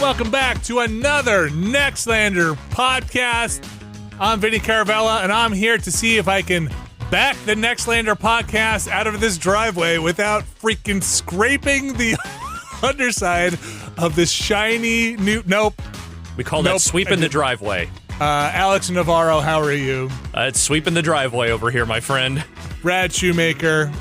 welcome back to another Nextlander podcast. I'm Vinny Caravella, and I'm here to see if I can back the Nextlander podcast out of this driveway without freaking scraping the underside of this shiny new... Nope. We call that sweeping the driveway. Alex Navarro, how are you? It's sweeping the driveway over here, my friend. Brad Shoemaker.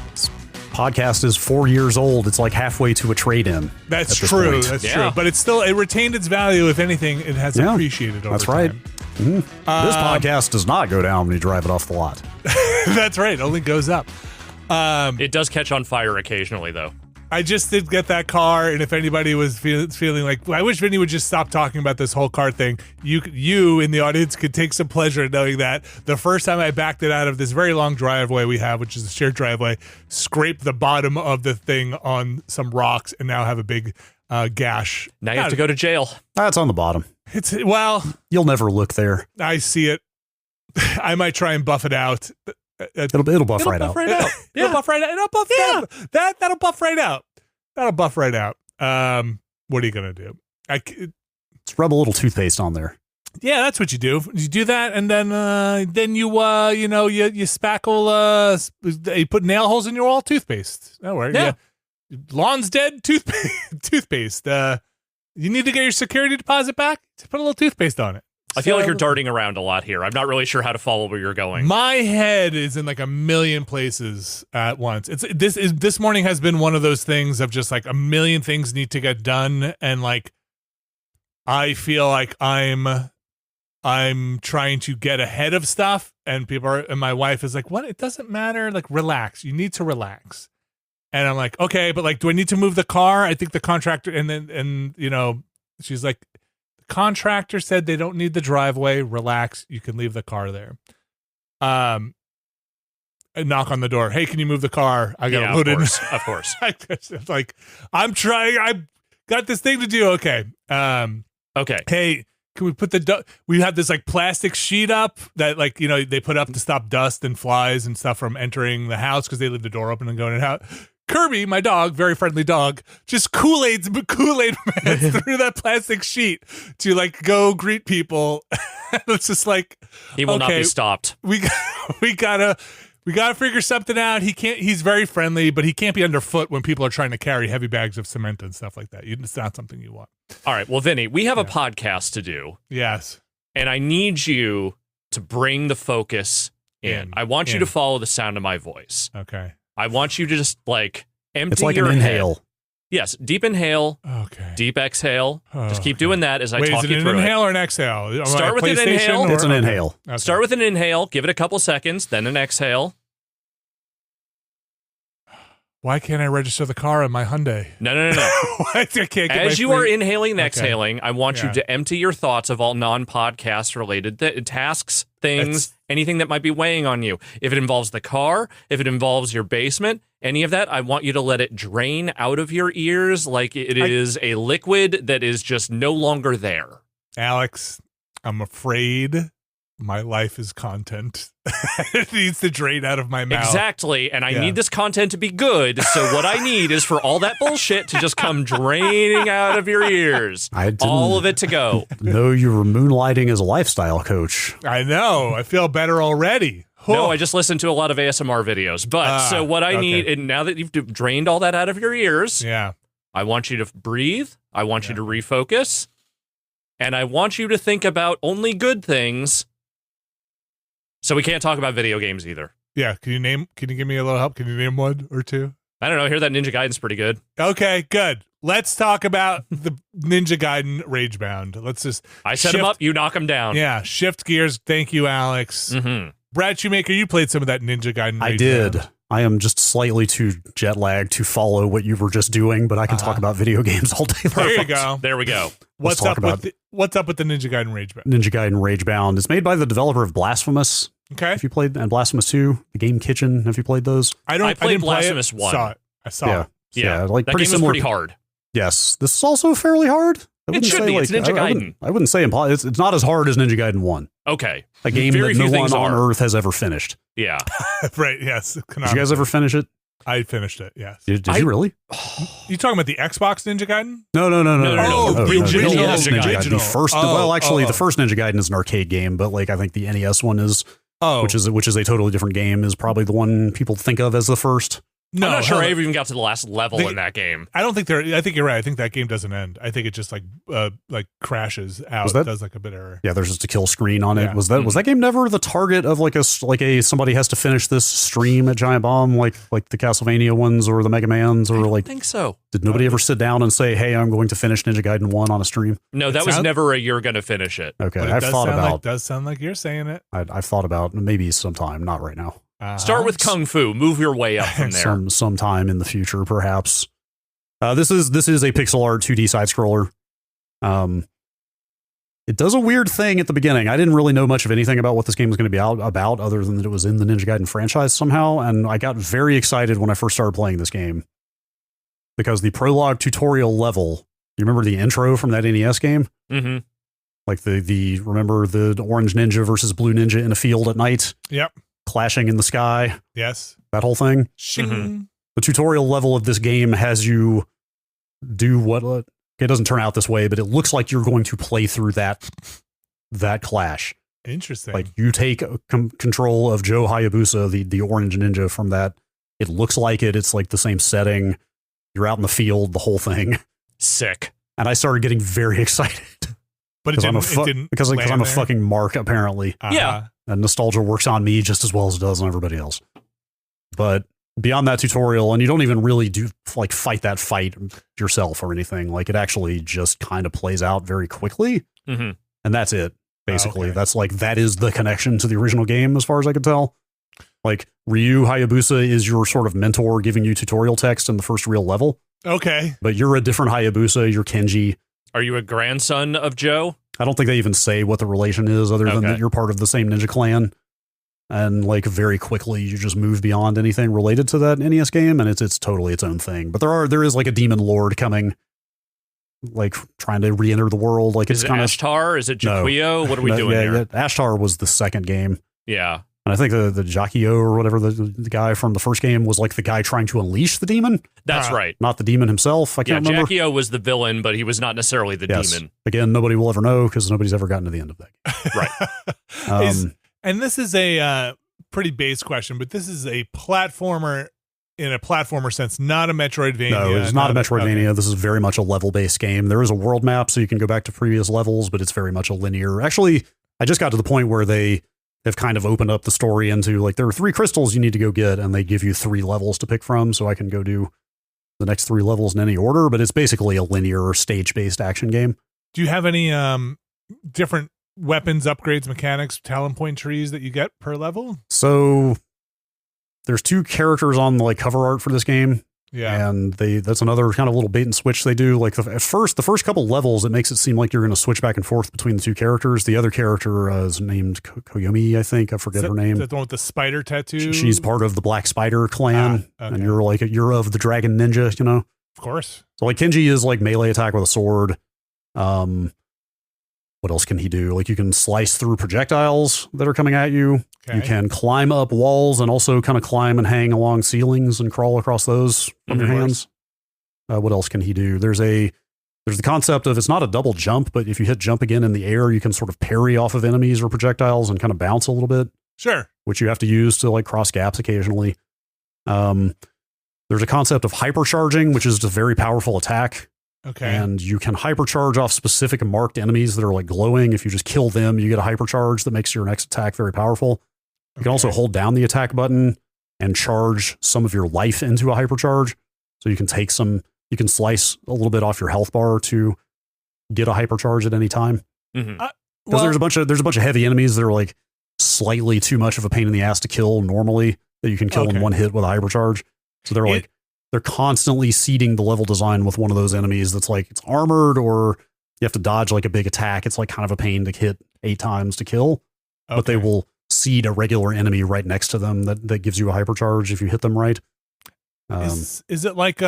Podcast is 4 years old. It's like halfway to a trade-in. That's true. That's true. But it's still, it retained its value. If anything, it has appreciated over time. That's right. Mm-hmm. This podcast does not go down when you drive it off the lot. That's right. It only goes up. It does catch on fire occasionally, though. I just did get that car, and if anybody was feeling like, I wish Vinny would just stop talking about this whole car thing, you in the audience could take some pleasure in knowing that the first time I backed it out of this very long driveway we have, which is a shared driveway, scraped the bottom of the thing on some rocks, and now have a big gash. Now you have to go to jail. That's on the bottom. You'll never look there. I see it. I might try and buff it out. It'll buff right out. It'll buff right out. It'll buff that'll buff right out. That'll buff right out. What are you gonna do? Just rub a little toothpaste on there. Yeah, that's what you do. You do that, and then you spackle. You put nail holes in your wall. Toothpaste. That works. Yeah. Lawn's dead. Toothpaste. You need to get your security deposit back. Just put a little toothpaste on it. I feel like you're darting around a lot here. I'm not really sure how to follow where you're going. My head is in like a million places at once. This morning has been one of those things of just like a million things need to get done, and like I feel like I'm trying to get ahead of stuff, and and my wife is like, "What? It doesn't matter. Like, relax. You need to relax." And I'm like, "Okay, but like, do I need to move the car?" I think the contractor, and she's like, contractor said they don't need the driveway. Relax. You can leave the car there. I knock on the door. Hey, can you move the car? I got to put it in. Of course. Like, I'm trying. I got this thing to do. Okay. Okay. Hey, can we put we have this like plastic sheet up that like, they put up to stop dust and flies and stuff from entering the house because they leave the door open and going in and out. Kirby, my dog, very friendly dog, just Kool-Aid through that plastic sheet to like go greet people. It's just like, he will not be stopped. We gotta figure something out. He's very friendly, but he can't be underfoot when people are trying to carry heavy bags of cement and stuff like that. It's not something you want. All right. Well, Vinny, we have a podcast to do. Yes. And I need you to bring the focus in. I want you to follow the sound of my voice. Okay. I want you to just like empty It's like your an inhale. head. Yes, deep inhale. Okay. Deep exhale. Just keep doing that as I talk you through it. Is it an inhale or an exhale? Start with an inhale. It's an inhale. Okay. Start with an inhale. Give it a couple seconds. Then an exhale. Why can't I register the car in my Hyundai? No. I can't get as you are inhaling and exhaling, I want you Yeah. to empty your thoughts of all non-podcast related tasks, things, anything that might be weighing on you. If it involves the car, if it involves your basement, any of that, I want you to let it drain out of your ears like it is a liquid that is just no longer there. Alex, I'm afraid my life is content. It needs to drain out of my mouth. Exactly, and I need this content to be good, so what I need is for all that bullshit to just come draining out of your ears. All of it to go. No, you were moonlighting as a lifestyle coach. I know. I feel better already. No, I just listened to a lot of ASMR videos. But so what I need, and now that you've drained all that out of your ears, I want you to breathe. I want you to refocus. And I want you to think about only good things. So we can't talk about video games either. Yeah. Can you give me a little help? Can you name one or two? I don't know. I hear that Ninja Gaiden's pretty good. Okay, good. Let's talk about the Ninja Gaiden Ragebound. Let's just... I set him up, you knock him down. Yeah, shift gears. Thank you, Alex. Mm-hmm. Brad Shoemaker, you played some of that Ninja Gaiden Ragebound. I did. I am just slightly too jet lagged to follow what you were just doing, but I can talk about video games all day long. There you go. There we go. What's up with the Ninja Gaiden Ragebound? Ninja Gaiden Ragebound. It's made by the developer of Blasphemous. Okay. Have you played and Blasphemous 2, the Game Kitchen? Have you played those? I played Blasphemous 1. I saw it. Yeah, like that pretty game similar. Was pretty hard. Yes, this is also fairly hard. It should be. It's Ninja Gaiden. I wouldn't say it's not as hard as Ninja Gaiden 1. Okay. A game that no one on Earth has ever finished. Yeah. Right, yes. Did you guys ever finish it? I finished it. Yes. Did you really? You talking about the Xbox Ninja Gaiden? No. Original Ninja Gaiden. The first. The first Ninja Gaiden is an arcade game, but like I think the NES one is, which is a totally different game, is probably the one people think of as the first. No, I'm not sure I even got to the last level in that game. I don't think I think you're right. I think that game doesn't end. I think it just like crashes out. Does like a bit error. Yeah, there's just a kill screen on it. Was that game never the target of like a somebody has to finish this stream at Giant Bomb like the Castlevania ones or the Mega Mans or like? I think so. Did nobody ever sit down and say, "Hey, I'm going to finish Ninja Gaiden 1 on a stream"? No, that was never a "you're going to finish it." Okay, I've thought about. Does sound like you're saying it. I've thought about maybe sometime, not right now. Start with Kung Fu. Move your way up from there. Sometime in the future, perhaps. This is a pixel art 2D side scroller. It does a weird thing at the beginning. I didn't really know much of anything about what this game was going to be about, other than that it was in the Ninja Gaiden franchise somehow. And I got very excited when I first started playing this game because the prologue tutorial level. You remember the intro from that NES game? Mm-hmm. Like remember the orange ninja versus blue ninja in a field at night? Yep. Clashing in the sky. Yes. That whole thing. Mm-hmm. The tutorial level of this game has you do what it doesn't turn out this way, but it looks like you're going to play through that clash. Interesting. Like you take control of Joe Hayabusa, the orange ninja from that. It looks like it. It's like the same setting. You're out in the field, the whole thing. Sick. And I started getting very excited. But because I'm a fucking mark, apparently. Yeah. And nostalgia works on me just as well as it does on everybody else. But beyond that tutorial, and you don't even really fight that fight yourself or anything. Like it actually just kind of plays out very quickly. Mm-hmm. And that's it, basically. Okay. That is the connection to the original game as far as I could tell. Like Ryu Hayabusa is your sort of mentor giving you tutorial text in the first real level. Okay. But you're a different Hayabusa, you're Kenji. Are you a grandson of Joe? I don't think they even say what the relation is other than that you're part of the same ninja clan. And like very quickly you just move beyond anything related to that NES game and it's totally its own thing. But there is like a demon lord coming, like trying to re-enter the world. Like is it Ashtar? Is it Jaquio? No. What are we doing here? Ashtar was the second game. Yeah. And I think the Jaquio or whatever, the guy from the first game was like the guy trying to unleash the demon. That's right. Not the demon himself. I can't remember. Jaquio was the villain, but he was not necessarily the demon. Again, nobody will ever know because nobody's ever gotten to the end of that game. Right. And this is a pretty base question, but this is a platformer in a platformer sense, not a Metroidvania. No, it's not a Metroidvania. Okay. This is very much a level-based game. There is a world map, so you can go back to previous levels, but it's very much a linear. Actually, I just got to the point where they have kind of opened up the story into like there are 3 crystals you need to go get, and they give you 3 levels to pick from, so I can go do the next 3 levels in any order, but it's basically a linear stage-based action game. Do you have any different weapons, upgrades, mechanics, talent point trees that you get per level? So there's 2 characters on the like cover art for this game. Yeah. And that's another kind of little bait and switch they do. Like the first couple levels, it makes it seem like you're going to switch back and forth between the 2 characters. The other character is named Koyomi, I think. I forget her name. Is that the one with the spider tattoo? She's part of the Black Spider clan. Okay. And you're of the Dragon Ninja, you know? Of course. So like Kenji is like melee attack with a sword. What else can he do? Like you can slice through projectiles that are coming at you. Okay. You can climb up walls and also kind of climb and hang along ceilings and crawl across those from your hands. What else can he do? There's the concept of it's not a double jump, but if you hit jump again in the air, you can sort of parry off of enemies or projectiles and kind of bounce a little bit. Sure. Which you have to use to like cross gaps occasionally. There's a concept of hypercharging, which is just a very powerful attack. Okay. And you can hypercharge off specific marked enemies that are like glowing. If you just kill them, you get a hypercharge that makes your next attack very powerful. You can also hold down the attack button and charge some of your life into a hypercharge. So you can slice a little bit off your health bar to get a hypercharge at any time. Mm-hmm. Because there's a bunch of heavy enemies that are like slightly too much of a pain in the ass to kill normally that you can kill in one hit with a hypercharge. So they're constantly seeding the level design with one of those enemies that's like it's armored or you have to dodge like a big attack. It's like kind of a pain to hit 8 times to kill, but they will seed a regular enemy right next to them that gives you a hypercharge if you hit them right. Is it like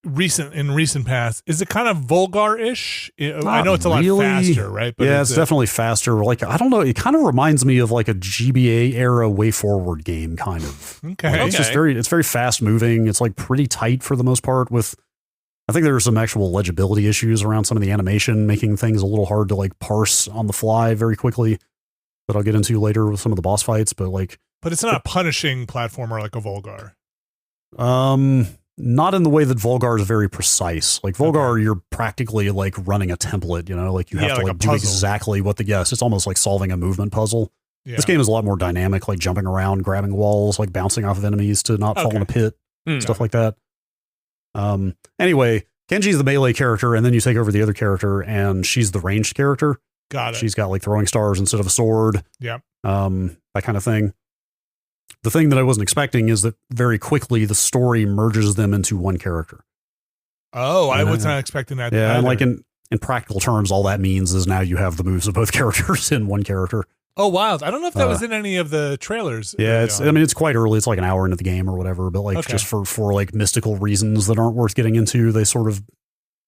recent past, is it kind of Volgar-ish? I know it's a lot faster, right? But it's definitely faster. Like, I don't know, it kind of reminds me of like a GBA era Way Forward game, kind of. Okay. Like, it's very fast moving. It's like pretty tight for the most part. With, I think there are some actual legibility issues around some of the animation, making things a little hard to like parse on the fly very quickly, that I'll get into later with some of the boss fights. But it's not a punishing platformer like a Volgar. Not in the way that Volgar is very precise. Like Volgar, you're practically like running a template, you know, like you have to like do exactly what it's almost like solving a movement puzzle. Yeah. This game is a lot more dynamic, like jumping around, grabbing walls, like bouncing off of enemies to not fall in a pit, stuff like that. Anyway, Kenji's the melee character, and then you take over the other character, and she's the ranged character. Got it. She's got like throwing stars instead of a sword. Yeah. That kind of thing. The thing that I wasn't expecting is that very quickly the story merges them into one character. Oh, I was not expecting that. Yeah, and like in practical terms, all that means is now you have the moves of both characters in one character. Oh, wild. I don't know if that was in any of the trailers. Yeah, it's quite early. It's like an hour into the game or whatever, but like just for like mystical reasons that aren't worth getting into, they sort of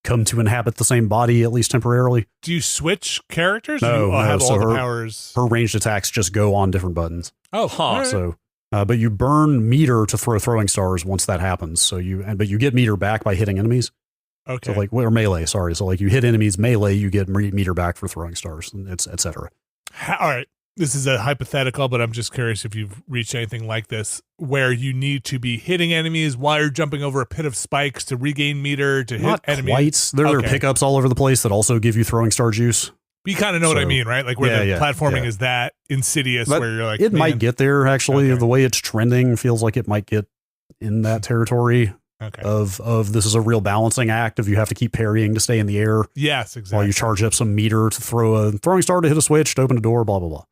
come to inhabit the same body, at least temporarily. Do you switch characters? No, or have all the powers? Her ranged attacks just go on different buttons. Oh, huh. So, but you burn meter to throw throwing stars once that happens. So but you get meter back by hitting enemies. Okay. So or melee, sorry. So like you hit enemies melee, you get meter back for throwing stars, and it's et cetera. All right. This is a hypothetical, but I'm just curious if you've reached anything like this, where you need to be hitting enemies while you're jumping over a pit of spikes to regain meter to hit enemies. Quite. There are pickups all over the place that also give you throwing star juice. But you kind of know what I mean, right? Like where the platforming is that insidious, where you're like, it might get there. Actually, the way it's trending feels like it might get in that territory. Of this is a real balancing act of you have to keep parrying to stay in the air. Yes, exactly. While you charge up some meter to throw a throwing star to hit a switch to open a door, blah blah blah.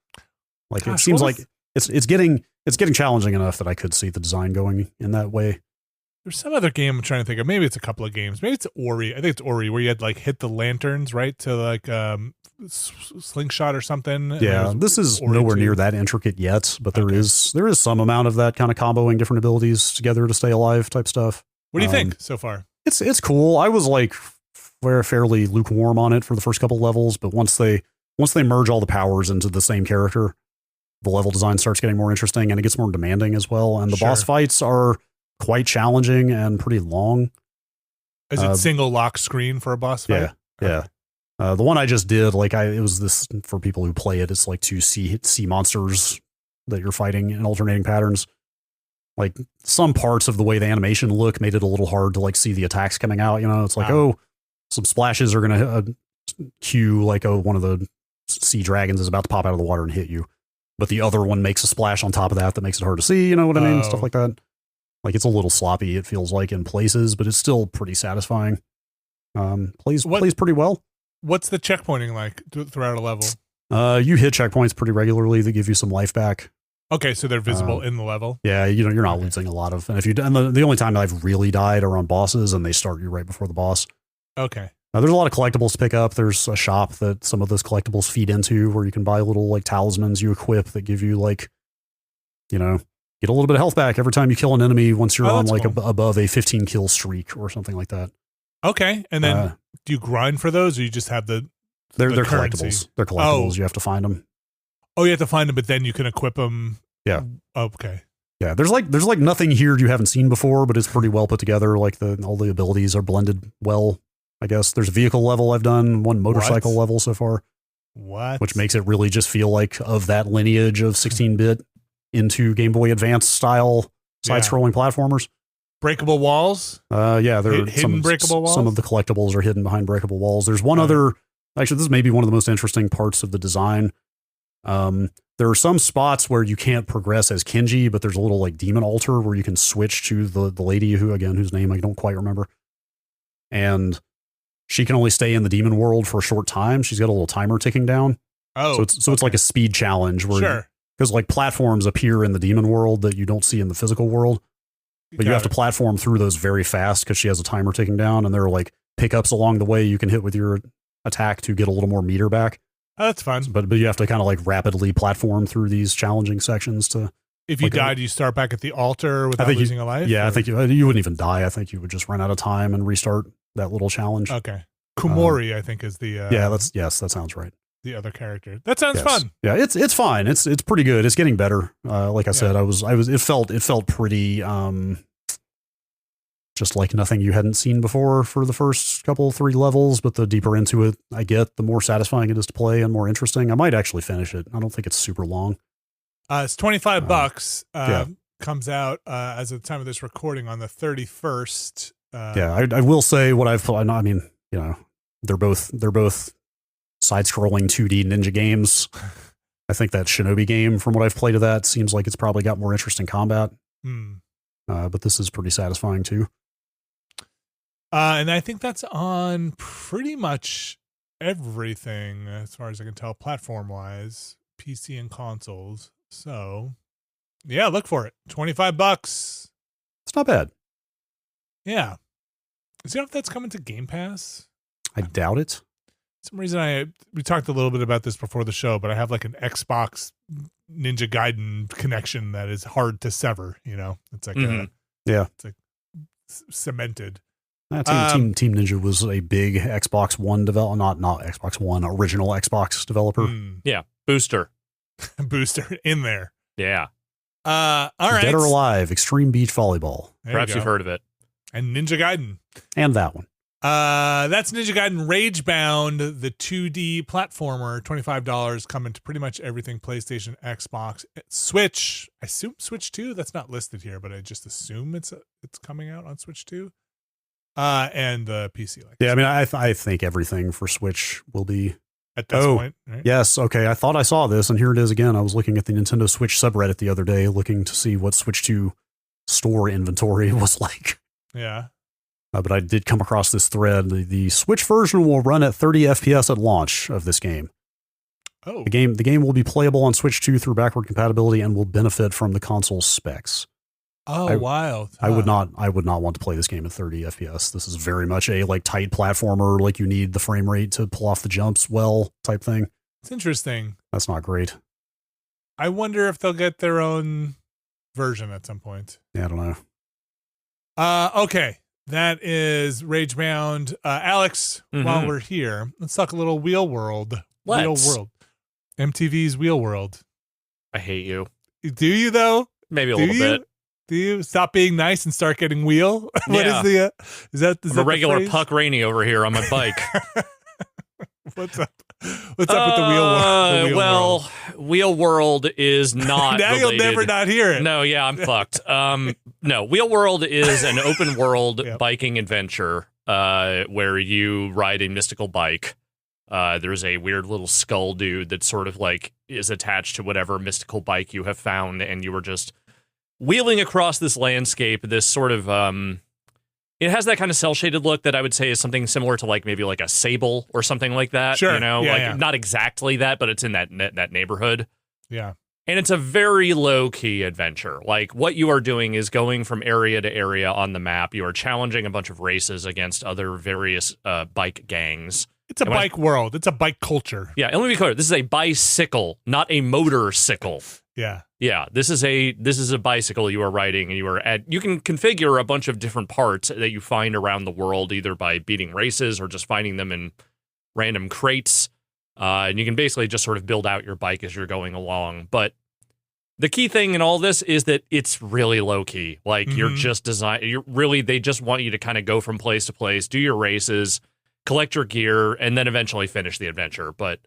Like it seems like it's getting challenging enough that I could see the design going in that way. There's some other game I'm trying to think of. Maybe it's a couple of games. Maybe it's Ori. I think it's Ori, where you had like hit the lanterns, right, to like slingshot or something. Yeah, this is nowhere near that intricate yet, but there is some amount of that kind of comboing different abilities together to stay alive type stuff. What do you think so far? It's cool. I was like fairly lukewarm on it for the first couple levels, but once they merge all the powers into the same character, the level design starts getting more interesting and it gets more demanding as well. And the boss fights are quite challenging and pretty long. Is it single lock screen for a boss fight? Yeah. The one I just did, it was this for people who play it. It's like two sea monsters that you're fighting in alternating patterns. Like some parts of the way the animation look made it a little hard to like see the attacks coming out. You know, it's like, some splashes are going to cue like one of the sea dragons is about to pop out of the water and hit you. But the other one makes a splash on top of that makes it hard to see, you know what I mean? Stuff like that. Like it's a little sloppy, it feels like in places, but it's still pretty satisfying. Plays pretty well. What's the checkpointing like throughout a level? You hit checkpoints pretty regularly that give you some life back. Okay, so they're visible in the level. Yeah, you're not losing a lot of. And the only time I've really died are on bosses, and they start you right before the boss. Okay. There's a lot of collectibles to pick up. There's a shop that some of those collectibles feed into, where you can buy little like talismans you equip that give you like, get a little bit of health back every time you kill an enemy once you're on like above a 15 kill streak or something like that. Okay, and then do you grind for those, or you just have they're collectibles. They're collectibles. You have to find them. Oh, you have to find them, but then you can equip them. Yeah. Okay. Yeah, there's like nothing here you haven't seen before, but it's pretty well put together. Like all the abilities are blended well. I guess there's a vehicle level I've done, one motorcycle level so far. What? Which makes it really just feel like of that lineage of 16-bit into Game Boy Advance style side-scrolling platformers. Breakable walls? Yeah, there are hidden breakable walls. Some of the collectibles are hidden behind breakable walls. There's one other. Actually, this is maybe one of the most interesting parts of the design. There are some spots where you can't progress as Kenji, but there's a little like demon altar where you can switch to the lady whose name I don't quite remember, and she can only stay in the demon world for a short time. She's got a little timer ticking down. Oh, so it's like a speed challenge where because like platforms appear in the demon world that you don't see in the physical world, but you have to platform through those very fast because she has a timer ticking down, and there are like pickups along the way you can hit with your attack to get a little more meter back. Oh, that's fun. But you have to kind of like rapidly platform through these challenging sections to If you died, you start back at the altar without losing a life? Yeah, I think you wouldn't even die. I think you would just run out of time and restart that little challenge. Okay. Kumori, I think, is the... that sounds right. The other character. That sounds fun. Yeah, it's fine. It's pretty good. It's getting better. Like I said, it felt pretty just like nothing you hadn't seen before for the first couple 3 levels, but the deeper into it I get, the more satisfying it is to play and more interesting. I might actually finish it. I don't think it's super long. It's $25. Comes out as of the time of this recording on the 31st. I will say what I've played. I mean, they're both side-scrolling 2D ninja games. I think that Shinobi game, from what I've played of that, seems like it's probably got more interesting combat. But this is pretty satisfying too. And I think that's on pretty much everything, as far as I can tell, platform-wise, PC and consoles. So, yeah, look for it. $25. It's not bad. Yeah. Do you know if that's coming to Game Pass? I doubt it. For some reason we talked a little bit about this before the show, but I have like an Xbox Ninja Gaiden connection that is hard to sever. It's like it's like cemented. Team Ninja was a big Xbox One developer, not Xbox One, original Xbox developer. Yeah, Booster in there. Yeah. All right. Dead or Alive, Extreme Beach Volleyball. Perhaps you've heard of it. And Ninja Gaiden. And that one. That's Ninja Gaiden Ragebound, the 2D platformer, $25, coming to pretty much everything: PlayStation, Xbox, Switch. I assume Switch 2. That's not listed here, but I just assume it's coming out on Switch 2. And the PC. I mean, I think everything for Switch will be at this point. Right? Yes. Okay. I thought I saw this, and here it is again. I was looking at the Nintendo Switch subreddit the other day, looking to see what Switch 2 store inventory was like. Yeah. But I did come across this thread. The Switch version will run at 30 FPS at launch of this game. Oh. The game will be playable on Switch 2 through backward compatibility and will benefit from the console's specs. Oh, wild. I would not want to play this game at 30 FPS. This is very much a tight platformer, like you need the frame rate to pull off the jumps well type thing. It's interesting. That's not great. I wonder if they'll get their own version at some point. Yeah, I don't know. Okay. That is Ragebound. Alex, while we're here, let's talk a little Wheel World. Wheel World. MTV's Wheel World. I hate you. Do you, though? Maybe a little bit. Do you stop being nice and start getting wheel? What is the is that I'm a regular Puck Rainey over here on my bike. What's up with the Wheel World? Wheel World is not now related. You'll never not hear it. No, yeah, I'm fucked. No, Wheel World is an open world biking adventure where you ride a mystical bike. There's a weird little skull dude that sort of is attached to whatever mystical bike you have found, and you were just wheeling across this landscape, this sort of, it has that kind of cel-shaded look that I would say is something similar to maybe a Sable or something like that. Sure. Not exactly that, but it's in that neighborhood. Yeah. And it's a very low-key adventure. What you are doing is going from area to area on the map. You are challenging a bunch of races against other various bike gangs. It's a bike world. It's a bike culture. Yeah, and let me be clear. This is a bicycle, not a motorcycle. Yeah. Yeah, this is a bicycle you are riding, and you can configure a bunch of different parts that you find around the world, either by beating races or just finding them in random crates. And you can basically just sort of build out your bike as you're going along. But the key thing in all this is that it's really low key. You're just they just want you to kind of go from place to place, do your races, collect your gear, and then eventually finish the adventure. But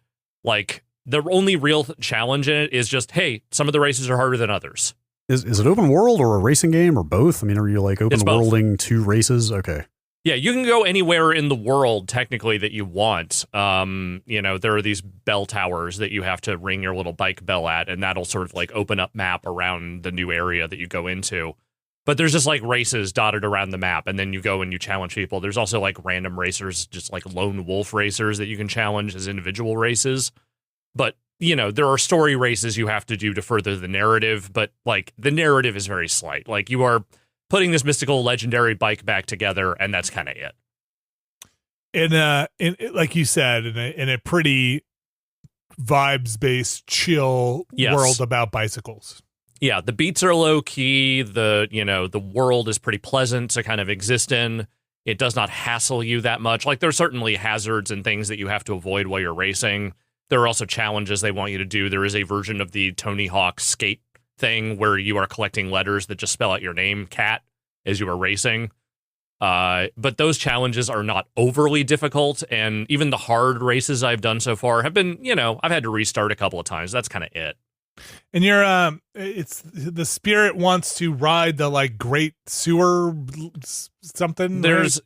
the only real challenge in it is just, hey, some of the races are harder than others. Is it open world or a racing game or both? I mean, are you open worlding 2 races? Okay. Yeah, you can go anywhere in the world technically that you want. There are these bell towers that you have to ring your little bike bell at, and that'll sort of open up map around the new area that you go into. But there's just races dotted around the map, and then you go and you challenge people. There's also random racers, just lone wolf racers that you can challenge as individual races. But, there are story races you have to do to further the narrative, but, the narrative is very slight. You are putting this mystical, legendary bike back together, and that's kind of it. In like you said, in a pretty vibes-based, chill world about bicycles. Yeah, the beats are low key. The world is pretty pleasant to kind of exist in. It does not hassle you that much. Like, there's certainly hazards and things that you have to avoid while you're racing. There are also challenges they want you to do. There is a version of the Tony Hawk skate thing where you are collecting letters that just spell out your name, cat, as you are racing. But those challenges are not overly difficult, and even the hard races I've done so far have been, I've had to restart a couple of times. That's kind of it. And you're it's the spirit wants to ride the like great sewer something. There's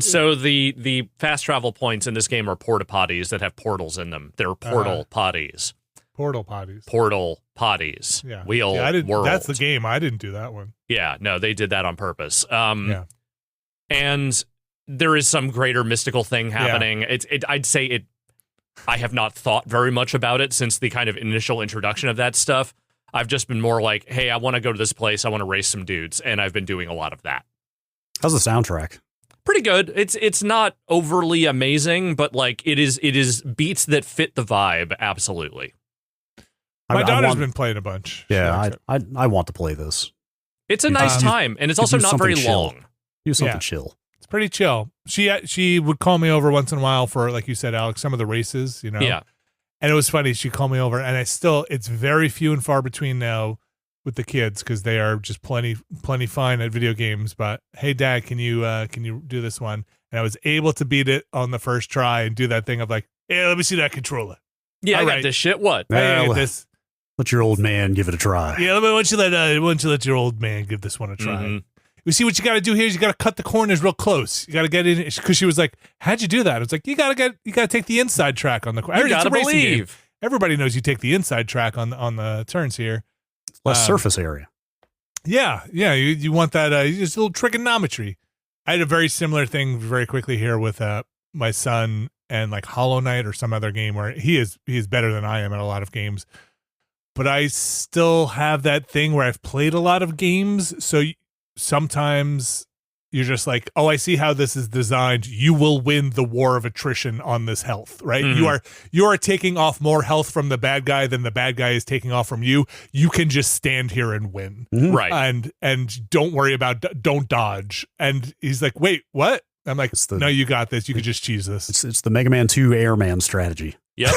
so the fast travel points in this game are porta potties that have portals in them. They're portal potties. Portal potties. Portal potties. Yeah. Wheel world. That's the game. I didn't do that one. Yeah, no, they did that on purpose. And there is some greater mystical thing happening. Yeah. I'd say I have not thought very much about it since the kind of initial introduction of that stuff. I've just been more like, hey, I want to go to this place. I want to race some dudes. And I've been doing a lot of that. How's the soundtrack? Pretty good. It's not overly amazing, but like it is beats that fit the vibe. Absolutely. My daughter's been playing a bunch. Yeah, I want to play this. It's a nice time, and it's also not very long. Do something chill. It's pretty chill. She would call me over once in a while for, like you said, Alex, some of the races, Yeah. And it was funny. She'd call me over, and it's very few and far between now with the kids because they are just plenty fine at video games. But hey, Dad, can you do this one? And I was able to beat it on the first try and do that thing of like, hey, let me see that controller. Yeah, I got this shit. What? I got this. Let your old man give it a try. Yeah, why don't you let your old man give this one a try? Mm-hmm. You see what you got to do here is you got to cut the corners real close. You got to get in because she was like, "How'd you do that?" I was like, "You got to take the inside track on the corner. You got to believe. Everybody knows you take the inside track on the turns here. Less surface area. Yeah. You want that just a little trigonometry. I had a very similar thing very quickly here with my son and like Hollow Knight or some other game where he is better than I am at a lot of games. But I still have that thing where I've played a lot of games, so sometimes you're just like, oh, I see how this is designed. You will win the war of attrition on this health, right? Mm-hmm. You are taking off more health from the bad guy than the bad guy is taking off from you. You can just stand here and win, right? And don't worry about don't dodge. And he's like, wait, what? I'm like, no, you got this. You can just cheese this. It's the Mega Man 2 Airman strategy. Yep.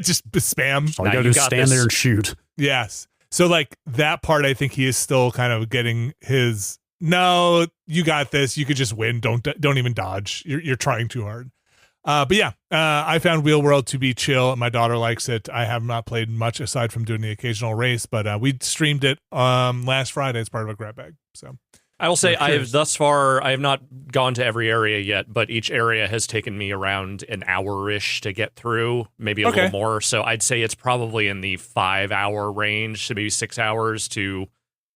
Just spam. All you gotta do is stand there and shoot. Yes. So like that part, I think he is still kind of getting his. No, you got this. You could just win. Don't even dodge. You're trying too hard. But yeah, I found Wheel World to be chill. My daughter likes it. I have not played much aside from doing the occasional race, but we streamed it last Friday as part of a grab bag. So I will say I have not gone to every area yet, but each area has taken me around an hour-ish to get through, maybe a little more. So I'd say it's probably in the 5-hour range, so maybe 6 hours to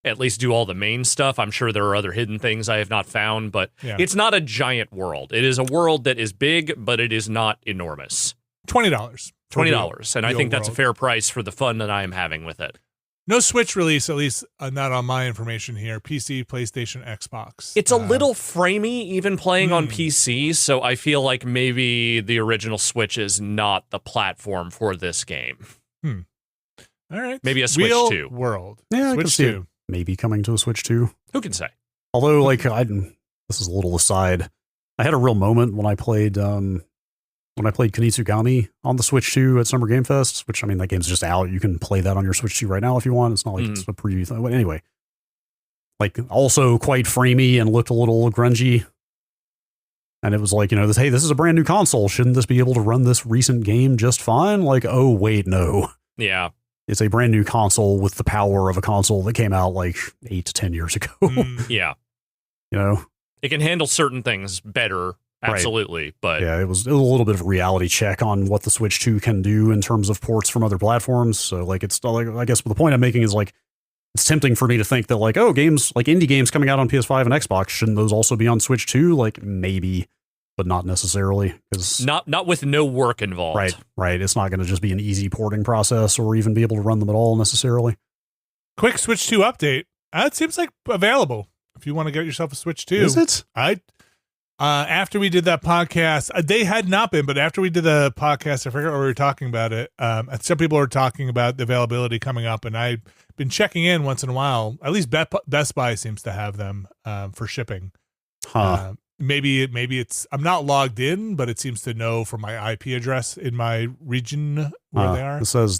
at least do all the main stuff. I'm sure there are other hidden things I have not found, but it's not a giant world. It is a world that is big, but it is not enormous. $20. $20, and I think that's a fair price for the fun that I am having with it. No Switch release, at least not on my information here. PC, PlayStation, Xbox. It's a little framey, even playing on PC, so I feel like maybe the original Switch is not the platform for this game. All right. Maybe a Switch 2. World. Yeah, Switch 2. Maybe coming to a Switch 2. Who can say? Although, like, this is a little aside. I had a real moment when I played Kunitsugami on the Switch 2 at Summer Game Fest, which, I mean, that game's just out. You can play that on your Switch 2 right now if you want. It's not like it's a preview thing. But anyway, like, also quite framey and looked a little grungy. And it was like, hey, this is a brand new console. Shouldn't this be able to run this recent game just fine? Like, oh, wait, no. Yeah. It's a brand new console with the power of a console that came out like 8 to 10 years ago. Yeah. It can handle certain things better. Absolutely. Right. But yeah, it was a little bit of a reality check on what the Switch 2 can do in terms of ports from other platforms. So like, it's like, I guess the point I'm making is like, it's tempting for me to think that like, oh, games like indie games coming out on PS5 and Xbox, shouldn't those also be on Switch 2? Like maybe, but not necessarily. Not with no work involved. Right. It's not going to just be an easy porting process or even be able to run them at all necessarily. Quick Switch 2 update. It seems like available if you want to get yourself a Switch 2. Is it? After we did that podcast, they had not been, but after we did the podcast, I forget what we were talking about it. Some people were talking about the availability coming up, and I've been checking in once in a while. At least Best Buy seems to have them for shipping. Maybe it's I'm not logged in, but it seems to know from my IP address in my region where they are. It says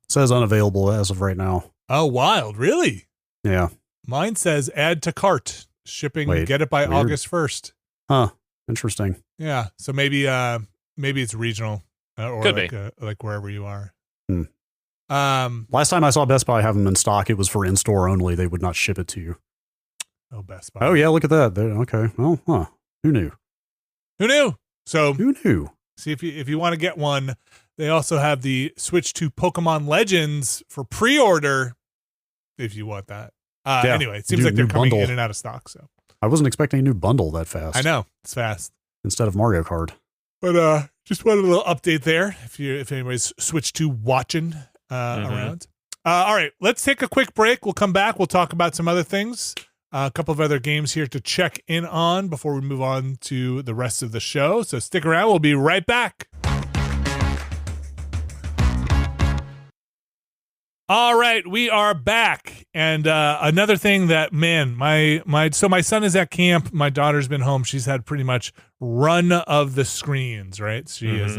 says unavailable as of right now. Oh, wild! Really? Yeah. Mine says add to cart shipping. Get it by weird. August 1st. Huh. Interesting. Yeah. So maybe it's regional or like wherever you are. Last time I saw Best Buy have them in stock, it was for in-store only. They would not ship it to you. Oh, Best Buy. Oh yeah, look at that. Okay. Well, who knew? So who knew? See if you want to get one, they also have the Switch 2 Pokemon Legends for pre-order if you want that. Anyway, it seems like they're coming in and out of stock. So I wasn't expecting a new bundle that fast. I know it's fast instead of Mario Kart. But just wanted a little update there. If anybody's Switch 2 watching around. All right, let's take a quick break. We'll come back. We'll talk about some other things. A couple of other games here to check in on before we move on to the rest of the show. So stick around. We'll be right back. All right, we are back. And another thing that, man, my son is at camp. My daughter's been home. She's had pretty much run of the screens, right? She is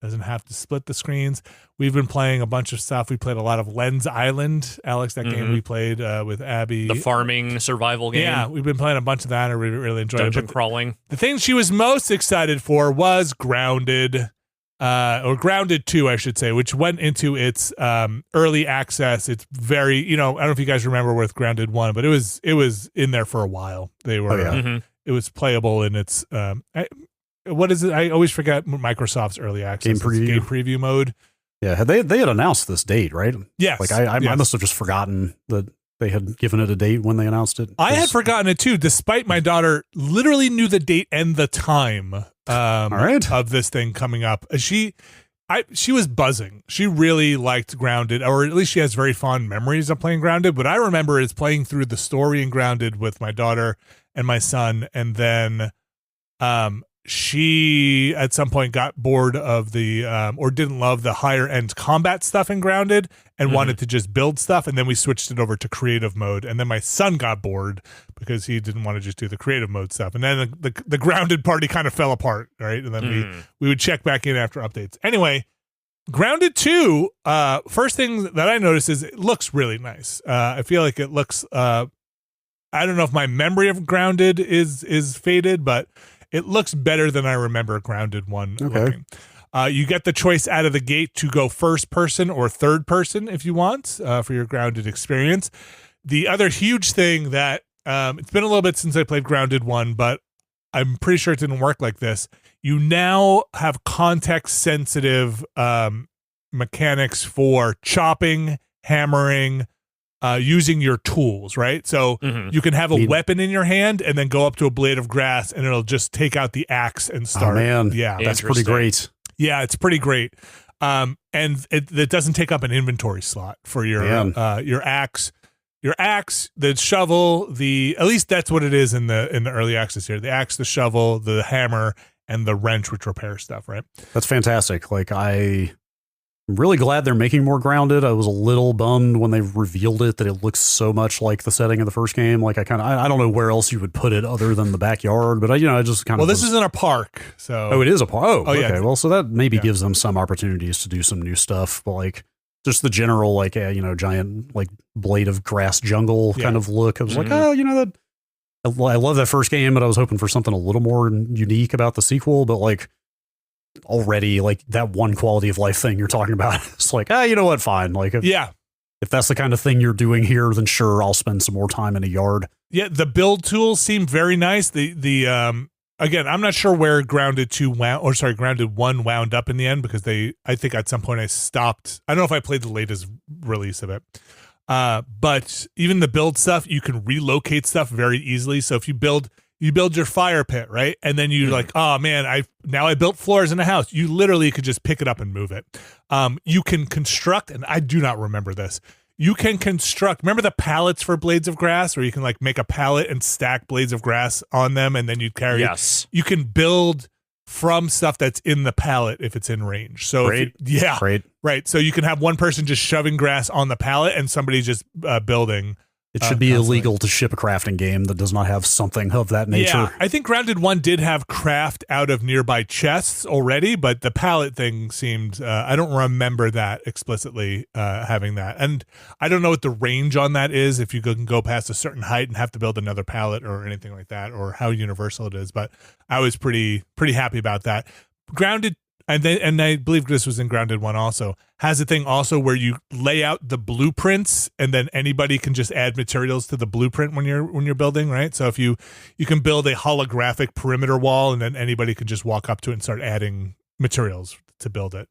doesn't have to split the screens. We've been playing a bunch of stuff. We played a lot of Lens Island, Alex, that game we played with Abby. The farming survival game. Yeah, we've been playing a bunch of that. I really enjoyed it. Dungeon crawling. The thing she was most excited for was Grounded. Or Grounded 2, I should say, which went into its early access. It's very, I don't know if you guys remember with Grounded 1, but it was in there for a while. They were, it was playable in its, what is it? I always forget Microsoft's early access. Game preview mode. Yeah, they had announced this date, right? Yes. Like I must have just forgotten that they had given it a date when they announced it. I had forgotten it too, despite my daughter literally knew the date and the time of this thing coming up. She was buzzing. She really liked Grounded, or at least she has very fond memories of playing Grounded. But I remember is playing through the story in Grounded with my daughter and my son, and then she at some point got bored of the or didn't love the higher end combat stuff in Grounded and wanted to just build stuff, and then we switched it over to creative mode, and then my son got bored because he didn't want to just do the creative mode stuff, and then the Grounded party kind of fell apart, right? And then we would check back in after updates. Anyway, Grounded 2, first thing that I noticed is it looks really nice. I feel like it looks I don't know if my memory of Grounded is faded, but it looks better than I remember Grounded 1 looking. You get the choice out of the gate to go first person or third person if you want for your Grounded experience. The other huge thing that it's been a little bit since I played Grounded 1, but I'm pretty sure it didn't work like this. You now have context-sensitive mechanics for chopping, hammering, using your tools, right? So you can have a weapon in your hand and then go up to a blade of grass and it'll just take out the axe and start. Oh, man. Yeah. That's pretty great. Yeah, it's pretty great. And it doesn't take up an inventory slot for your axe. Your axe, the shovel, at least that's what it is in the early access here. The axe, the shovel, the hammer, and the wrench, which repairs stuff, right? That's fantastic. Like I'm really glad they're making more Grounded. I was a little bummed when they revealed it that it looks so much like the setting of the first game. Like I don't know where else you would put it other than the backyard, but I just kind of. Well, this is in a park, so. Oh, it is a park. Oh, okay. Yeah. Well, so that maybe gives them some opportunities to do some new stuff, but like just the general like giant like blade of grass jungle kind of look. I was like, that. I love that first game, but I was hoping for something a little more unique about the sequel. But like. Already like that one quality of life thing you're talking about. It's like, you know what? Fine. Like, if that's the kind of thing you're doing here, then sure, I'll spend some more time in a yard. Yeah. The build tools seem very nice. The again, I'm not sure where Grounded 1 wound up in the end because I think at some point I stopped. I don't know if I played the latest release of it. But even the build stuff, you can relocate stuff very easily. So if you build your fire pit, right? And then you're like, oh man, I built floors in a house. You literally could just pick it up and move it. You can construct, and I do not remember this. you can construct, remember the pallets for blades of grass, where you can like make a pallet and stack blades of grass on them, and then you carry. Yes. You can build from stuff that's in the pallet if it's in range. So Great. Right. So you can have one person just shoving grass on the pallet and somebody just building. It should be illegal to ship a crafting game that does not have something of that nature. Yeah, I think Grounded 1 did have craft out of nearby chests already, but the pallet thing seemed, I don't remember that explicitly having that. And I don't know what the range on that is, if you can go past a certain height and have to build another pallet or anything like that, or how universal it is, but I was pretty happy about that. Grounded, and I believe this was in Grounded 1 also, has a thing also where you lay out the blueprints and then anybody can just add materials to the blueprint when you're building, right? So if you can build a holographic perimeter wall and then anybody can just walk up to it and start adding materials to build it.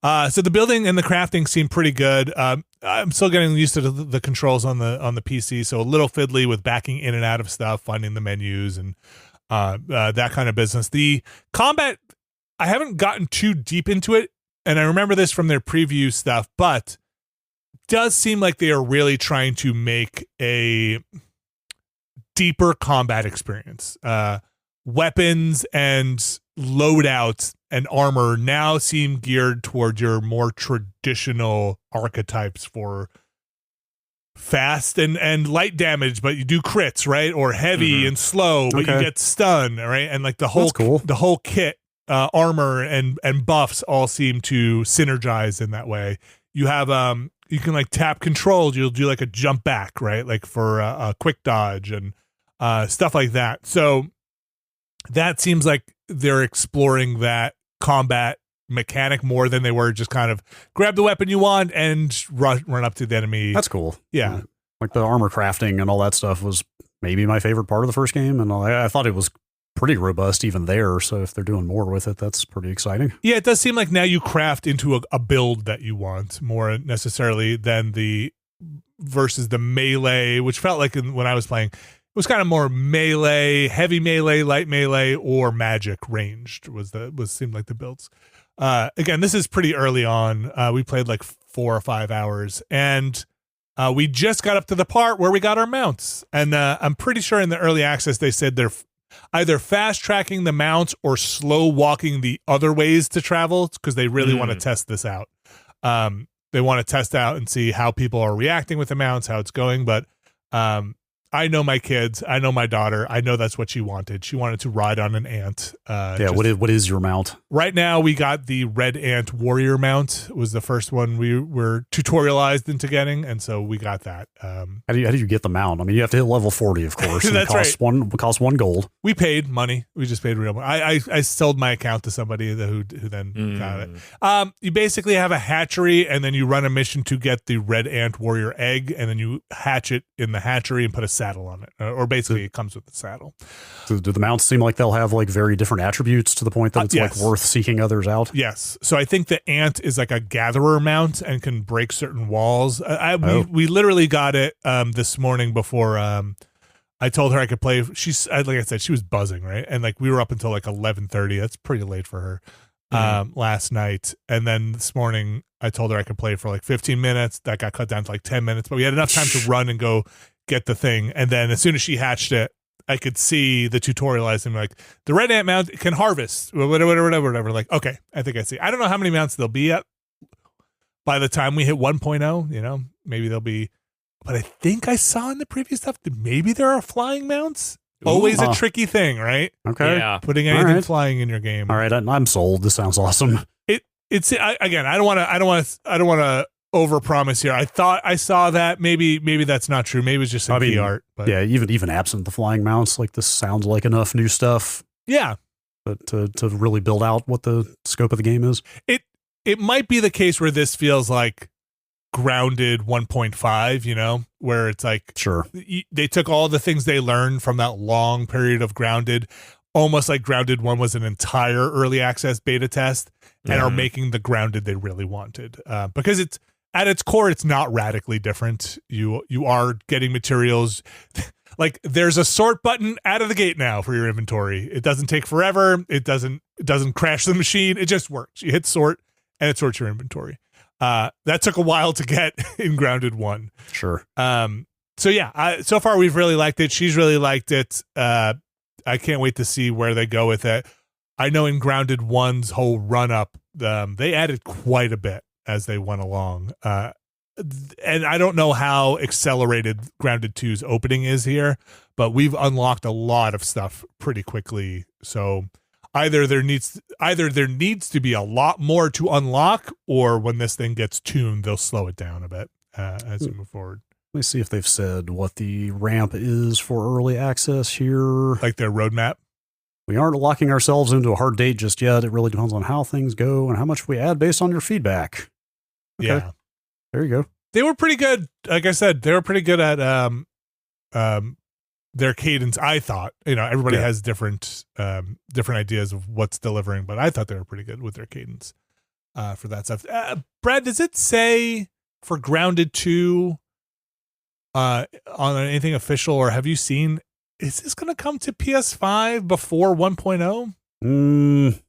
So the building and the crafting seem pretty good. I'm still getting used to the controls on the PC, so a little fiddly with backing in and out of stuff, finding the menus and that kind of business. The combat, I haven't gotten too deep into it, and I remember this from their preview stuff, but it does seem like they are really trying to make a deeper combat experience. Weapons and loadouts and armor now seem geared toward your more traditional archetypes for fast and light damage, but you do crits, right? Or heavy and slow, but you get stunned, right? And like the whole kit. Armor and buffs all seem to synergize in that way. You have you can like tap control, you'll do like a jump back, right? Like for a quick dodge and stuff like that. So that seems like they're exploring that combat mechanic more than they were just kind of grab the weapon you want and run up to the enemy. That's cool. Yeah. Like the armor crafting and all that stuff was maybe my favorite part of the first game, and I thought it was pretty robust even there, so if they're doing more with it, that's pretty exciting. Yeah, it does seem like now you craft into a build that you want more necessarily than versus the melee, which felt like when I was playing, it was kind of more melee, heavy melee, light melee, or magic ranged seemed like the builds. Again, this is pretty early on. We played like 4 or 5 hours, and we just got up to the part where we got our mounts, and I'm pretty sure in the early access they said they're either fast tracking the mounts or slow walking the other ways to travel, because they really want to test this out. They want to test out and see how people are reacting with the mounts, how it's going. But I know my kids. I know my daughter. I know that's what she wanted. She wanted to ride on an ant. What is your mount? Right now, we got the Red Ant Warrior mount. It was the first one we were tutorialized into getting, and so we got that. How do you get the mount? I mean, you have to hit level 40, of course. And That's right. It costs 1 gold. We paid money. We just paid real money. I sold my account to somebody who then got it. You basically have a hatchery, and then you run a mission to get the Red Ant Warrior egg, and then you hatch it in the hatchery and put a saddle on it, or basically it comes with the saddle. So do the mounts seem like they'll have like very different attributes to the point that it's yes. like worth seeking others out? Yes. So I think the ant is like a gatherer mount and can break certain walls. We literally got it this morning before I told her I could play. She's like I said, she was buzzing, right? And like we were up until like 11:30. That's pretty late for her. Last night, and then this morning I told her I could play for like 15 minutes. That got cut down to like 10 minutes, but we had enough time to run and go get the thing. And then as soon as she hatched it, I could see the tutorialize and like the red ant mount can harvest whatever. Like, okay, I think I see. I don't know how many mounts there'll be at by the time we hit 1.0. You know, maybe there'll be. But I think I saw in the previous stuff that maybe there are flying mounts. Always a tricky thing, right? Okay. Yeah. Putting anything flying in your game. All right, I'm sold. This sounds awesome. I don't want to overpromise here. I thought I saw that. Maybe that's not true. Maybe it's just some key art. But yeah, even absent the flying mounts, like this sounds like enough new stuff. Yeah. But to really build out what the scope of the game is. It might be the case where this feels like Grounded 1.5, you know, where it's like sure they took all the things they learned from that long period of Grounded, almost like Grounded 1 was an entire early access beta test, and are making the Grounded they really wanted. Because it's at its core, it's not radically different. You are getting materials. Like there's a sort button out of the gate now for your inventory. It doesn't take forever. It doesn't crash the machine. It just works. You hit sort and it sorts your inventory. That took a while to get in Grounded 1. Sure. So yeah, so far we've really liked it. She's really liked it. I can't wait to see where they go with it. I know in Grounded 1's whole run up, they added quite a bit as they went along. And I don't know how accelerated Grounded 2's opening is here, but we've unlocked a lot of stuff pretty quickly. So either there needs to be a lot more to unlock, or when this thing gets tuned, they'll slow it down a bit as we move forward. Let me see if they've said what the ramp is for early access here. Like their roadmap. We aren't locking ourselves into a hard date just yet. It really depends on how things go and how much we add based on your feedback. Okay. Yeah. There you go. They were pretty good. Like I said, they were pretty good at their cadence. I thought, everybody has different ideas of what's delivering, but I thought they were pretty good with their cadence for that stuff. Brad, does it say for Grounded 2 on anything official, or have you seen, is this going to come to PS5 before 1.0?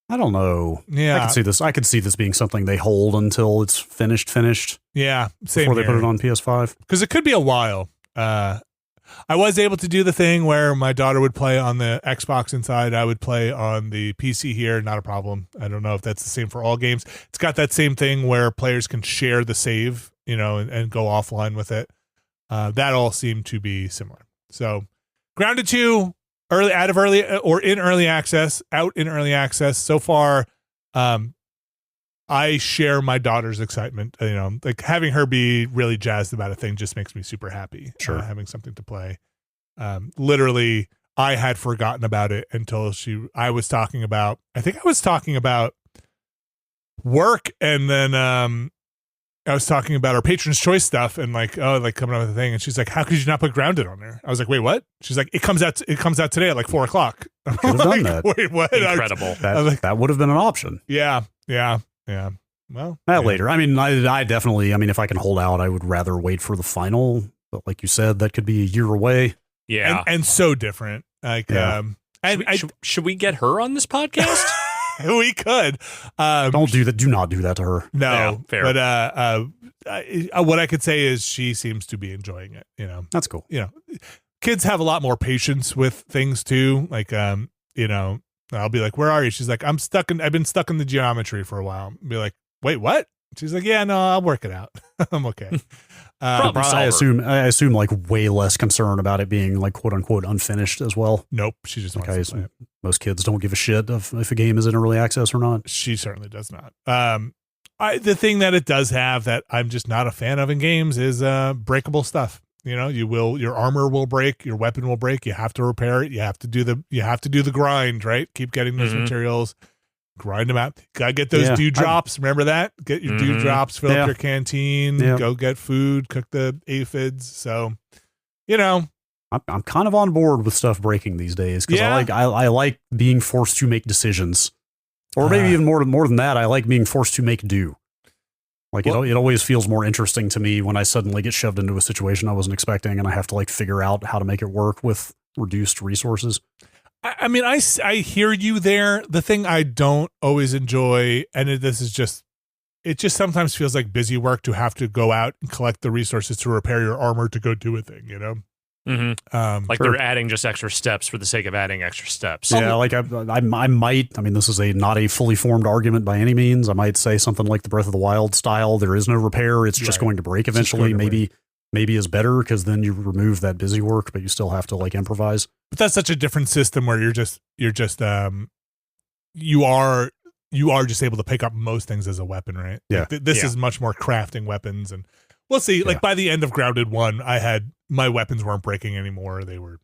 I don't know. Yeah. I could see this being something they hold until it's finished. Yeah. Same before they here. put it on PS5. Because it could be a while. I was able to do the thing where my daughter would play on the Xbox inside. I would play on the PC here. Not a problem. I don't know if that's the same for all games. It's got that same thing where players can share the save, and go offline with it. That all seemed to be similar. So Grounded 2, out in early access. So far, I share my daughter's excitement. Like having her be really jazzed about a thing just makes me super happy. Sure. Having something to play. Literally, I had forgotten about it until I was talking about work, and then I was talking about our Patron's Choice stuff and coming up with a thing, and she's like, "How could you not put Grounded on there?" I was like, "Wait, what?" She's like, "It comes out today at 4:00." Could have done that. Wait, what? Incredible. That would have been an option. Yeah. Well, later. I mean, I definitely. I mean, if I can hold out, I would rather wait for the final. But like you said, that could be a year away. Yeah, and so different. Should we get her on this podcast? We could. Don't do that. Do not do that to her. No, yeah, fair. But what I could say is she seems to be enjoying it. That's cool. Kids have a lot more patience with things too. I'll be like, "Where are you?" She's like, I've been stuck in the geometry for a while. I'll be like, "Wait, what?" She's like, "Yeah, no, I'll work it out. I'm okay." I assume like way less concern about it being like quote unquote unfinished as well. Nope, she just wants to play it. Most kids don't give a shit if a game is in early access or not. She certainly does not. The thing that it does have that I'm just not a fan of in games is breakable stuff. Your armor will break, your weapon will break. You have to repair it. You have to do the grind, right? Keep getting those materials. Grind them out. Gotta get those dewdrops. Remember that? Get your dewdrops, fill up your canteen, go get food, cook the aphids. So, I'm kind of on board with stuff breaking these days because I like being forced to make decisions, or maybe even more than that. I like being forced to make do. It always feels more interesting to me when I suddenly get shoved into a situation I wasn't expecting, and I have to figure out how to make it work with reduced resources. I mean, I hear you there. The thing I don't always enjoy, and it just sometimes feels like busy work to have to go out and collect the resources to repair your armor to go do a thing, Mm-hmm. They're adding just extra steps for the sake of adding extra steps. Yeah, I might. I mean, this is not a fully formed argument by any means. I might say something like the Breath of the Wild style. There is no repair. It's just going to break eventually. Maybe is better because then you remove that busy work, but you still have to improvise. But that's such a different system where you are just able to pick up most things as a weapon, right? Yeah. This is much more crafting weapons, and we'll see. By the end of Grounded 1, my weapons weren't breaking anymore. They were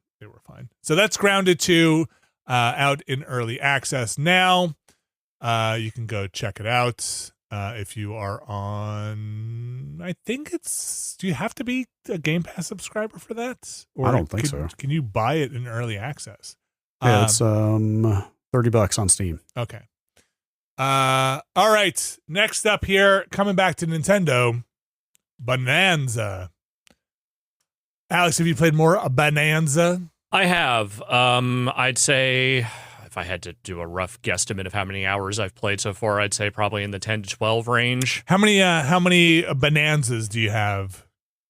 fine. So that's Grounded 2 out in early access now. You can go check it out. If you are on, I think do you have to be a Game Pass subscriber for that? Or I don't think so. Can you buy it in early access? Yeah, it's $30 on Steam. Okay. All right. Next up here, coming back to Nintendo, Bananza. Alex, have you played more Bananza? I have. I'd say if I had to do a rough guesstimate of how many hours I've played so far, I'd say probably in the 10 to 12 range. How many Bonanzas do you have?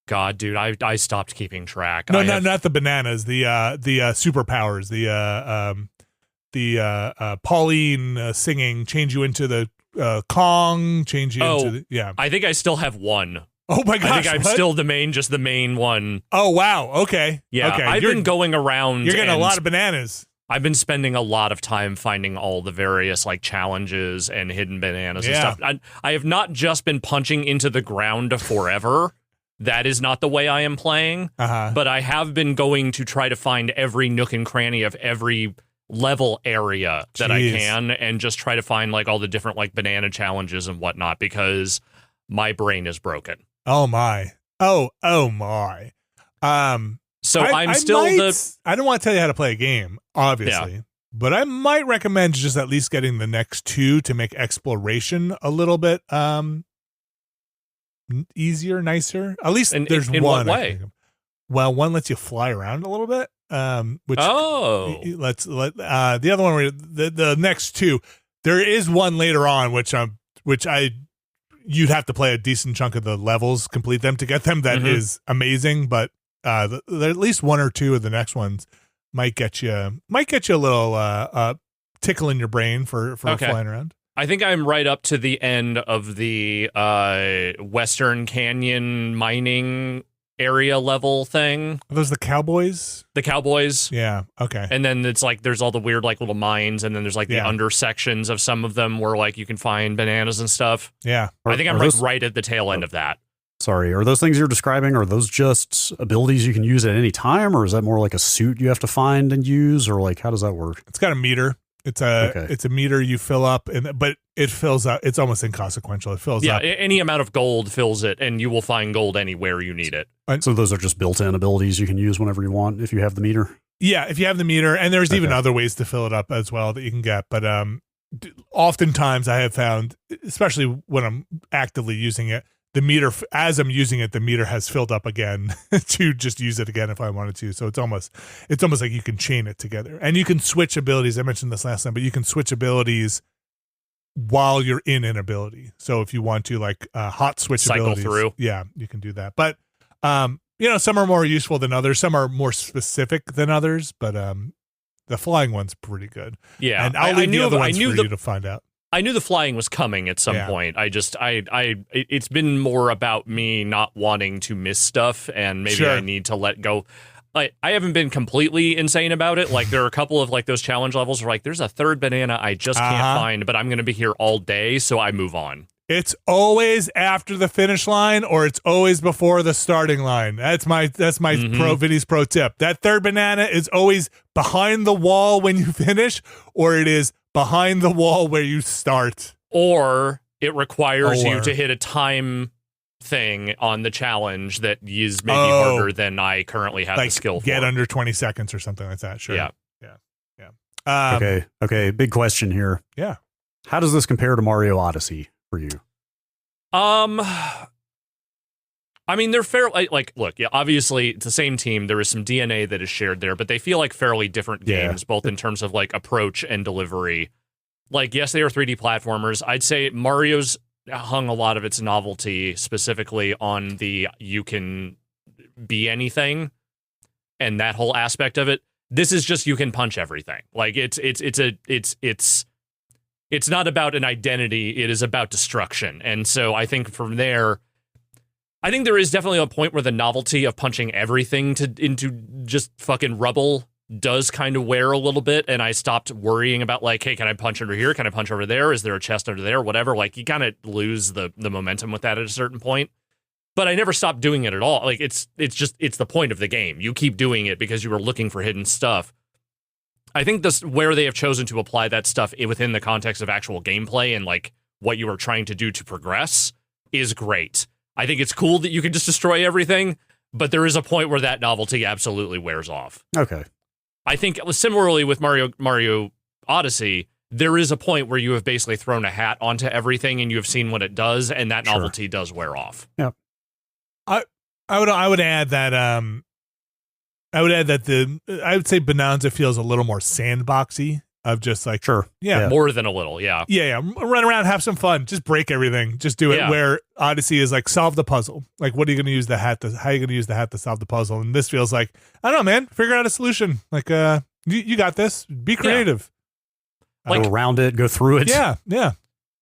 God, dude, I stopped keeping track. No, not the bananas. The superpowers. The Pauline singing, change you into the Kong, change you into the, yeah. I think I still have one. Oh my gosh! I think I'm still just the main one. Oh wow! Okay. Yeah, okay. I've been going around. You're getting a lot of bananas. I've been spending a lot of time finding all the various like challenges and hidden bananas and stuff. I have not just been punching into the ground forever. That is not the way I am playing. But I have been going to try to find every nook and cranny of every level area that I can, and just try to find like all the different like banana challenges and whatnot, because my brain is broken. Oh my. Oh my. So I don't want to tell you how to play a game, obviously, but I might recommend just at least getting the next two to make exploration a little bit easier, nicer. At least there's in one. What way? Well, one lets you fly around a little bit. Which the other one, the next two, there is one later on which you'd have to play a decent chunk of the levels, complete them to get them. That is amazing, but at least one or two of the next ones might get you a little tickle in your brain for flying around. I think I'm right up to the end of the Western Canyon mining area level thing. Are those the cowboys? The cowboys. Yeah. Okay. And then it's like there's all the weird like little mines, and then there's like the under sections of some of them where like you can find bananas and stuff. Yeah. I think I'm like right at the tail end of that. Sorry, are those things you're describing, are those just abilities you can use at any time, or is that more like a suit you have to find and use, or like how does that work? It's got a meter. It's a meter you fill up, but it fills up. It's almost inconsequential. It fills up. Yeah, any amount of gold fills it, and you will find gold anywhere you need it. So those are just built-in abilities you can use whenever you want if you have the meter? Yeah, if you have the meter, and there's even other ways to fill it up as well that you can get. But oftentimes I have found, especially when I'm actively using it, the meter, as I'm using it, the meter has filled up again to just use it again if I wanted to. So it's almost like you can chain it together, and you can switch abilities. I mentioned this last time, but you can switch abilities while you're in an ability. So if you want to like hot switch cycle abilities, through, yeah, you can do that. But some are more useful than others. Some are more specific than others. But the flying one's pretty good. Yeah, and I'll leave the other ones for you to find out. I knew the flying was coming at some point. It's been more about me not wanting to miss stuff, and maybe I need to let go. I haven't been completely insane about it. Like there are a couple of like those challenge levels where like there's a third banana I just can't find, but I'm going to be here all day, so I move on. It's always after the finish line, or it's always before the starting line. That's my Vinny's pro tip. That third banana is always behind the wall when you finish, or it is behind the wall where you start. Or it requires you to hit a time thing on the challenge that is maybe harder than I currently have the skill for. Get under 20 seconds or something like that. Sure. Yeah. Okay. Big question here. Yeah. How does this compare to Mario Odyssey for you? I mean, they're fairly like, look, yeah, obviously it's the same team. There is some DNA that is shared there, but they feel like fairly different games, both in terms of like approach and delivery. Like, yes, they are 3D platformers. I'd say Mario's hung a lot of its novelty specifically on the you can be anything and that whole aspect of it. This is just you can punch everything. Like it's not about an identity, it is about destruction. And so I think from there, I think there is definitely a point where the novelty of punching everything into just fucking rubble does kind of wear a little bit, and I stopped worrying about like, hey, can I punch under here? Can I punch over there? Is there a chest under there? Whatever. Like you kind of lose the momentum with that at a certain point. But I never stopped doing it at all. Like it's the point of the game. You keep doing it because you were looking for hidden stuff. I think this where they have chosen to apply that stuff within the context of actual gameplay and like what you are trying to do to progress is great. I think it's cool that you can just destroy everything, but there is a point where that novelty absolutely wears off. Okay. I think similarly with Mario Odyssey, there is a point where you have basically thrown a hat onto everything and you have seen what it does, and that novelty does wear off. Yeah. I would add that I would say Bananza feels a little more sandboxy of just like, sure. Yeah. More than a little. Yeah. Yeah. Run around, have some fun. Just break everything. Just do it. Where Odyssey is like, solve the puzzle. Like, what are you going to use the hat to, how are you going to use the hat to solve the puzzle? And this feels like, I don't know, man, figure out a solution. Like, you got this. Be creative. Go around it, go through it. Yeah. Yeah.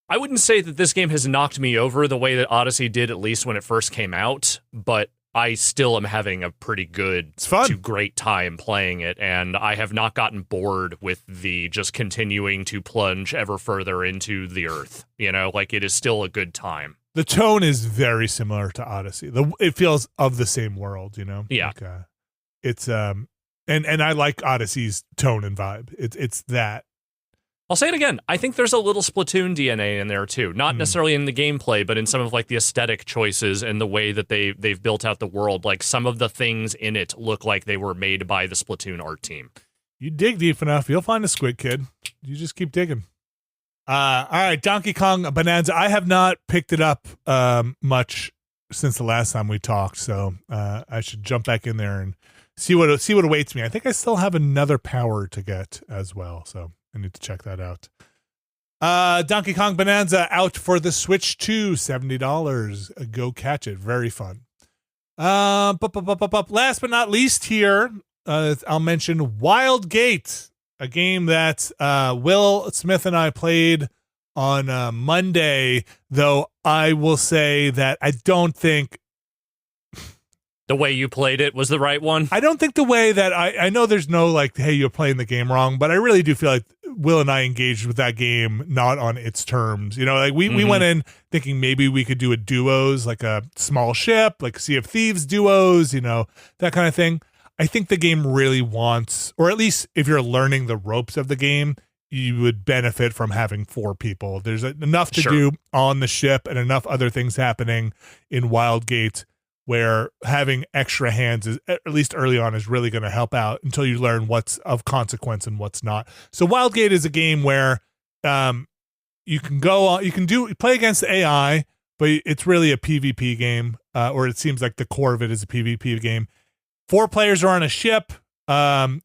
I wouldn't say that this game has knocked me over the way that Odyssey did, at least when it first came out, but I still am having a pretty good to great time playing it, and I have not gotten bored with the just continuing to plunge ever further into the earth. You know, like, it is still a good time. The tone is very similar to Odyssey. It feels of the same world, you know? Yeah. Like, it's, and I like Odyssey's tone and vibe. It's that. I'll say it again. I think there's a little Splatoon DNA in there too. Not necessarily in the gameplay, but in some of like the aesthetic choices and the way that they've built out the world. Like, some of the things in it look like they were made by the Splatoon art team. You dig deep enough, you'll find a squid, kid. You just keep digging. All right, Donkey Kong Bonanza. I have not picked it up much since the last time we talked, so I should jump back in there and see what awaits me. I think I still have another power to get as well, so I need to check that out. Donkey Kong Bonanza out for the Switch 2, $70. Go catch it. Very fun. Last but not least here, I'll mention Wildgate, a game that Will Smith and I played on Monday, though I will say that I don't think the way you played it was the right one. I don't think the way that I know there's no like, hey, you're playing the game wrong, but I really do feel like Will and I engaged with that game not on its terms. You know, like we went in thinking maybe we could do a duos, like a small ship, like Sea of Thieves duos, you know, that kind of thing. I think the game really wants, or at least if you're learning the ropes of the game, you would benefit from having 4 people. There's enough to do on the ship and enough other things happening in Wildgate where having extra hands, is, at least early on, is really going to help out until you learn what's of consequence and what's not. So Wildgate is a game where you can play against the AI, but it's really a PvP game, or it seems like the core of it is a PvP game. 4 players are on a ship.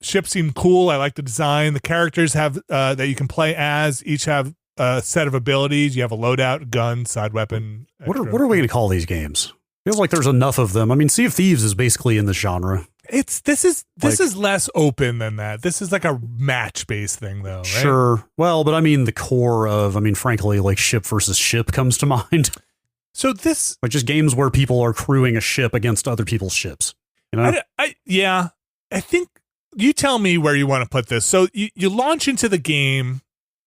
Ships seem cool. I like the design. The characters have that you can play as each have a set of abilities. You have a loadout, gun, side weapon. What are we going to call these games? Feels like there's enough of them. I mean, Sea of Thieves is basically in the genre. This is less open than that. This is like a match-based thing, though, right? Sure. Well, but I mean, the core of, frankly, like ship versus ship comes to mind. So this, like, just games where people are crewing a ship against other people's ships. You know? I think you tell me where you want to put this. So you launch into the game,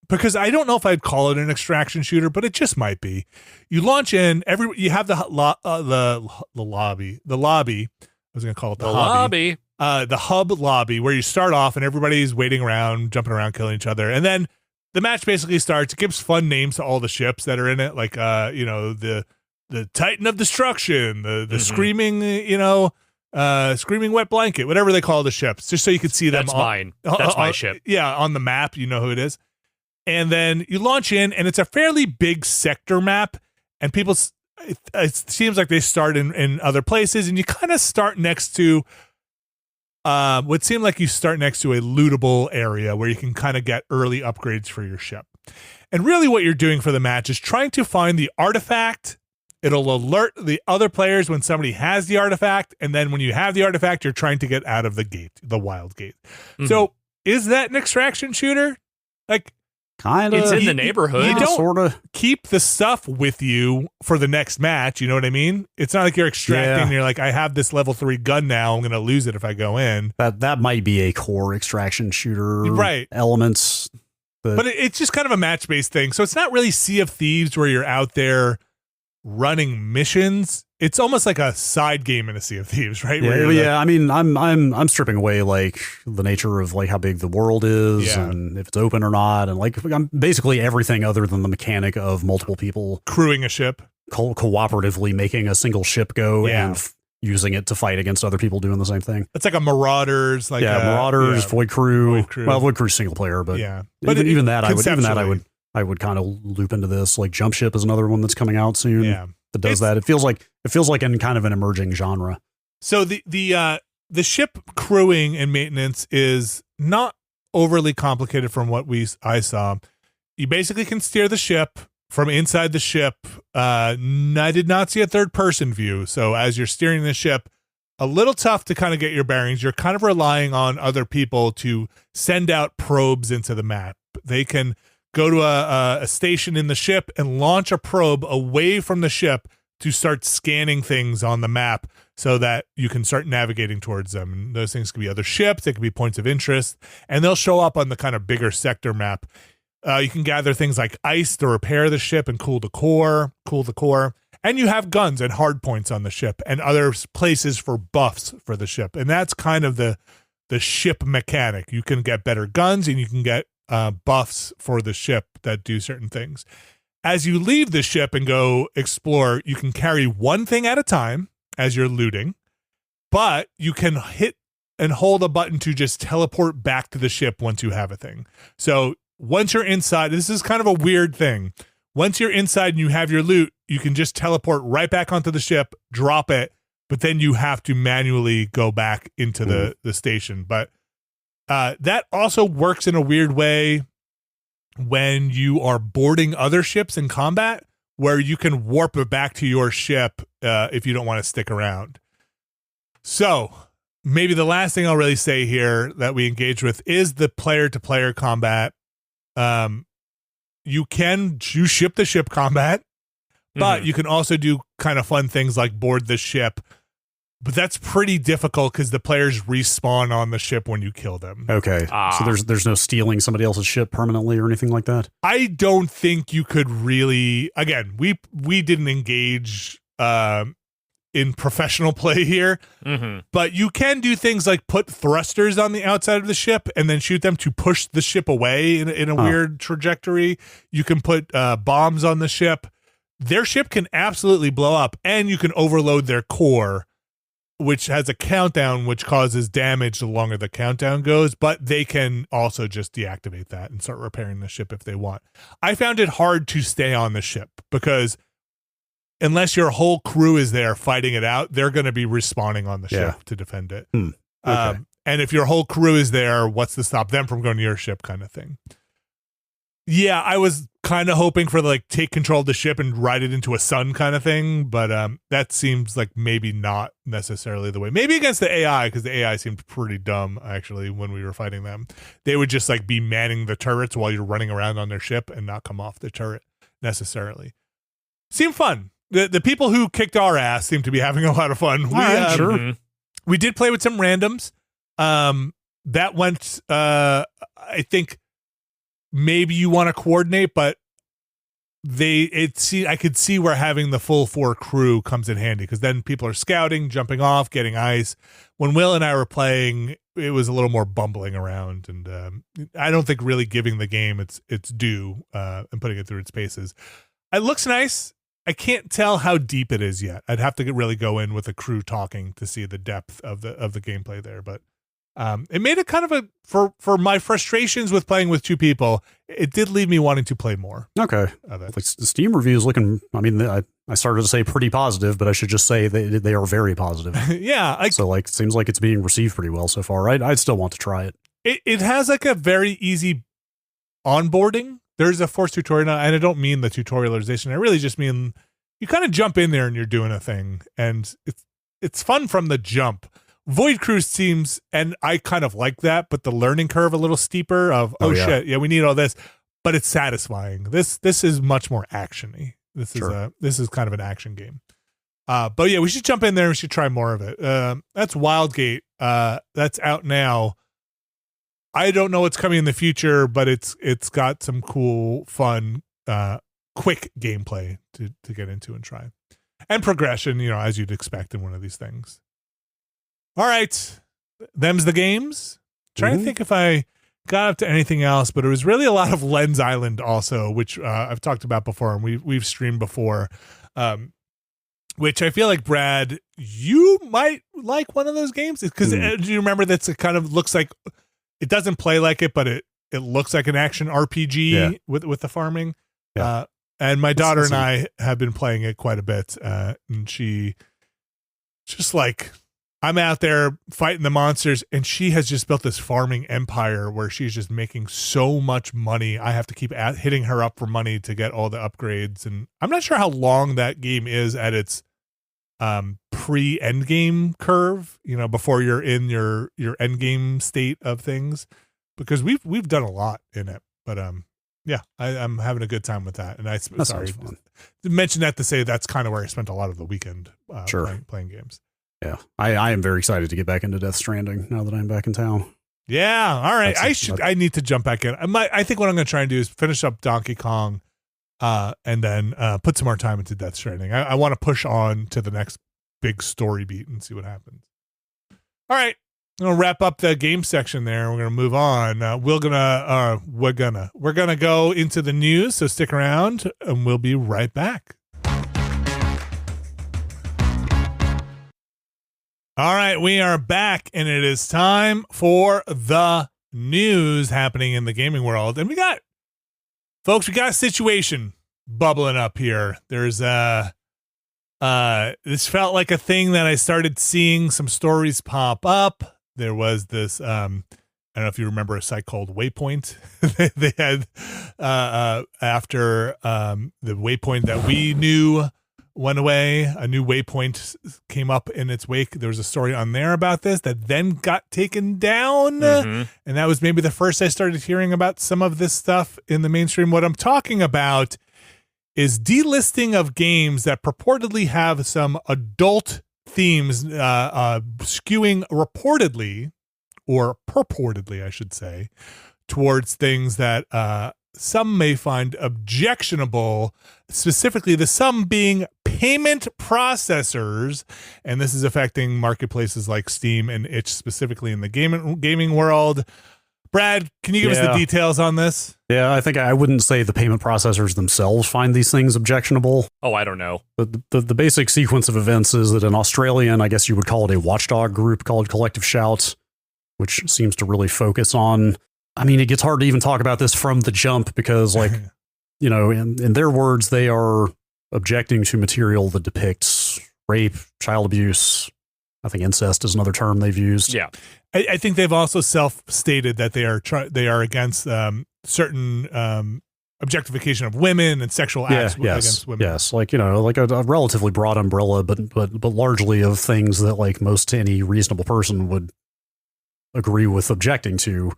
because I don't know if I'd call it an extraction shooter, but it just might be. You launch in, you have the lobby. I was going to call it the lobby. The hub lobby, where you start off and everybody's waiting around, jumping around, killing each other. And then the match basically starts. It gives fun names to all the ships that are in it, like the Titan of Destruction, the Screaming, Screaming Wet Blanket, whatever they call the ships, just so you can see them. That's mine. That's my ship. Yeah, on the map, you know who it is. And then you launch in, and it's a fairly big sector map, and it seems like they start in other places, and you kind of start next to would seem like you start next to a lootable area where you can kind of get early upgrades for your ship. And really what you're doing for the match is trying to find the artifact. It'll alert the other players when somebody has the artifact, and then when you have the artifact, you're trying to get out of the gate, the wild gate. So is that an extraction shooter? Like, kind of. It's in the neighborhood. You don't sort of keep the stuff with you for the next match. You know what I mean? It's not like you're extracting. And you're like, I have this level 3 gun now. I'm going to lose it if I go in. That might be a core extraction shooter, right? Elements, but it's just kind of a match-based thing. So it's not really Sea of Thieves where you're out there running missions. It's almost like a side game in a Sea of Thieves, right? I'm stripping away like the nature of like how big the world is and if it's open or not, and like I'm basically everything other than the mechanic of multiple people crewing a ship, cooperatively making a single ship go and using it to fight against other people doing the same thing. It's like a Marauders, Marauders, Void Crew. Well, Void Crew's single player, but even that I would kind of loop into this. Like Jump Ship is another one that's coming out soon. Yeah. That does that. It feels like in kind of an emerging genre. So the ship crewing and maintenance is not overly complicated from what I saw. You basically can steer the ship from inside the ship. I did not see a third-person view, so as you're steering the ship, a little tough to kind of get your bearings. You're kind of relying on other people to send out probes into the map. They can go to a station in the ship and launch a probe away from the ship to start scanning things on the map so that you can start navigating towards them. And those things can be other ships, they can be points of interest, and they'll show up on the kind of bigger sector map. You can gather things like ice to repair the ship and cool the core. And you have guns and hard points on the ship and other places for buffs for the ship. And that's kind of the ship mechanic. You can get better guns and you can get buffs for the ship that do certain things. As you leave the ship and go explore, you can carry one thing at a time as you're looting, but you can hit and hold a button to just teleport back to the ship once you have a thing. So once you're inside, this is kind of a weird thing. Once you're inside and you have your loot, you can just teleport right back onto the ship, drop it, but then you have to manually go back into the station. But that also works in a weird way when you are boarding other ships in combat, where you can warp it back to your ship if you don't want to stick around. So maybe the last thing I'll really say here that we engage with is the player-to-player combat. You ship to ship combat, but you can also do kind of fun things like board the ship. But that's pretty difficult because the players respawn on the ship when you kill them. Okay. So there's no stealing somebody else's ship permanently or anything like that? I don't think you could really. Again, we didn't engage in professional play here, but you can do things like put thrusters on the outside of the ship and then shoot them to push the ship away in a weird trajectory. You can put bombs on the ship. Their ship can absolutely blow up, and you can overload their core, which has a countdown which causes damage the longer the countdown goes, but they can also just deactivate that and start repairing the ship if they want. I found it hard to stay on the ship because unless your whole crew is there fighting it out, they're going to be respawning on the ship to defend it. Okay. And if your whole crew is there, what's to stop them from going to your ship kind of thing? Yeah, I was kind of hoping for take control of the ship and ride it into a sun kind of thing, but that seems like maybe not necessarily the way. Maybe against the AI, because the AI seemed pretty dumb actually when we were fighting them. They would just be manning the turrets while you're running around on their ship and not come off the turret necessarily. Seemed fun. The people who kicked our ass seem to be having a lot of fun. Sure. We did play with some randoms. That went, I think maybe you want to coordinate, but I could see where having the full 4 crew comes in handy, because then people are scouting, jumping off, getting ice. When Will and I were playing, it was a little more bumbling around, and I don't think really giving the game its due and putting it through its paces. It looks nice. I can't tell how deep it is yet. I'd have to really go in with a crew talking to see the depth of the gameplay there. But it made it kind of for my frustrations with playing with 2 people, it did leave me wanting to play more. Okay. The Steam review is looking, I started to say pretty positive, but I should just say they are very positive. Yeah. So it seems like it's being received pretty well so far. I'd still want to try it. It has a very easy onboarding. There's a forced tutorial, and I don't mean the tutorialization. I really just mean you kind of jump in there and you're doing a thing, and it's fun from the jump. Void Cruise seems, and I kind of like that, but the learning curve a little steeper of, shit, yeah, we need all this, but it's satisfying. This is much more action-y. This is kind of an action game. But yeah, we should jump in there and we should try more of it. That's Wildgate. That's out now. I don't know what's coming in the future, but it's got some cool, fun, quick gameplay to get into and try. And progression, as you'd expect in one of these things. All right. Them's the games. Trying to think if I got up to anything else, but it was really a lot of Lens Island also, which I've talked about before and we've streamed before. Which I feel like, Brad, you might like one of those games. Because do you remember that's it kind of looks like, it doesn't play like it, but it looks like an action RPG with the farming. Yeah. And my daughter and I have been playing it quite a bit. And she just I'm out there fighting the monsters, and she has just built this farming empire where she's just making so much money. I have to keep hitting her up for money to get all the upgrades, and I'm not sure how long that game is at its pre-endgame curve, before you're in your endgame state of things, because we've done a lot in it. But yeah, I'm having a good time with that. And sorry to mention that to say that's kind of where I spent a lot of the weekend playing games. Yeah, I am very excited to get back into Death Stranding now that I'm back in town. Yeah, all right. I need to jump back in. I think what I'm going to try and do is finish up Donkey Kong, and then put some more time into Death Stranding. I want to push on to the next big story beat and see what happens. All right, I'm going to wrap up the game section there. We're going to move on. We're gonna go into the news. So stick around, and we'll be right back. All right, we are back, and it is time for the news happening in the gaming world. And we got a situation bubbling up here. There's this felt like a thing that I started seeing some stories pop up. There was this, I don't know if you remember a site called Waypoint. They had, after the Waypoint that we knew went away, a new Waypoint came up in its wake. There was a story on there about this that then got taken down. And that was maybe the first I started hearing about some of this stuff in the mainstream. What I'm talking about is delisting of games that purportedly have some adult themes, skewing reportedly, or purportedly, I should say, towards things that some may find objectionable, specifically the some being payment processors, and this is affecting marketplaces like Steam and itch specifically in the gaming world. Brad, can you give us the details on this? Yeah, I think I wouldn't say the payment processors themselves find these things objectionable. Oh, I don't know. The basic sequence of events is that an Australian, I guess you would call it a watchdog group called Collective Shoutouts, which seems to really focus on, I mean, it gets hard to even talk about this from the jump because, like, in their words, they are objecting to material that depicts rape, child abuse. I think incest is another term they've used. Yeah. I think they've also self-stated that they are against certain objectification of women and sexual acts against women. Yes, like a relatively broad umbrella, but largely of things that like most any reasonable person would agree with objecting to.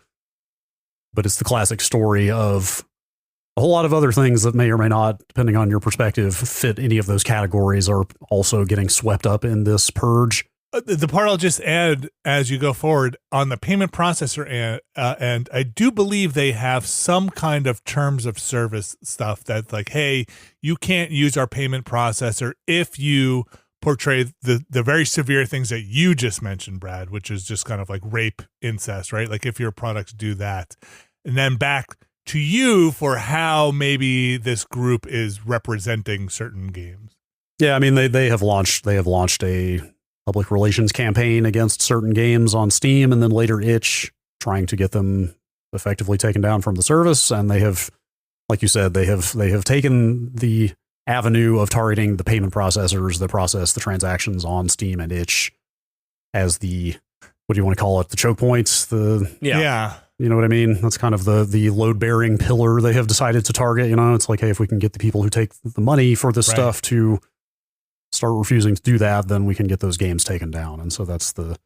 But it's the classic story of a whole lot of other things that may or may not, depending on your perspective, fit any of those categories are also getting swept up in this purge. The part I'll just add as you go forward on the payment processor and I do believe they have some kind of terms of service stuff that's like, hey, you can't use our payment processor if you portray the very severe things that you just mentioned, Brad, which is just kind of like rape, incest, right? Like if your products do that. And then back to you for how maybe this group is representing certain games. Yeah, I mean they have launched a public relations campaign against certain games on Steam and then later itch, trying to get them effectively taken down from the service. And they have, like you said, they have taken the avenue of targeting the payment processors that process the transactions on Steam and itch as the, what do you want to call it? The choke points, yeah. You know what I mean? That's kind of the load-bearing pillar they have decided to target. It's like, hey, if we can get the people who take the money for this stuff to start refusing to do that, then we can get those games taken down. And so that's the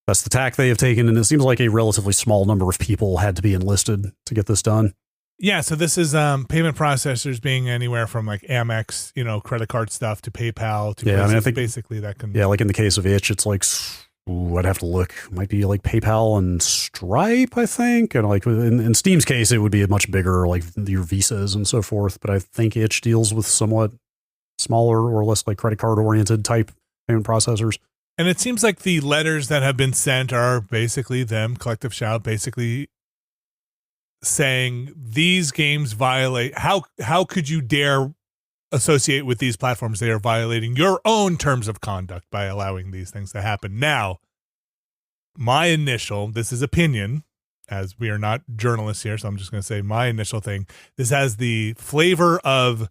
tack they have taken. And it seems like a relatively small number of people had to be enlisted to get this done. Yeah. So this is payment processors being anywhere from like Amex, credit card stuff to PayPal. I think basically that can. Yeah. Like in the case of itch, it's like, I'd have to look. It might be like PayPal and Stripe, I think. And like in Steam's case, it would be a much bigger, like your Visas and so forth. But I think itch deals with somewhat smaller or less like credit card oriented type payment processors. And it seems like the letters that have been sent are basically them, Collective Shout, basically saying these games violate, how could you dare associate with these platforms? They are violating your own terms of conduct by allowing these things to happen. Now, this is opinion, as we are not journalists here, so I'm just going to say my initial thing. This has the flavor of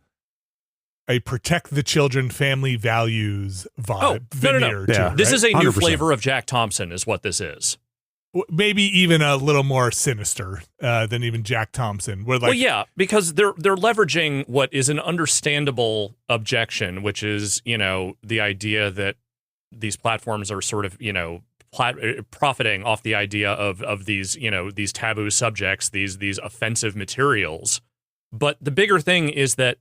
a protect the children family values vibe. No. Yeah, this is a 100%. new flavor of Jack Thompson is what this is. Maybe even a little more sinister than even Jack Thompson. Where, like, well, yeah, because they're leveraging what is an understandable objection, which is, the idea that these platforms are sort of, profiting off the idea of these, these taboo subjects, these offensive materials. But the bigger thing is that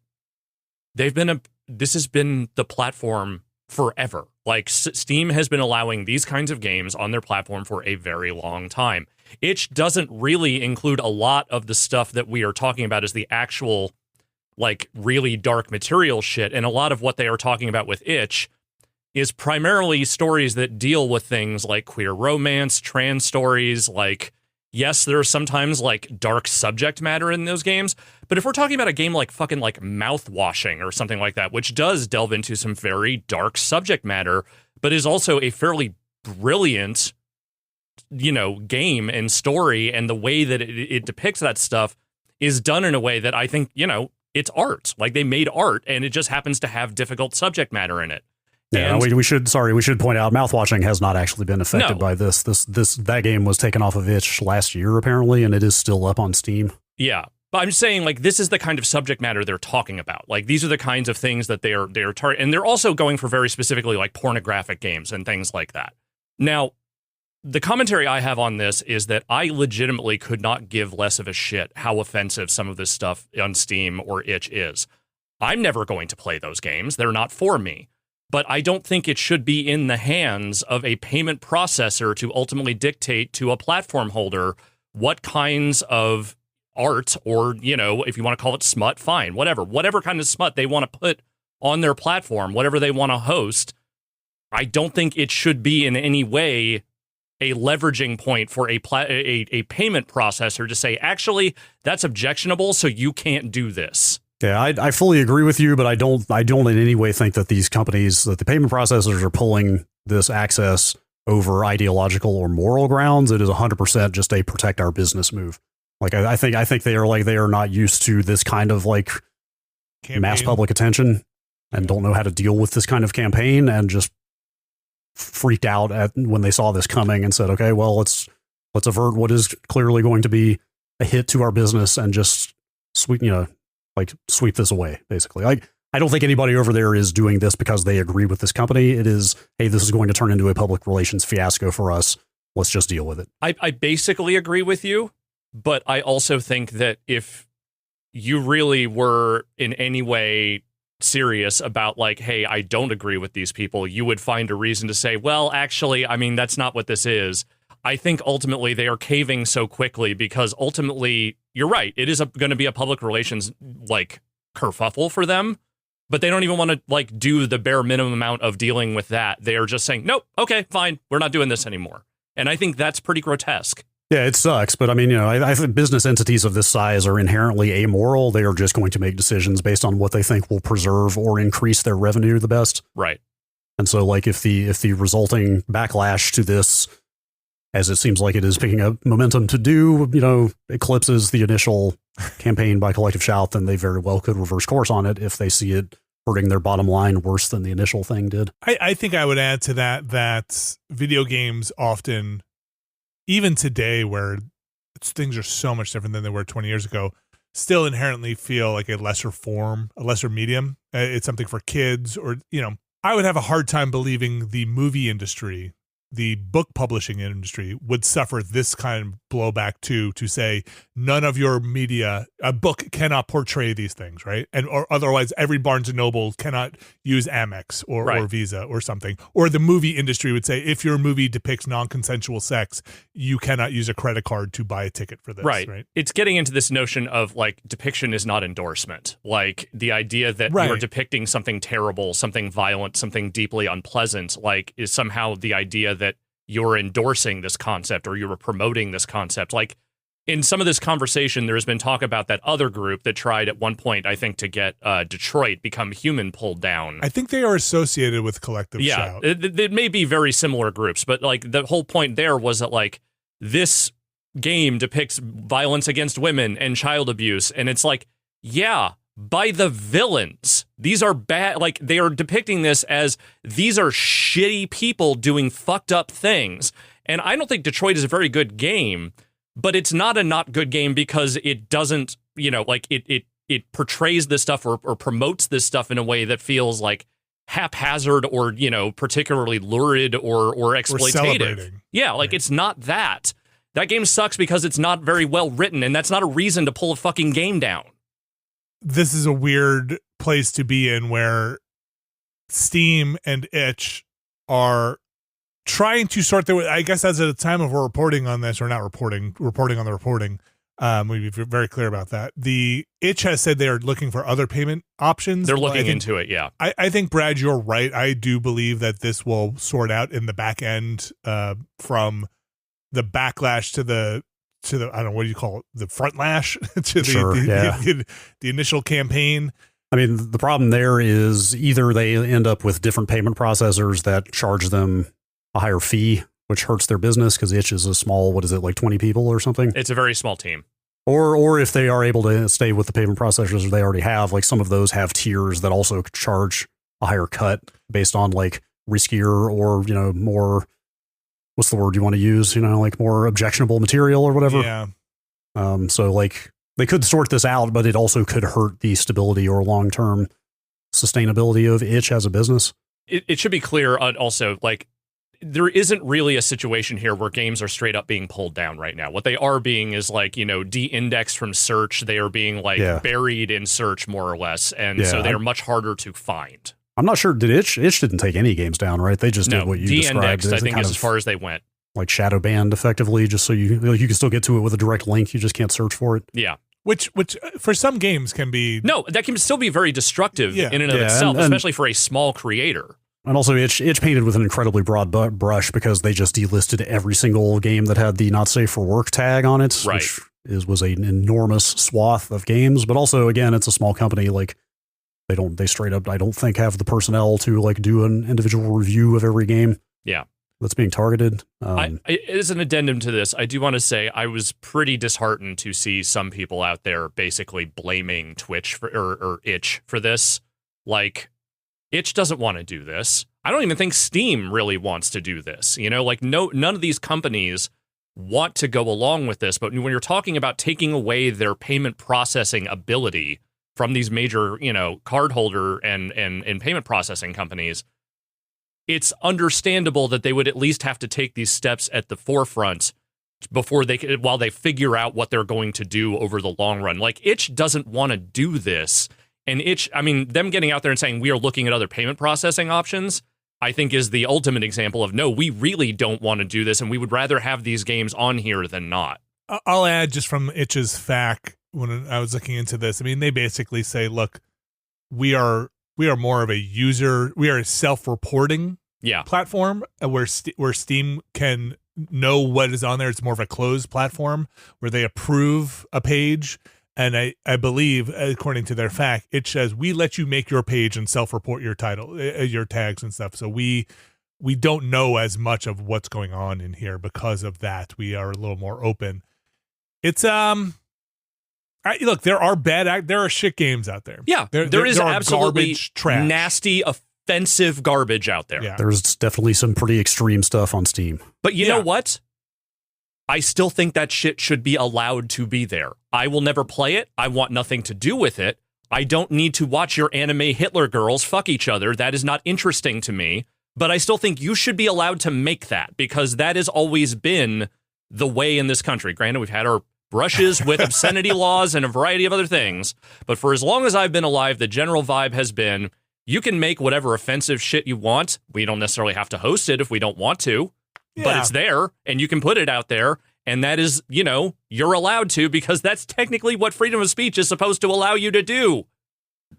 this has been the platform forever. Like, Steam has been allowing these kinds of games on their platform for a very long time. Itch doesn't really include a lot of the stuff that we are talking about as the actual, like, really dark material shit. And a lot of what they are talking about with Itch is primarily stories that deal with things like queer romance, trans stories, like, yes, there are sometimes, like, dark subject matter in those games, but if we're talking about a game like fucking, like, Mouthwashing or something like that, which does delve into some very dark subject matter, but is also a fairly brilliant, game and story, and the way that it depicts that stuff is done in a way that I think, it's art. Like, they made art, and it just happens to have difficult subject matter in it. Yeah, we should point out Mouthwashing has not actually been affected by this. That game was taken off of itch last year apparently, and it is still up on Steam. Yeah, but I'm just saying, like, this is the kind of subject matter they're talking about. Like, these are the kinds of things that they're targeting, and they're also going for very specifically, like, pornographic games and things like that. Now, the commentary I have on this is that I legitimately could not give less of a shit how offensive some of this stuff on Steam or itch is. I'm never going to play those games. They're not for me. But I don't think it should be in the hands of a payment processor to ultimately dictate to a platform holder what kinds of art, or, if you want to call it smut, fine, whatever kind of smut they want to put on their platform, whatever they want to host. I don't think it should be in any way a leveraging point for a payment processor to say, actually, that's objectionable, so you can't do this. Yeah, I fully agree with you, but I don't in any way think that these companies, that the payment processors are pulling this access over ideological or moral grounds. It is 100% just a protect our business move. Like, I think they are not used to this kind of, like, campaign, mass public attention, and don't know how to deal with this kind of campaign, and just freaked out when they saw this coming and said, okay, well, let's avert what is clearly going to be a hit to our business and just sweep this away, basically. I don't think anybody over there is doing this because they agree with this company. It is, hey, this is going to turn into a public relations fiasco for us. Let's just deal with it. I basically agree with you, but I also think that if you really were in any way serious about, like, hey, I don't agree with these people, you would find a reason to say, well, actually, I mean, that's not what this is. I think ultimately they are caving so quickly because ultimately, you're right, it is going to be a public relations, like, kerfuffle for them, but they don't even want to, like, do the bare minimum amount of dealing with that. They are just saying, nope, okay, fine, we're not doing this anymore. And I think that's pretty grotesque. Yeah, it sucks, but I mean, I think business entities of this size are inherently amoral. They are just going to make decisions based on what they think will preserve or increase their revenue the best. Right. And so, like, if the resulting backlash to this, as it seems like it is picking up momentum to do, eclipses the initial campaign by Collective Shout, then they very well could reverse course on it if they see it hurting their bottom line worse than the initial thing did. I think I would add to that video games often, even today, where things are so much different than they were 20 years ago, still inherently feel like a lesser form, a lesser medium. It's something for kids, or, I would have a hard time believing the movie industry, the book publishing industry, would suffer this kind of blowback to say none of your media, a book cannot portray these things, right? And or otherwise every Barnes and Noble cannot use Amex or Visa or something. Or the movie industry would say if your movie depicts non-consensual sex, you cannot use a credit card to buy a ticket for this, right? It's getting into this notion of, like, depiction is not endorsement. Like, the idea that you're depicting something terrible, something violent, something deeply unpleasant, like, is somehow the idea that you're endorsing this concept or you're promoting this concept. Like, in some of this conversation, there's been talk about that other group that tried at one point, I think, to get Detroit Become Human pulled down. I think they are associated with Collective Shout. Yeah, it may be very similar groups, but, like, the whole point there was that, like, this game depicts violence against women and child abuse, and it's like, yeah, by the villains. These are bad, like they are depicting this as these are shitty people doing fucked up things. And I don't think Detroit is a very good game, but it's not a not good game because it doesn't, like it portrays this stuff or promotes this stuff in a way that feels like haphazard or, particularly lurid or exploitative. Yeah, like it's not that. That game sucks because it's not very well written, and that's not a reason to pull a fucking game down. This is a weird place to be in where Steam and itch are trying to sort their way. I guess as at the time of we're reporting on this, or not reporting on the reporting, we'd be very clear about that. The itch has said they are looking for other payment options. They're looking into it, yeah. I think, Brad, you're right. I do believe that this will sort out in the back end from the backlash to the I don't know, what do you call it? The front lash to the initial campaign. I mean, the problem there is either they end up with different payment processors that charge them a higher fee, which hurts their business because itch is a small, what is it, like 20 people or something? It's a very small team. Or if they are able to stay with the payment processors they already have, like some of those have tiers that also charge a higher cut based on like riskier or, more, what's the word you want to use? Like more objectionable material or whatever. Yeah. So like they could sort this out, but it also could hurt the stability or long-term sustainability of itch as a business. It should be clear also, like, there isn't really a situation here where games are straight up being pulled down right now. What they are being is like, de-indexed from search. They are being like buried in search more or less. And so they are much harder to find. I'm not sure. Did itch didn't take any games down, right? They just did what you described. I think is as far as they went. Like shadow banned effectively, just so you can still get to it with a direct link. You just can't search for it. Yeah. Which for some games can be... No, that can still be very destructive in and of itself, especially for a small creator. And also, itch painted with an incredibly broad brush because they just delisted every single game that had the not safe for work tag on it, which was an enormous swath of games. But also, again, it's a small company. Like they straight up, I don't think, have the personnel to like do an individual review of every game. Yeah. That's being targeted. As an addendum to this, I do want to say I was pretty disheartened to see some people out there basically blaming Twitch or itch for this. Like, itch doesn't want to do this. I don't even think Steam really wants to do this. Like none of these companies want to go along with this. But when you're talking about taking away their payment processing ability from these major, card holder and payment processing companies, it's understandable that they would at least have to take these steps at the forefront while they figure out what they're going to do over the long run. Like, itch doesn't want to do this. And itch, I mean, them getting out there and saying we are looking at other payment processing options, I think is the ultimate example of, no, we really don't want to do this, and we would rather have these games on here than not. I'll add just from itch's FAQ, when I was looking into this, I mean, they basically say, look, we are more of a user, we are a self-reporting platform where Steam can know what is on there. It's more of a closed platform where they approve a page. And I believe, according to their FAQ, it says we let you make your page and self-report your title, your tags and stuff. So we don't know as much of what's going on in here because of that. We are a little more open. It's look, there are shit games out there. Yeah, there is absolutely garbage, trash, nasty, offensive garbage out there. Yeah. There's definitely some pretty extreme stuff on Steam. But you know what? I still think that shit should be allowed to be there. I will never play it. I want nothing to do with it. I don't need to watch your anime Hitler girls fuck each other. That is not interesting to me. But I still think you should be allowed to make that, because that has always been the way in this country. Granted, we've had our brushes with obscenity laws and a variety of other things. But for as long as I've been alive, the general vibe has been, you can make whatever offensive shit you want. We don't necessarily have to host it if we don't want to. But it's there, and you can put it out there, and that is, you're allowed to, because that's technically what freedom of speech is supposed to allow you to do.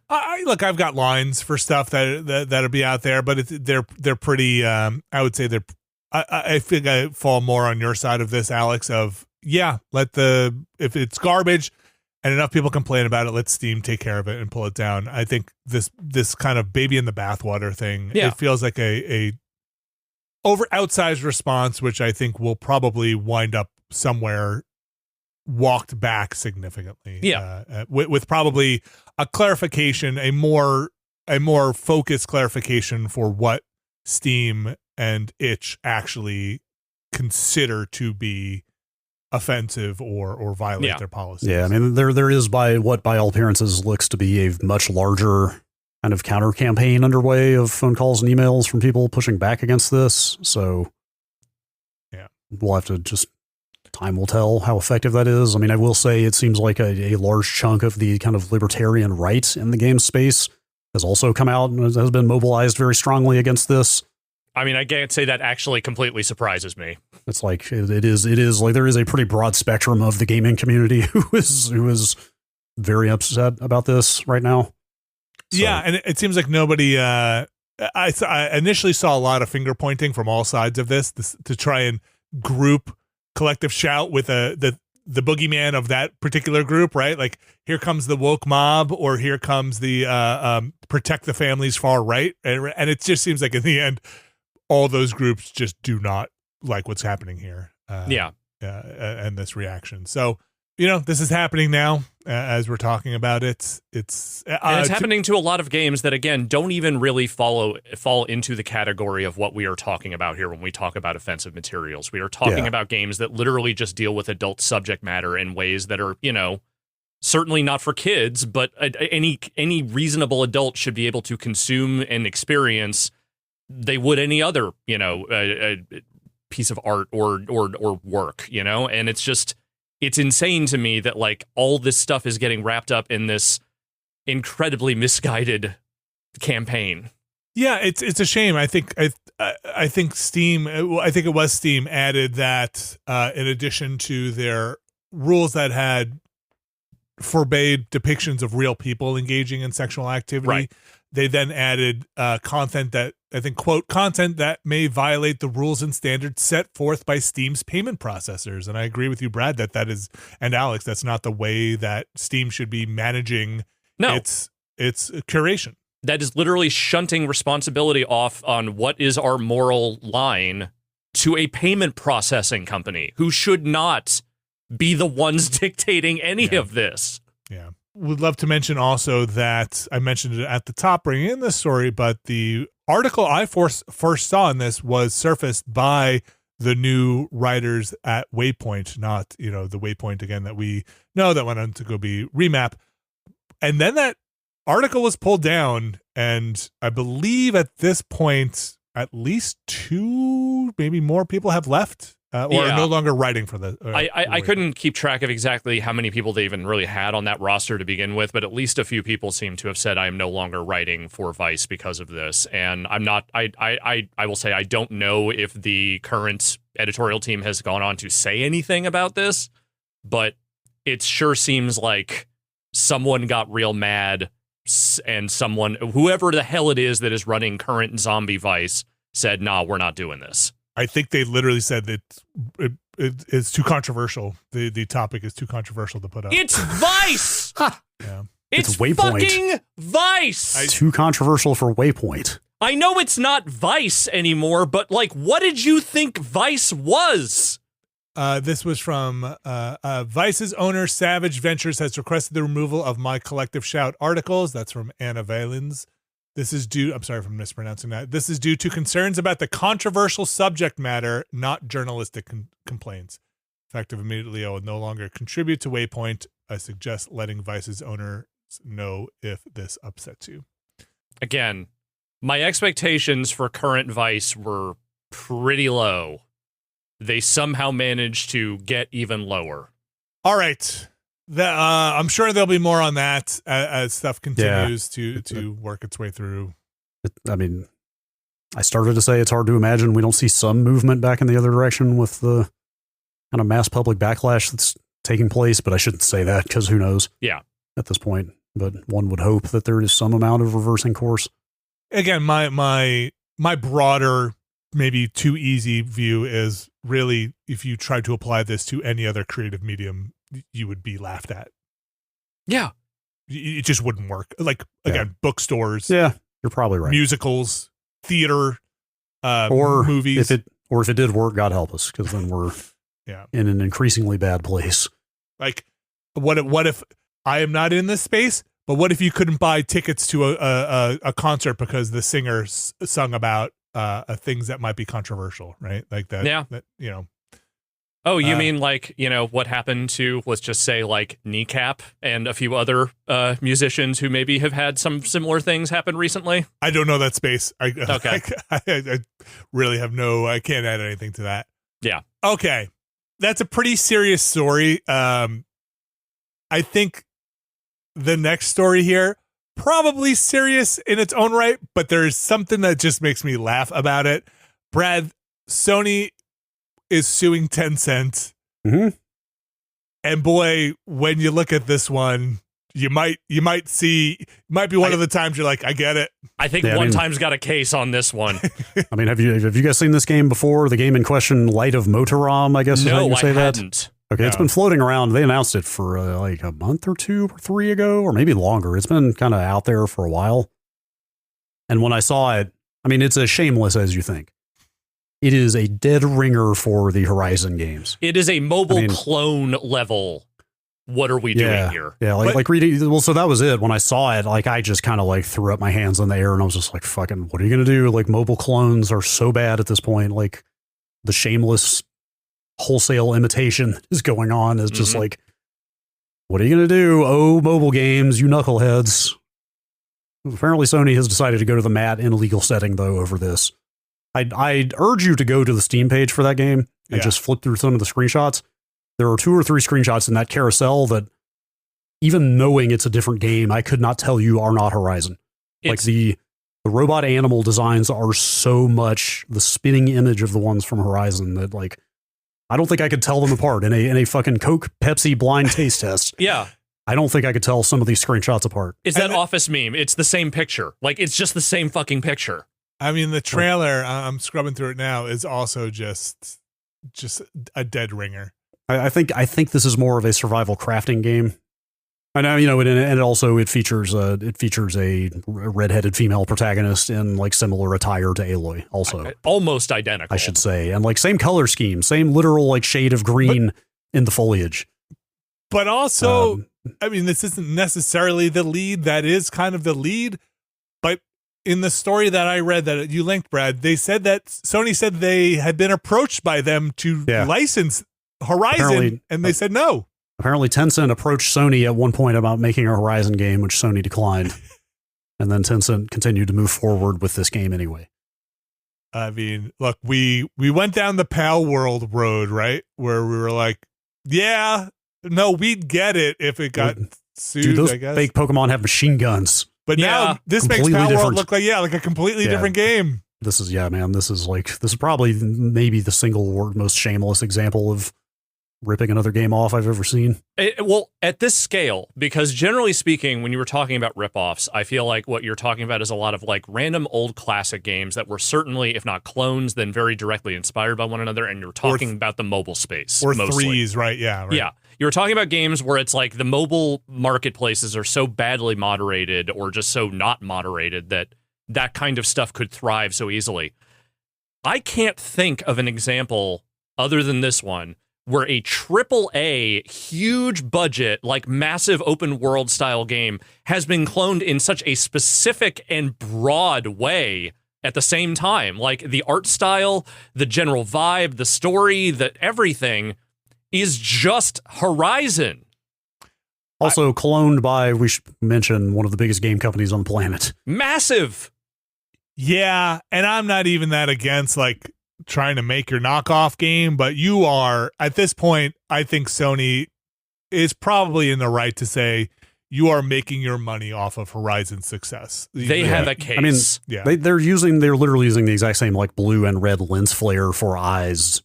Look, I've got lines for stuff that'll be out there, but they're pretty. I would say I think I fall more on your side of this, Alex. Of if it's garbage and enough people complain about it, let Steam take care of it and pull it down. I think this kind of baby in the bathwater thing. It feels like a outsized response, which I think will probably wind up somewhere walked back significantly. Yeah. With probably a clarification, a more focused clarification for what Steam and itch actually consider to be offensive or violate their policies. Yeah, I mean, there is, by all appearances looks to be a much larger kind of counter campaign underway of phone calls and emails from people pushing back against this. So yeah, we'll have to just, time will tell how effective that is. I mean, I will say it seems like a large chunk of the kind of libertarian right in the game space has also come out and has been mobilized very strongly against this. I mean, I can't say that actually completely surprises me. It's like it is like there is a pretty broad spectrum of the gaming community who is very upset about this right now. So. Yeah, and it seems like nobody. I initially saw a lot of finger pointing from all sides of this to try and group Collective Shout with the boogeyman of that particular group, right? Like, here comes the woke mob, or here comes the protect the families far right, and it just seems like in the end, all those groups just do not like what's happening here. And this reaction. So, this is happening now as we're talking about it. It's happening to a lot of games that, again, don't even really fall into the category of what we are talking about here when we talk about offensive materials. We are talking about games that literally just deal with adult subject matter in ways that are, certainly not for kids, but any reasonable adult should be able to consume and experience they would any other, piece of art or work, and it's insane to me that like all this stuff is getting wrapped up in this incredibly misguided campaign. Yeah, it's a shame. I think Steam, I think it was Steam, added that in addition to their rules that had forbade depictions of real people engaging in sexual activity, right, they then added content that, I think, quote, content that may violate the rules and standards set forth by Steam's payment processors. And I agree with you, Brad, that is, and Alex, that's not the way that Steam should be managing its curation. That is literally shunting responsibility off on what is our moral line to a payment processing company who should not be the ones dictating any of this. Yeah. Would love to mention also that I mentioned it at the top bringing in this story, but the article I first saw in this was surfaced by the new writers at Waypoint, not, the Waypoint again that we know that went on to go be Remap. And then that article was pulled down, and I believe at this point at least 2, maybe more people have left. Or are no longer writing for the... I couldn't keep track of exactly how many people they even really had on that roster to begin with, but at least a few people seem to have said, I am no longer writing for Vice because of this. And I'm not... I will say I don't know if the current editorial team has gone on to say anything about this, but it sure seems like someone got real mad, and whoever the hell it is that is running current Zombie Vice, said, nah, we're not doing this. I think they literally said that it's too controversial. The topic is too controversial to put up. It's Vice! Yeah. It's Waypoint. Fucking Vice! Too controversial for Waypoint. I know it's not Vice anymore, but like, what did you think Vice was? This was from Vice's owner, Savage Ventures, has requested the removal of my Collective Shout articles. That's from Anna Valens. This is due, I'm sorry for mispronouncing that. This is due to concerns about the controversial subject matter, not journalistic complaints. Effective immediately, I will no longer contribute to Waypoint. I suggest letting Vice's owner know if this upsets you. Again, my expectations for current Vice were pretty low. They somehow managed to get even lower. All right. I'm sure there'll be more on that as stuff continues to work its way through. I mean, I started to say it's hard to imagine we don't see some movement back in the other direction with the kind of mass public backlash that's taking place, but I shouldn't say that because who knows? Yeah. At this point, but one would hope that there is some amount of reversing course. Again, my broader, maybe too easy view is really if you try to apply this to any other creative medium, you would be laughed at. Yeah. It just wouldn't work. Like, again, bookstores. Yeah, you're probably right. Musicals, theater, or movies. If it did work, God help us, because then we're in an increasingly bad place. Like, what if I am not in this space? But what if you couldn't buy tickets to a concert because the singer sung about things that might be controversial, right? Like that. Yeah. That, you know. Oh, you mean like, you know, what happened to, let's just say, like Kneecap and a few other musicians who maybe have had some similar things happen recently? I don't know that space. Okay. I really have I can't add anything to that. Yeah. Okay. That's a pretty serious story. I think the next story here, probably serious in its own right, but there's something that just makes me laugh about it. Brad, Sony is suing Tencent. Mm-hmm. And boy, when you look at this one, you might be one of the times you're like, I get it. I think time's got a case on this one. I mean, have you guys seen this game before? The game in question, Light of Motorom, I guess is how you say that? Hadn't. Okay, It's been floating around. They announced it for like a month or 2 or 3 ago, or maybe longer. It's been kind of out there for a while. And when I saw it, I mean, it's as shameless as you think. It is a dead ringer for the Horizon games. It is a mobile clone level. What are we doing here? Yeah, like reading. Well, so that was it. When I saw it, like I just kind of like threw up my hands in the air and I was just like, fucking, what are you going to do? Like mobile clones are so bad at this point. Like the shameless wholesale imitation that is going on is just like, what are you going to do? Oh, mobile games, you knuckleheads. Apparently Sony has decided to go to the mat in a legal setting though over this. I'd urge you to go to the Steam page for that game and just flip through some of the screenshots. There are 2 or 3 screenshots in that carousel that, even knowing it's a different game, I could not tell you are not Horizon. Like the robot animal designs are so much the spinning image of the ones from Horizon that like I don't think I could tell them apart in a fucking Coke Pepsi blind taste test. Yeah. I don't think I could tell some of these screenshots apart. It's that Office meme. It's the same picture. Like it's just the same fucking picture. I mean, the trailer, I'm scrubbing through it now, is also just a dead ringer. I think this is more of a survival crafting game. I know, you know, and it features a redheaded female protagonist in like similar attire to Aloy, also almost identical, I should say, and like same color scheme, same literal like shade of green in the foliage. But also, I mean, this isn't necessarily the lead. That is kind of the lead, but in the story that I read that you linked, Brad, they said that Sony said they had been approached by them to license Horizon, and they said no. Apparently Tencent approached Sony at one point about making a Horizon game, which Sony declined. And then Tencent continued to move forward with this game anyway. I mean, look, we went down the Pal World road, right? Where we were like, yeah, no, we'd get it if it got sued, dude, those I guess. fake Pokemon have machine guns. But now this makes Pal World look like a completely different game. This is this is probably maybe the single most shameless example of ripping another game off I've ever seen. Well, at this scale, because generally speaking, when you were talking about ripoffs, I feel like what you're talking about is a lot of like random old classic games that were certainly, if not clones, then very directly inspired by one another. And you're talking about the mobile space. Or mostly. threes, right? Yeah. Right. Yeah. You were talking about games where it's like the mobile marketplaces are so badly moderated or just so not moderated that kind of stuff could thrive so easily. I can't think of an example other than this one where a AAA, huge budget, like massive open world style game has been cloned in such a specific and broad way at the same time. Like the art style, the general vibe, the story, everything is just Horizon. Also cloned by, we should mention, one of the biggest game companies on the planet. Massive. Yeah, and I'm not even that against like trying to make your knockoff game, but you are, at this point, I think Sony is probably in the right to say you are making your money off of Horizon's success. They have a case. I mean, they're literally using the exact same like blue and red lens flare for eyes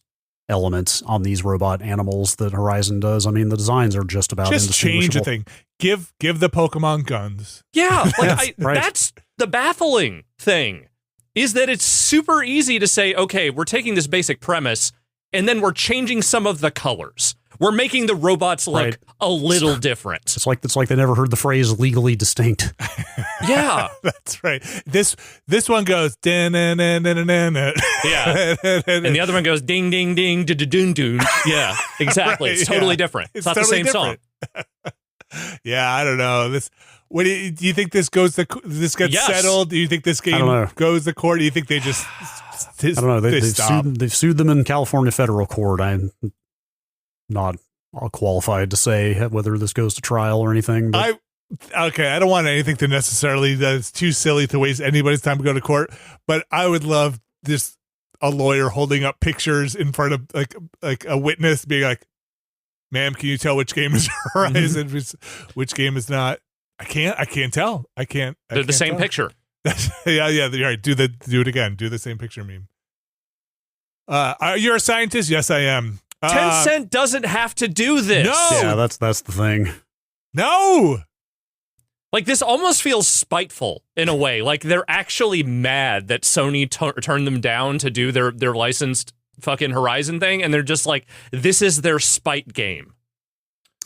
elements on these robot animals that Horizon does. I mean, the designs are just about just change a thing. Give the Pokemon guns. Yeah, like that's the baffling thing. Is that it's super easy to say, okay, we're taking this basic premise and then we're changing some of the colors. We're making the robots look a little different. It's like they never heard the phrase legally distinct. Yeah. That's right. This one goes yeah. And the other one goes ding ding ding doon doon. Yeah, exactly. It's totally different. It's not totally the same different. Song. Yeah, I don't know. What do you think this gets settled? Do you think this game goes to court? Do you think they just I don't know. They've sued them in California federal court. I'm not qualified to say whether this goes to trial or anything. But. I don't want anything to necessarily that's too silly to waste anybody's time to go to court. But I would love a lawyer holding up pictures in front of like a witness being like, "Ma'am, can you tell which game is Horizon, which game is not?" I can't tell. They're the same picture. Yeah. You're right. Do it again. Do the same picture meme. You're a scientist? Yes, I am. Tencent doesn't have to do this. No. Yeah, that's the thing. No. Like, this almost feels spiteful in a way. Like, they're actually mad that Sony turned them down to do their licensed fucking Horizon thing, and they're just like, this is their spite game.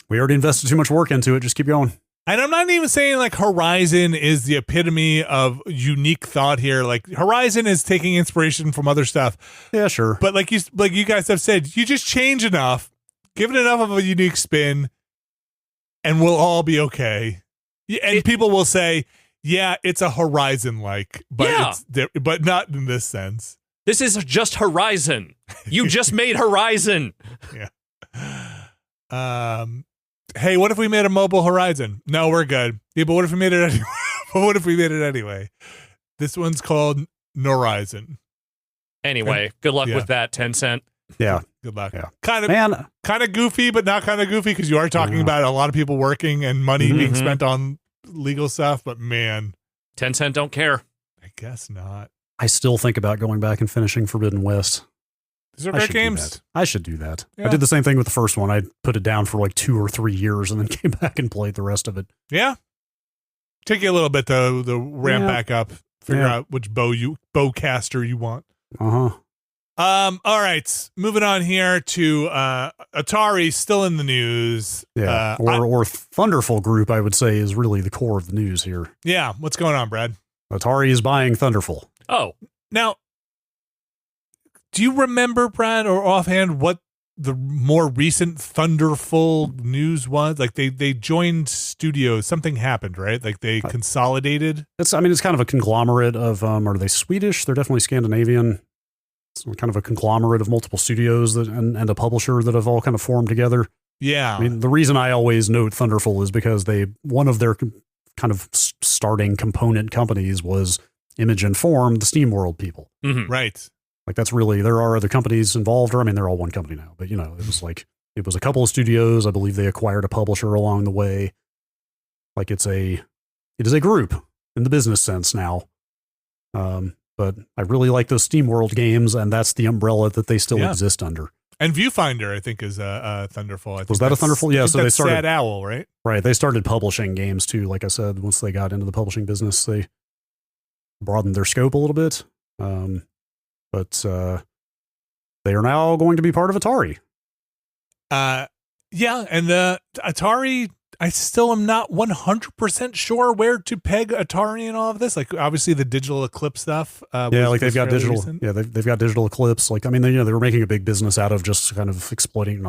We already invested too much work into it. Just keep going. And I'm not even saying like Horizon is the epitome of unique thought here. Like Horizon is taking inspiration from other stuff. Yeah, sure. But like you guys have said, you just change enough, give it enough of a unique spin, and we'll all be okay. And people will say, yeah, it's a Horizon like, but but not in this sense. This is just Horizon. You just made Horizon. Yeah. Hey, what if we made a mobile Horizon? No, we're good. Yeah, but what if we made it anyway? This one's called Horizon. Anyway, good luck with that, Tencent. Yeah. Good luck. Yeah. Kind of goofy, but not kind of goofy because you are talking about a lot of people working and money being spent on legal stuff. But man, Tencent don't care. I guess not. I still think about going back and finishing Forbidden West. These are great games. I should do that. Yeah. I did the same thing with the first one. I put it down for like 2 or 3 years and then came back and played the rest of it. Yeah. Take you a little bit to ramp back up. Figure out which bowcaster you want. Uh-huh. All right. Moving on here to Atari, still in the news. Yeah. Or Thunderful Group, I would say, is really the core of the news here. Yeah. What's going on, Brad? Atari is buying Thunderful. Oh. Now, do you remember, Brad, or offhand, what the more recent Thunderful news was? Like they joined studios. Something happened, right? Like they consolidated. It's kind of a conglomerate of are they Swedish? They're definitely Scandinavian. It's kind of a conglomerate of multiple studios and a publisher that have all kind of formed together. Yeah. I mean, the reason I always note Thunderful is because one of their kind of starting component companies was Image and Form, the SteamWorld people. Mm-hmm. Right. Like that's really, there are other companies involved, or they're all one company now, but it was a couple of studios. I believe they acquired a publisher along the way. Like it is a group in the business sense now. But I really like those SteamWorld games, and that's the umbrella that they still exist under. And Viewfinder, I think, is Thunderful. Was that a Thunderful? Yeah, so they started Sad Owl, right? Right, they started publishing games too. Like I said, once they got into the publishing business, they broadened their scope a little bit. But they are now going to be part of Atari. Yeah, and the Atari, I still am not 100% sure where to peg Atari in all of this. Like, obviously, the Digital Eclipse stuff. They've got digital. Recent. Yeah, they've got Digital Eclipse. Like, I mean, they were making a big business out of just kind of exploiting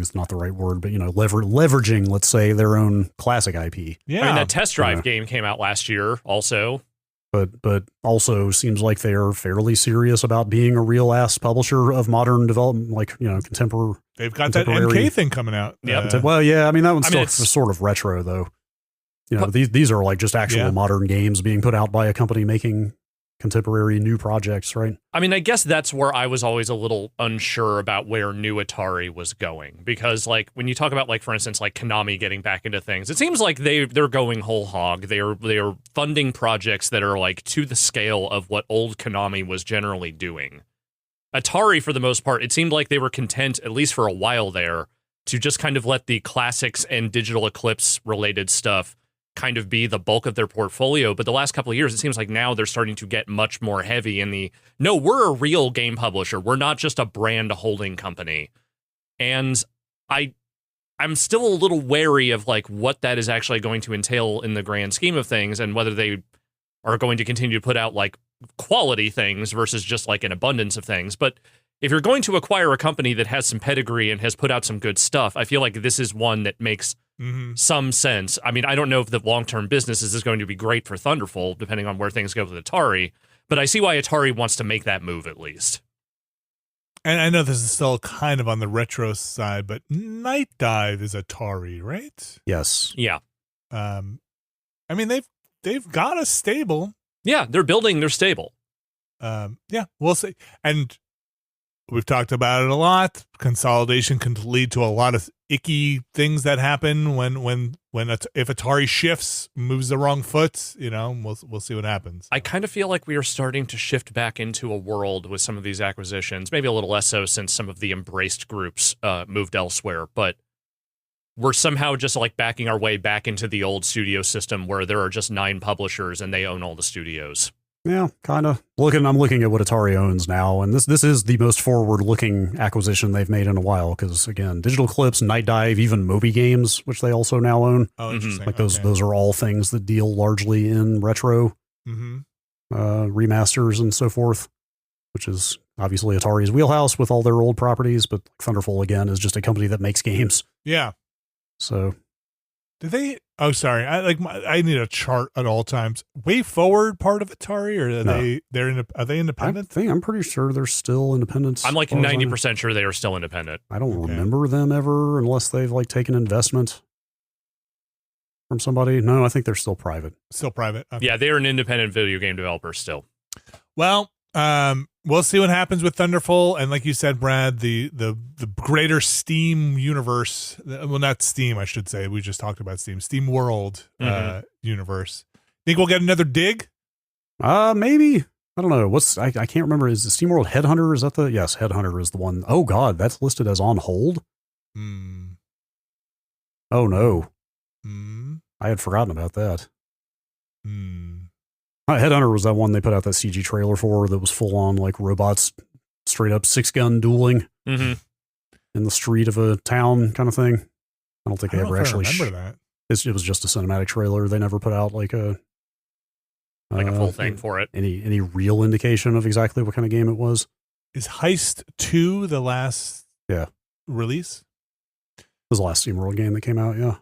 is not the right word, but leveraging, let's say, their own classic IP. Yeah, I mean, that Test Drive game came out last year, also. But also seems like they are fairly serious about being a real ass publisher of modern development, like contemporary. They've got that MK thing coming out. Yeah. Well, yeah. I mean, that one's still sort of retro, though. These are like just actual modern games being put out by a company making contemporary new projects, right? I mean, I guess that's where I was always a little unsure about where new Atari was going, because like when you talk about, like, for instance, like Konami getting back into things, it seems like they're going whole hog. They are funding projects that are like to the scale of what old Konami was generally doing. Atari, for the most part, it seemed like they were content, at least for a while there, to just kind of let the classics and Digital Eclipse related stuff kind of be the bulk of their portfolio. But the last couple of years, it seems like now they're starting to get much more heavy in no, we're a real game publisher. We're not just a brand holding company. And I I'm still a little wary of like what that is actually going to entail in the grand scheme of things, and whether they are going to continue to put out like quality things versus just like an abundance of things. But if you're going to acquire a company that has some pedigree and has put out some good stuff, I feel like this is one that makes some sense. I mean, I don't know if the long-term business is going to be great for Thunderful, depending on where things go with Atari, but I see why Atari wants to make that move at least. And I know this is still kind of on the retro side, but Night Dive is Atari, right? Yes. Yeah. I mean, they've got a stable. Yeah, they're building their stable. Yeah, we'll see. And we've talked about it a lot. Consolidation can lead to a lot of icky things that happen if Atari shifts, moves the wrong foot. We'll see what happens. I kind of feel like we are starting to shift back into a world with some of these acquisitions. Maybe a little less so since some of the embraced groups moved elsewhere, but we're somehow just like backing our way back into the old studio system where there are just 9 publishers and they own all the studios. Yeah, kind of. I'm looking at what Atari owns now, and this is the most forward-looking acquisition they've made in a while. Because again, Digital Eclipse, Night Dive, even Moby Games, which they also now own. Oh, interesting. Like those are all things that deal largely in retro remasters and so forth, which is obviously Atari's wheelhouse with all their old properties. But Thunderful again is just a company that makes games. Yeah. So. Did they? Oh, sorry. I need a chart at all times. Way Forward part of Atari, or are they independent? I'm pretty sure they're still independent. I'm like 90% sure they are still independent. I don't remember them ever, unless they've like taken investment from somebody. No, I think they're still private. Still private. Okay. Yeah, they're an independent video game developer still. Well, we'll see what happens with Thunderful, and like you said, Brad, the greater Steam universe. Well, not Steam, I should say. We just talked about Steam World universe. Think we'll get another dig? Maybe. I don't know. I can't remember. Is the Steam World Headhunter? Is that yes? Headhunter is the one. Oh God, that's listed as on hold. Oh no. I had forgotten about that. Headhunter was that one they put out that CG trailer for that was full on like robots, straight up 6-gun dueling in the street of a town kind of thing. I don't think they ever actually remember that. It was just a cinematic trailer. They never put out like a full thing for it. Any real indication of exactly what kind of game it was. Is Heist 2 the last release? It was the last SteamWorld game that came out, yeah.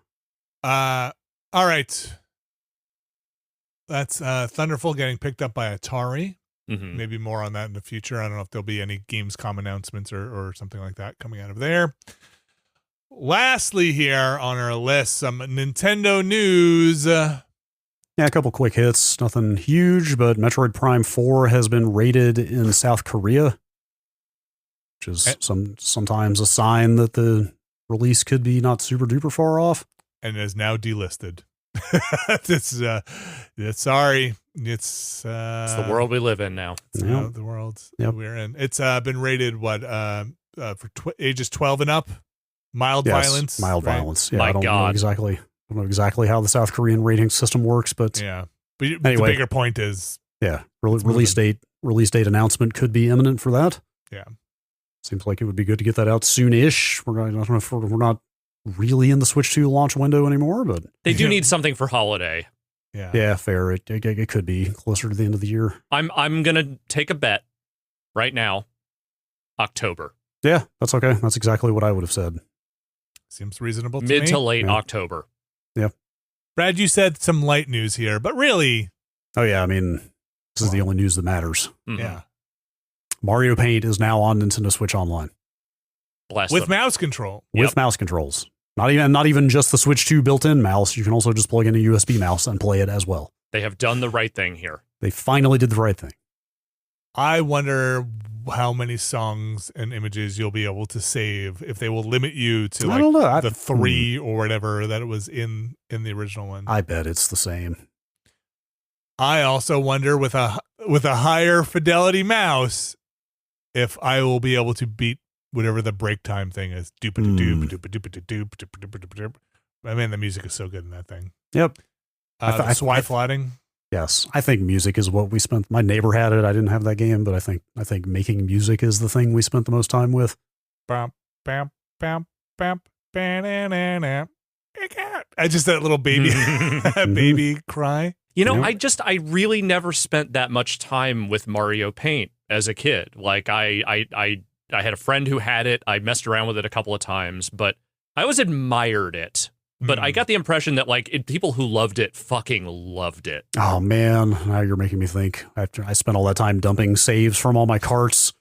All right. That's Thunderful getting picked up by Atari. Maybe more on that in the future. I don't know if there'll be any Gamescom announcements or something like that coming out of there. Lastly here on our list, some Nintendo news. Yeah, a couple quick hits. Nothing huge, but Metroid Prime 4 has been rated in South Korea, which is sometimes a sign that the release could be not super duper far off. And is now delisted. Sorry. It's the world we live in now. The world we're in. It's been rated for ages 12 and up. Mild violence. Mild violence. Yeah, My I don't God. know exactly how the South Korean rating system works, but yeah. But anyway, the bigger point is release date announcement could be imminent for that. Yeah. Seems like it would be good to get that out soon-ish. I don't know if we're not really in the Switch 2 launch window anymore, but they do need something for holiday. Yeah, fair. It could be closer to the end of the year. I'm gonna take a bet right now. October. Yeah, that's okay. That's exactly what I would have said. Seems reasonable to me. Mid to late Yeah. October. Yeah. Brad, you said some light news here, but really. Oh yeah, I mean, this is the only news that matters. Yeah. Mario Paint is now on Nintendo Switch Online. Bless with them. mouse control. With mouse controls. Not even just the Switch 2 built-in mouse. You can also just plug in a USB mouse and play it as well. They have done the right thing here. They finally did the right thing. I wonder how many songs and images you'll be able to save if they will limit you to the 3 or whatever that it was in the original one. I bet it's the same. I also wonder with a higher fidelity mouse if I will be able to beat whatever the break time thing is. I mean, the music is so good in that thing. Yep. Swi-flotting. Yes, I think music is what we spent. My neighbor had it. I didn't have that game, but I think making music is the thing we spent the most time with. Bam, bam, bam, bam, I just that little baby baby cry. You know, I really never spent that much time with Mario Paint as a kid. Like I had a friend who had it. I messed around with it a couple of times, but I always admired it. But I got the impression that people who loved it fucking loved it. Oh man, now you're making me think. After I spent all that time dumping saves from all my carts,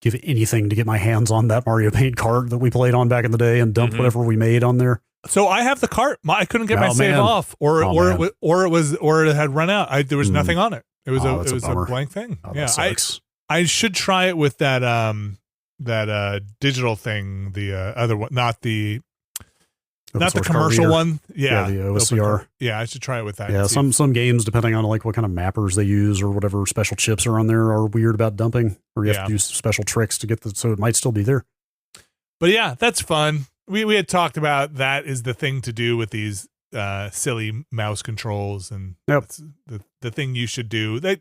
give anything to get my hands on that Mario Paint cart that we played on back in the day and dump whatever we made on there. So I have the cart. I couldn't get my save off, or it had run out. There was nothing on it. It was a blank thing. Yeah, I should try it with that digital thing. The other one, not the commercial one. Yeah, the OSCR. Yeah, I should try it with that. Yeah, some games, depending on what kind of mappers they use or whatever special chips are on there, are weird about dumping, or you have to use special tricks to get so it might still be there. But yeah, that's fun. We had talked about that is the thing to do with these silly mouse controls, and that's the thing you should do. That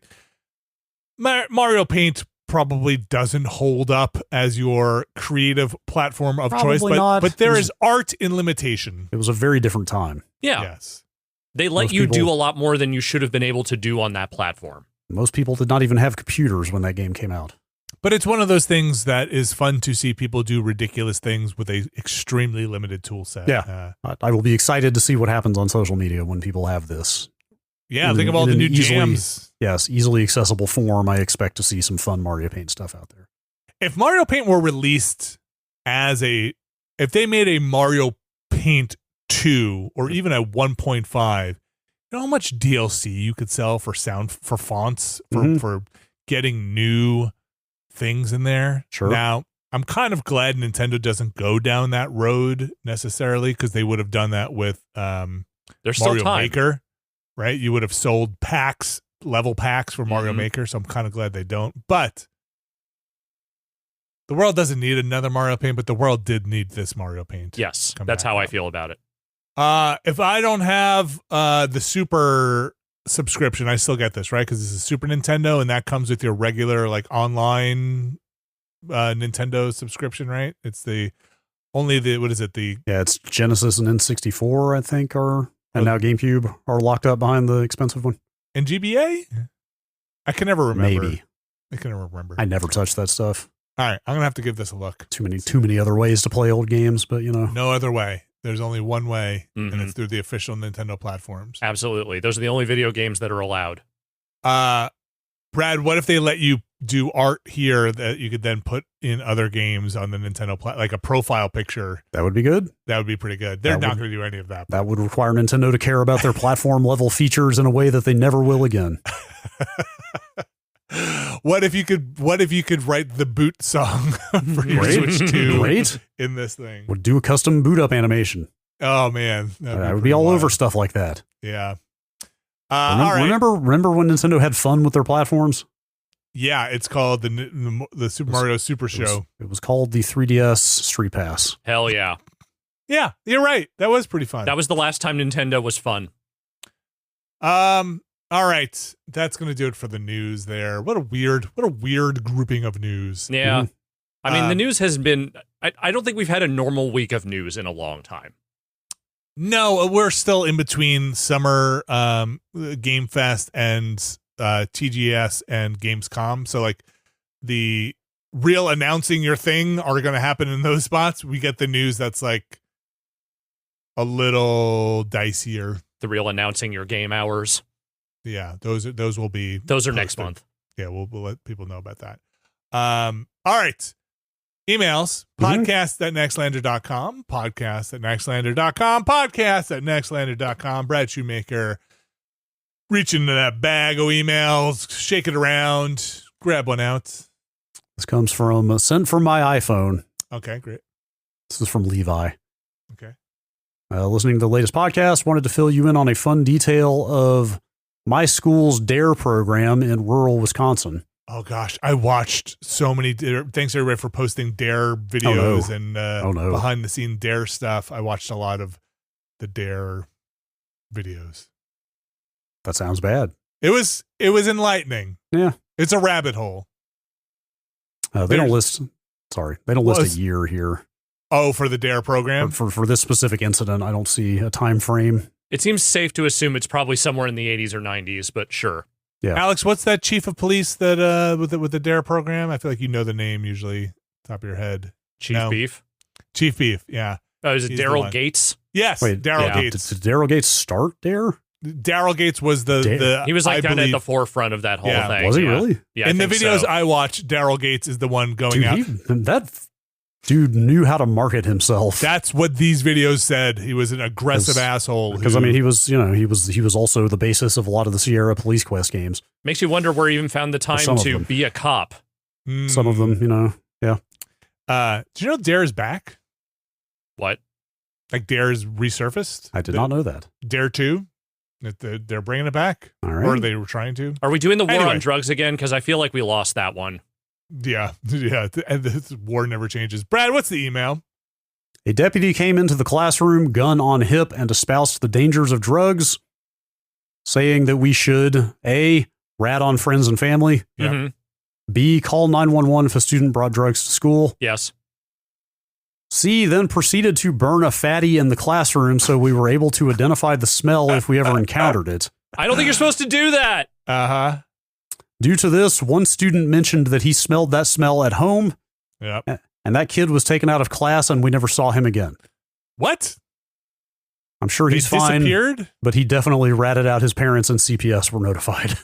Mario Paint probably doesn't hold up as your creative platform of choice, but there is art in limitation. It was a very different time. Yeah. Yes. They let you do a lot more than you should have been able to do on that platform. Most people did not even have computers when that game came out. But it's one of those things that is fun to see people do ridiculous things with a extremely limited tool set. Yeah. I will be excited to see what happens on social media when people have this. Yeah, think of all the new jams. Yes, easily accessible form. I expect to see some fun Mario Paint stuff out there. If Mario Paint were released if they made a Mario Paint 2 or even a 1.5, you know how much DLC you could sell for fonts, for getting new things in there? Sure. Now, I'm kind of glad Nintendo doesn't go down that road necessarily, because they would have done that with There's still Mario time. Maker, right? You would have sold level packs for Mario Maker, so I'm kind of glad they don't. But the world doesn't need another Mario Paint, but the world did need this Mario Paint. Yes, that's how I feel about it. If I don't have the Super subscription, I still get this, right? Because this is Super Nintendo, and that comes with your regular online Nintendo subscription, right? It's what is it? It's Genesis and N64, I think, and now GameCube are locked up behind the expensive one. And GBA? I can never remember. Maybe. I can never remember. I never touched that stuff. All right, I'm gonna have to give this a look. Too many other ways to play old games, but no other way. There's only one way, and it's through the official Nintendo platforms. Absolutely. Those are the only video games that are allowed. Brad, what if they let you do art here that you could then put in other games on the Nintendo like a profile picture? That would be good. That would be pretty good. They're not going to do any of that. That would require Nintendo to care about their platform level features in a way that they never will again. What if you could write the boot song for your Switch 2 in this thing? Would do a custom boot up animation. Oh man, I would be all over stuff like that. Yeah. Remember when Nintendo had fun with their platforms? Yeah, it's called the Super Mario Super Show. It was called the 3DS Street Pass. Hell yeah. Yeah, you're right. That was pretty fun. That was the last time Nintendo was fun. All right, that's going to do it for the news there. What a weird grouping of news. Yeah. I mean, the news has been, I don't think we've had a normal week of news in a long time. No, we're still in between summer Game Fest and TGS and Gamescom. So the real announcing your thing are going to happen in those spots. We get the news that's a little dicier. The real announcing your game hours. Yeah, those will be. Those are posted next month. Yeah, we'll let people know about that. All right. Emails, podcast@nextlander.com, podcast@nextlander.com, podcast@nextlander.com. Brad Shoemaker, reach into that bag of emails, shake it around, grab one out. This comes from sent from my iPhone. Okay, great. This is from Levi. Okay. Listening to the latest podcast, wanted to fill you in on a fun detail of my school's DARE program in rural Wisconsin. Oh gosh, I watched so many. Thanks everybody for posting DARE videos and behind the scene DARE stuff. I watched a lot of the DARE videos. That sounds bad. It was enlightening. Yeah, it's a rabbit hole. They don't list a year here. Oh, for the DARE program? For this specific incident, I don't see a time frame. It seems safe to assume it's probably somewhere in the 80s or 90s, but sure. Yeah. Alex, what's that chief of police that with the DARE program? I feel like you know the name usually, top of your head. Chief Beef? Chief Beef, yeah. Oh, is it Daryl Gates? Yes, Daryl Gates. Did Daryl Gates start DARE? Daryl Gates was the he was like kind of at the forefront of that whole thing. Was he really? Yeah. In the videos I watched, Daryl Gates is the one going out. That dude knew how to market himself. That's what these videos said. He was an aggressive asshole. Because I mean, he was also the basis of a lot of the Sierra Police Quest games. Makes you wonder where he even found the time to be a cop. Some of them, yeah. Do you know DARE's back? What? Like DARE's resurfaced? I did not know that. DARE 2? They're bringing it back? All right. Or they were trying to? Are we doing the war on drugs again? Because I feel like we lost that one. Yeah. And this war never changes. Brad, what's the email? A deputy came into the classroom, gun on hip, and espoused the dangers of drugs, saying that we should A, rat on friends and family, B, call 911 if a student brought drugs to school. Yes. C, then proceeded to burn a fatty in the classroom so we were able to identify the smell if we ever encountered it. I don't think you're supposed to do that. Uh-huh. Due to this, one student mentioned that he smelled that smell at home. Yep. And that kid was taken out of class and we never saw him again. What? I'm sure he's fine. Disappeared? But he definitely ratted out his parents and CPS were notified.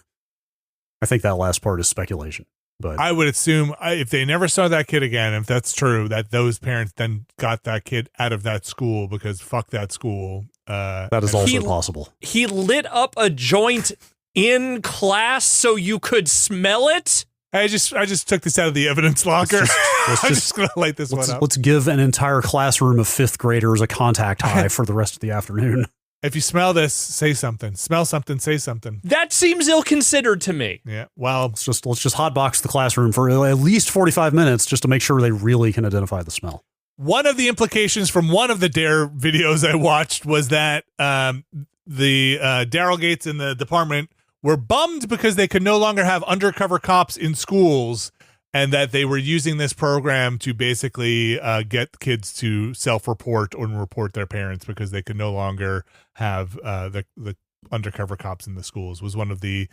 I think that last part is speculation. But I would assume if they never saw that kid again, if that's true, that those parents then got that kid out of that school because fuck that school. That is also possible. He lit up a joint in class so you could smell it? I just took this out of the evidence locker. I'm just going to light this one up. Let's give an entire classroom of fifth graders a contact high for the rest of the afternoon. If you smell this, say something. Smell something, say something. That seems ill-considered to me. Yeah, well... Let's just hotbox the classroom for at least 45 minutes just to make sure they really can identify the smell. One of the implications from one of the DARE videos I watched was that the Daryl Gates in the department were bummed because they could no longer have undercover cops in schools and that they were using this program to basically get kids to self-report or report their parents because they could no longer have the undercover cops in the schools was one of the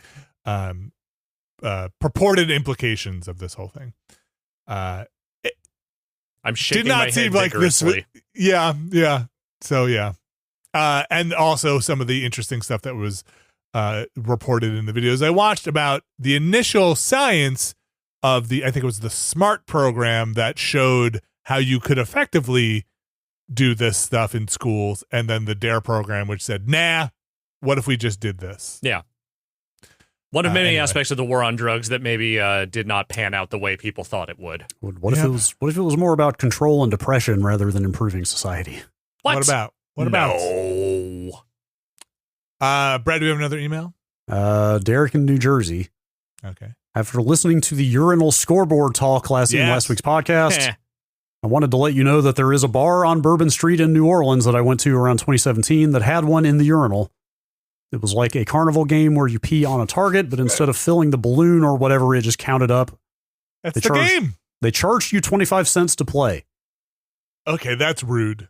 purported implications of this whole thing. I'm shaking did not my head seem like vigorously. this. Yeah. So yeah, and also some of the interesting stuff that was reported in the videos I watched about the initial science of I think it was the SMART program that showed how you could effectively do this stuff in schools, and then the DARE program, which said, nah, what if we just did this? Yeah. One of many aspects of the war on drugs that maybe did not pan out the way people thought it would. What if it was more about control and depression rather than improving society? What about? No. Brad, do we have another email? Derek in New Jersey. Okay. After listening to the urinal scoreboard talk in last week's podcast, I wanted to let you know that there is a bar on Bourbon Street in New Orleans that I went to around 2017 that had one in the urinal. It was like a carnival game where you pee on a target, but instead of filling the balloon or whatever, it just counted up. That's the game. They charged you 25 cents to play. Okay, that's rude.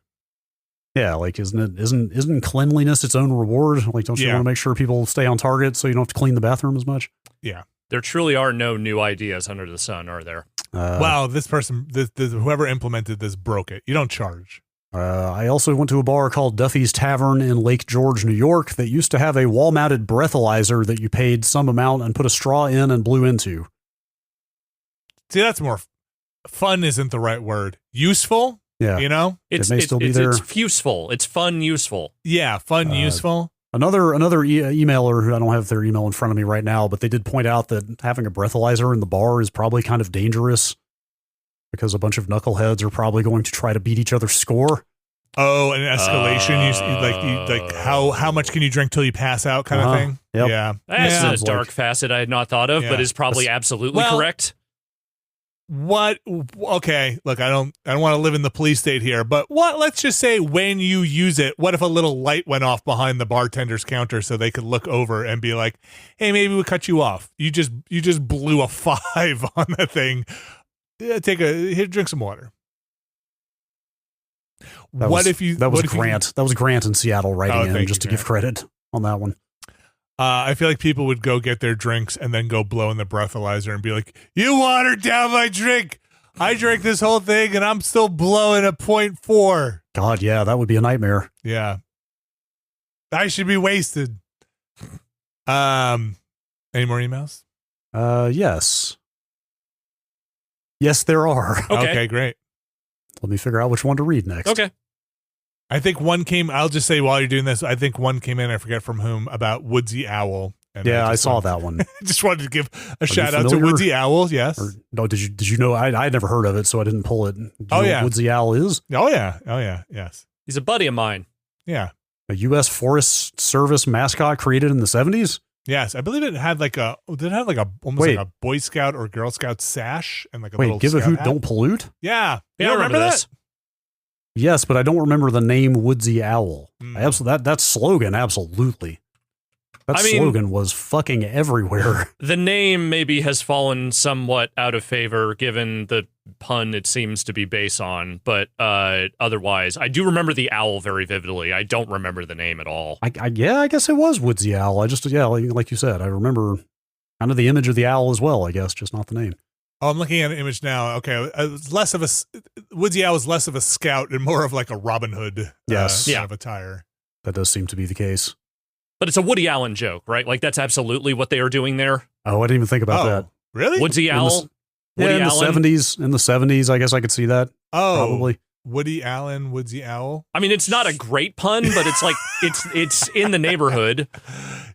Yeah, like isn't cleanliness its own reward? Like, don't you want to make sure people stay on target so you don't have to clean the bathroom as much? Yeah. There truly are no new ideas under the sun, are there? Well, this person, whoever implemented this broke it. You don't charge. I also went to a bar called Duffy's Tavern in Lake George, New York that used to have a wall-mounted breathalyzer that you paid some amount and put a straw in and blew into. See, that's more fun isn't the right word. Useful? Yeah. You know? It may still be there. It's useful. It's fun, useful. Yeah, fun, useful. Another emailer who I don't have their email in front of me right now, but they did point out that having a breathalyzer in the bar is probably kind of dangerous because a bunch of knuckleheads are probably going to try to beat each other's score. Oh, an escalation. Like how much can you drink till you pass out kind of thing? Yep. Yeah. That's a dark facet I had not thought of, but is probably absolutely correct. What? Okay, look, I don't want to live in the police state here, but let's just say when you use it, what if a little light went off behind the bartender's counter so they could look over and be like, hey, maybe we cut you off. You just blew a 5 on that thing. Yeah, drink some water. That was Grant in Seattle writing in just to give credit on that one. I feel like people would go get their drinks and then go blow in the breathalyzer and be like, "You watered down my drink. I drank this whole thing and I'm still blowing a 0.4." God, yeah, that would be a nightmare. Yeah. I should be wasted. Any more emails? Yes. Yes, there are. Okay, great. Let me figure out which one to read next. Okay. I think one came, I'll just say while you're doing this, I think one came in, I forget from whom, about Woodsy Owl. And yeah, I saw that one. Just wanted to give a shout out to Woodsy Owl, yes. No, did you know, I had never heard of it, so I didn't pull it. Do you know what Woodsy Owl is? Oh, yeah, yes. He's a buddy of mine. Yeah. A U.S. Forest Service mascot created in the 70s? Yes, I believe it had like almost like a Boy Scout or Girl Scout sash and like a little give a hoot, hat. Don't pollute? Yeah. You don't remember this? Yes, but I don't remember the name Woodsy Owl. That slogan, absolutely. That slogan was fucking everywhere. The name maybe has fallen somewhat out of favor given the pun it seems to be based on, but otherwise, I do remember the owl very vividly. I don't remember the name at all. I guess it was Woodsy Owl. I just, like you said, I remember kind of the image of the owl as well, I guess, just not the name. Oh, I'm looking at an image now. Okay, Woodsy Owl is less of a scout and more of like a Robin Hood kind of attire. That does seem to be the case. But it's a Woody Allen joke, right? Like that's absolutely what they are doing there. Oh, I didn't even think about that. Really? Woodsy Owl? In the 70s, I guess I could see that. Oh, probably. Woody Allen, Woodsy Owl. I mean, it's not a great pun, but it's like it's in the neighborhood.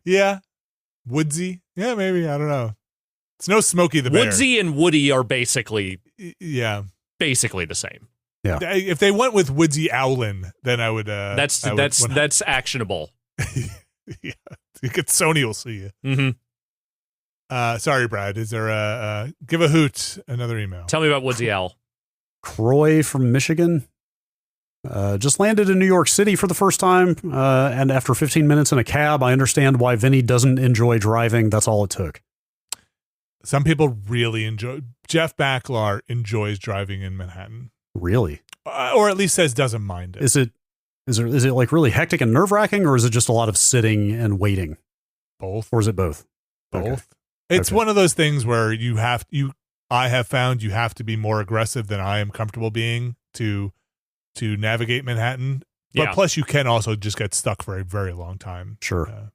Yeah. Woodsy? Yeah, maybe. I don't know. It's no Smokey the Bear. Woodsy and Woody are basically basically the same. Yeah. If they went with Woodsy Owlin, then I would that's actionable. Yeah. Sony will see you. Mm-hmm. Sorry, Brad. Is there a give a hoot? Another email. Tell me about Woodsy Owl. Croy from Michigan. Just landed in New York City for the first time, and after 15 minutes in a cab, I understand why Vinny doesn't enjoy driving. That's all it took. Some people really enjoy. Jeff Backlar enjoys driving in Manhattan. Really? Or at least says doesn't mind it. Is it like really hectic and nerve-wracking, or is it just a lot of sitting and waiting? Both. Or is it both? Both. Okay. It's one of those things where I have found you have to be more aggressive than I am comfortable being to navigate Manhattan. But plus you can also just get stuck for a very long time. Sure.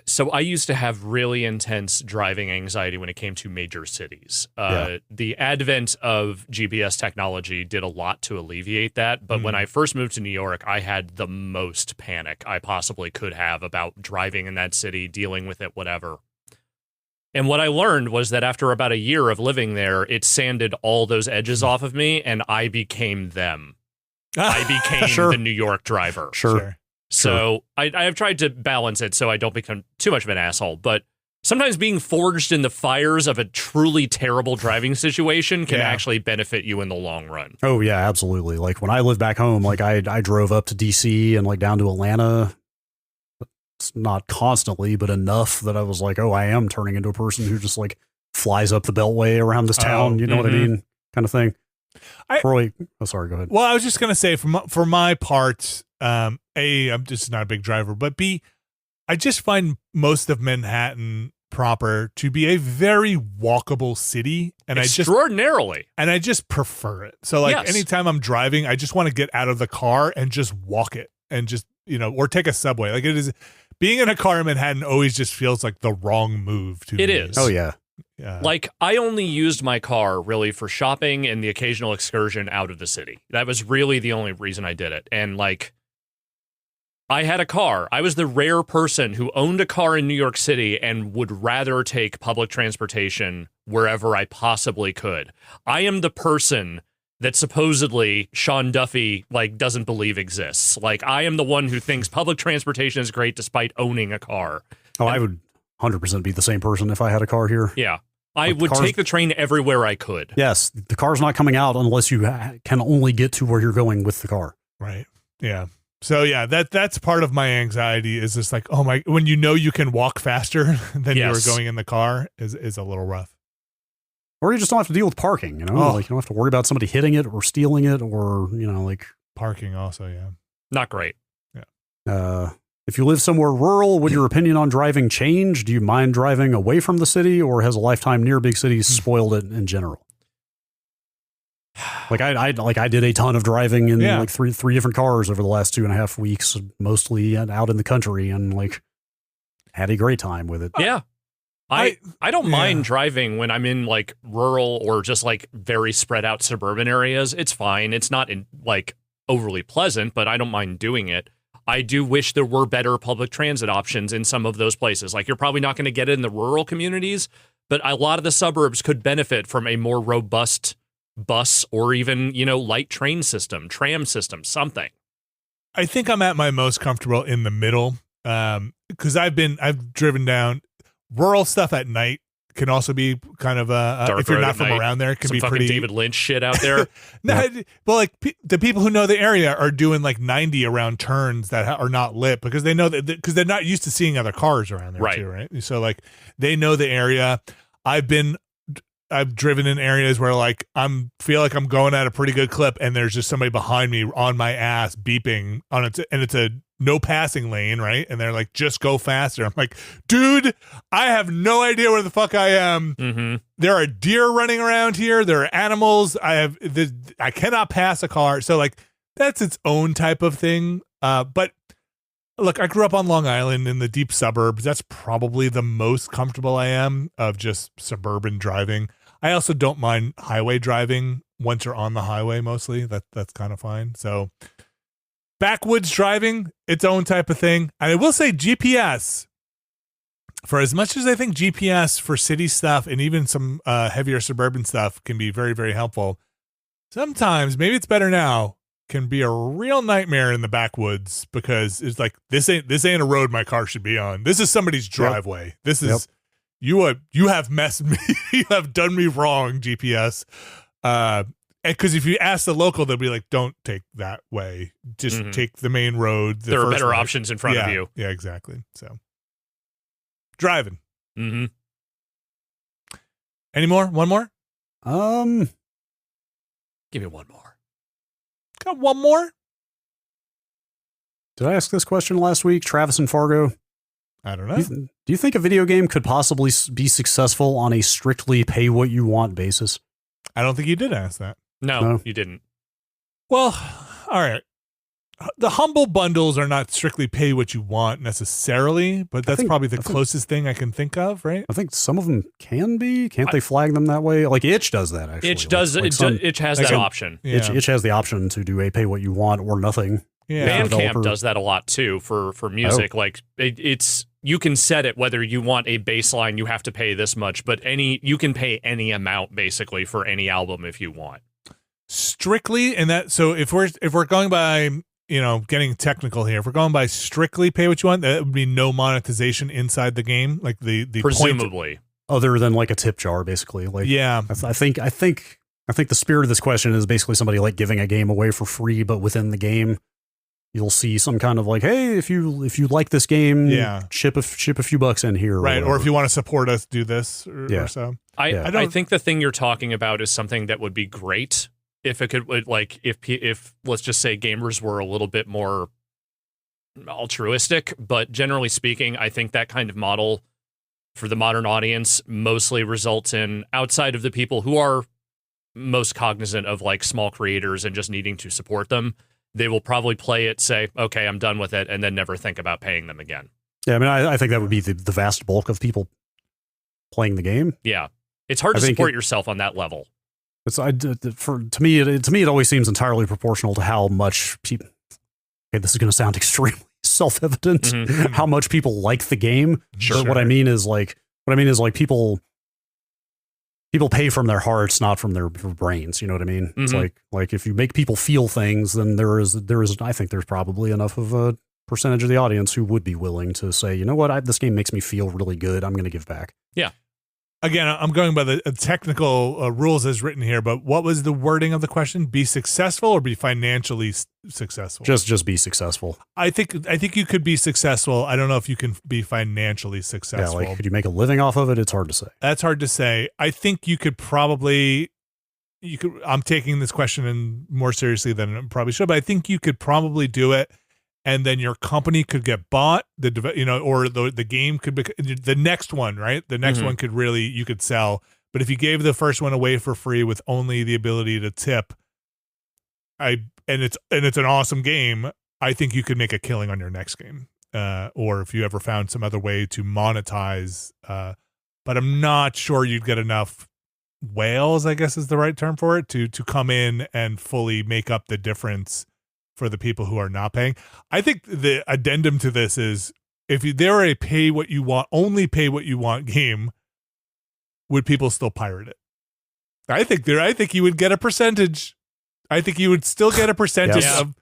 So I used to have really intense driving anxiety when it came to major cities. The advent of GPS technology did a lot to alleviate that. But when I first moved to New York, I had the most panic I possibly could have about driving in that city, dealing with it, whatever. And what I learned was that after about a year of living there, it sanded all those edges off of me, and I became them. I became the New York driver. Sure. So I have tried to balance it so I don't become too much of an asshole. But sometimes being forged in the fires of a truly terrible driving situation can actually benefit you in the long run. Oh, yeah, absolutely. Like when I lived back home, like I drove up to D.C. and like down to Atlanta. It's not constantly, but enough that I was like, oh, I am turning into a person who just like flies up the beltay around this town. You know what I mean? Kind of thing. Sorry, go ahead. Well, I was just going to say for my part, A, I'm just not a big driver, but B, I just find most of Manhattan proper to be a very walkable city. And extraordinarily. I just prefer it. So like anytime I'm driving, I just want to get out of the car and just walk it and just, or take a subway. Like it is, being in a car in Manhattan always just feels like the wrong move to me. It is. Oh, yeah. Like, I only used my car really for shopping and the occasional excursion out of the city. That was really the only reason I did it. And, like, I had a car. I was the rare person who owned a car in New York City and would rather take public transportation wherever I possibly could. I am the person that supposedly Sean Duffy, like, doesn't believe exists. Like, I am the one who thinks public transportation is great despite owning a car. Oh, I would 100% be the same person if I had a car here. Yeah. I would take the train everywhere I could. Yes. The car's not coming out unless you can only get to where you're going with the car. Right. Yeah. So, yeah, that's part of my anxiety is just like, oh, my, when you can walk faster than you were going in the car is a little rough. Or you just don't have to deal with parking, you know? Like, you don't have to worry about somebody hitting it or stealing it or, you know, like... Parking also, yeah. Not great. Yeah. If you live somewhere rural, would your opinion on driving change? Do you mind driving away from the city, or has a lifetime near big cities spoiled it in general? Like I did a ton of driving in like three different cars over the last 2.5 weeks, mostly out in the country, and like had a great time with it. Yeah. I don't mind driving when I'm in like rural or just like very spread out suburban areas. It's fine. It's not like overly pleasant, but I don't mind doing it. I do wish there were better public transit options in some of those places. Like, you're probably not going to get it in the rural communities, but a lot of the suburbs could benefit from a more robust bus or even, you know, light train system, tram system, something. I think I'm at my most comfortable in the middle, because I've driven down rural stuff at night. Can also be kind of if you're not from around there, it can be pretty David Lynch shit out there. But like the people who know the area are doing like 90 around turns that are not lit because they know that because they're not used to seeing other cars around there too, right? So like they know the area. I've driven in areas where like feel like I'm going at a pretty good clip, and there's just somebody behind me on my ass beeping on it, and it's a no passing lane, right? And they're like, just go faster. I'm like, dude, I have no idea where the fuck I am. Mm-hmm. There are deer running around here. There are animals. I cannot pass a car. So like that's its own type of thing. But look, I grew up on Long Island in the deep suburbs. That's probably the most comfortable I am of just suburban driving. I also don't mind highway driving once you're on the highway. Mostly that's kind of fine. So backwoods driving, its own type of thing. And I will say GPS, for as much as I think GPS for city stuff and even some heavier suburban stuff can be very, very helpful, sometimes, maybe it's better now, can be a real nightmare in the backwoods, because it's like, this ain't a road my car should be on. This is somebody's driveway. Yep. This is, you have messed me. You have done me wrong, GPS. Because if you ask the local, they'll be like, don't take that way. Just take the main road. There are better options in front of you. Yeah, exactly. So, driving. Mm-hmm. Any more? One more? Give me one more. Got one more? Did I ask this question last week, Travis and Fargo? I don't know. Do you think a video game could possibly be successful on a strictly pay-what-you-want basis? I don't think you did ask that. No, you didn't. Well, all right. The humble bundles are not strictly pay what you want necessarily, but that's probably the closest thing I can think of, right? I think some of them can be. Can't they flag them that way? Like Itch does that, actually. Itch does. Itch has that option. Yeah. Itch has the option to do a pay what you want or nothing. Yeah. Bandcamp does that a lot too for music. Like it's you can set it whether you want a baseline, you have to pay this much, but you can pay any amount basically for any album if you want. Strictly, and that so if we're going by, you know, getting technical here, if we're going by strictly pay what you want, that would be no monetization inside the game, like the presumably other than like a tip jar, basically. Like I think the spirit of this question is basically somebody like giving a game away for free, but within the game you'll see some kind of like, hey, if you like this game, ship a few bucks in here, right? Or if you want to support us, do this or so. I think the thing you're talking about is something that would be great if it could, like, if let's just say gamers were a little bit more altruistic. But generally speaking, I think that kind of model for the modern audience mostly results in, outside of the people who are most cognizant of like small creators and just needing to support them, they will probably play it, say, okay, I'm done with it, and then never think about paying them again. Yeah, I mean, I think that would be the vast bulk of people playing the game. Yeah, it's hard to support yourself on that level. To me, it always seems entirely proportional to how much people. Okay, this is going to sound extremely self-evident. How much people like the game. Sure. But what I mean is people pay from their hearts, not from their brains. You know what I mean? It's like if you make people feel things, then there is. I think there's probably enough of a percentage of the audience who would be willing to say, you know what, this game makes me feel really good. I'm going to give back. Yeah. Again, I'm going by the technical rules as written here, but what was the wording of the question? Be successful or be financially successful? Just be successful. I think you could be successful. I don't know if you can be financially successful. Yeah, like could you make a living off of it? It's hard to say. That's hard to say. I think you could probably. I'm taking this question in more seriously than I probably should, but I think you could probably do it. And then your company could get bought, or the game could be the next one, right? The next one could really, you could sell. But if you gave the first one away for free with only the ability to tip, and it's an awesome game, I think you could make a killing on your next game. Or if you ever found some other way to monetize, but I'm not sure you'd get enough whales, I guess is the right term for it, to come in and fully make up the difference for the people who are not paying. I think the addendum to this is if there were a only pay what you want game, would people still pirate it? I think you would get a percentage. I think you would still get a percentage of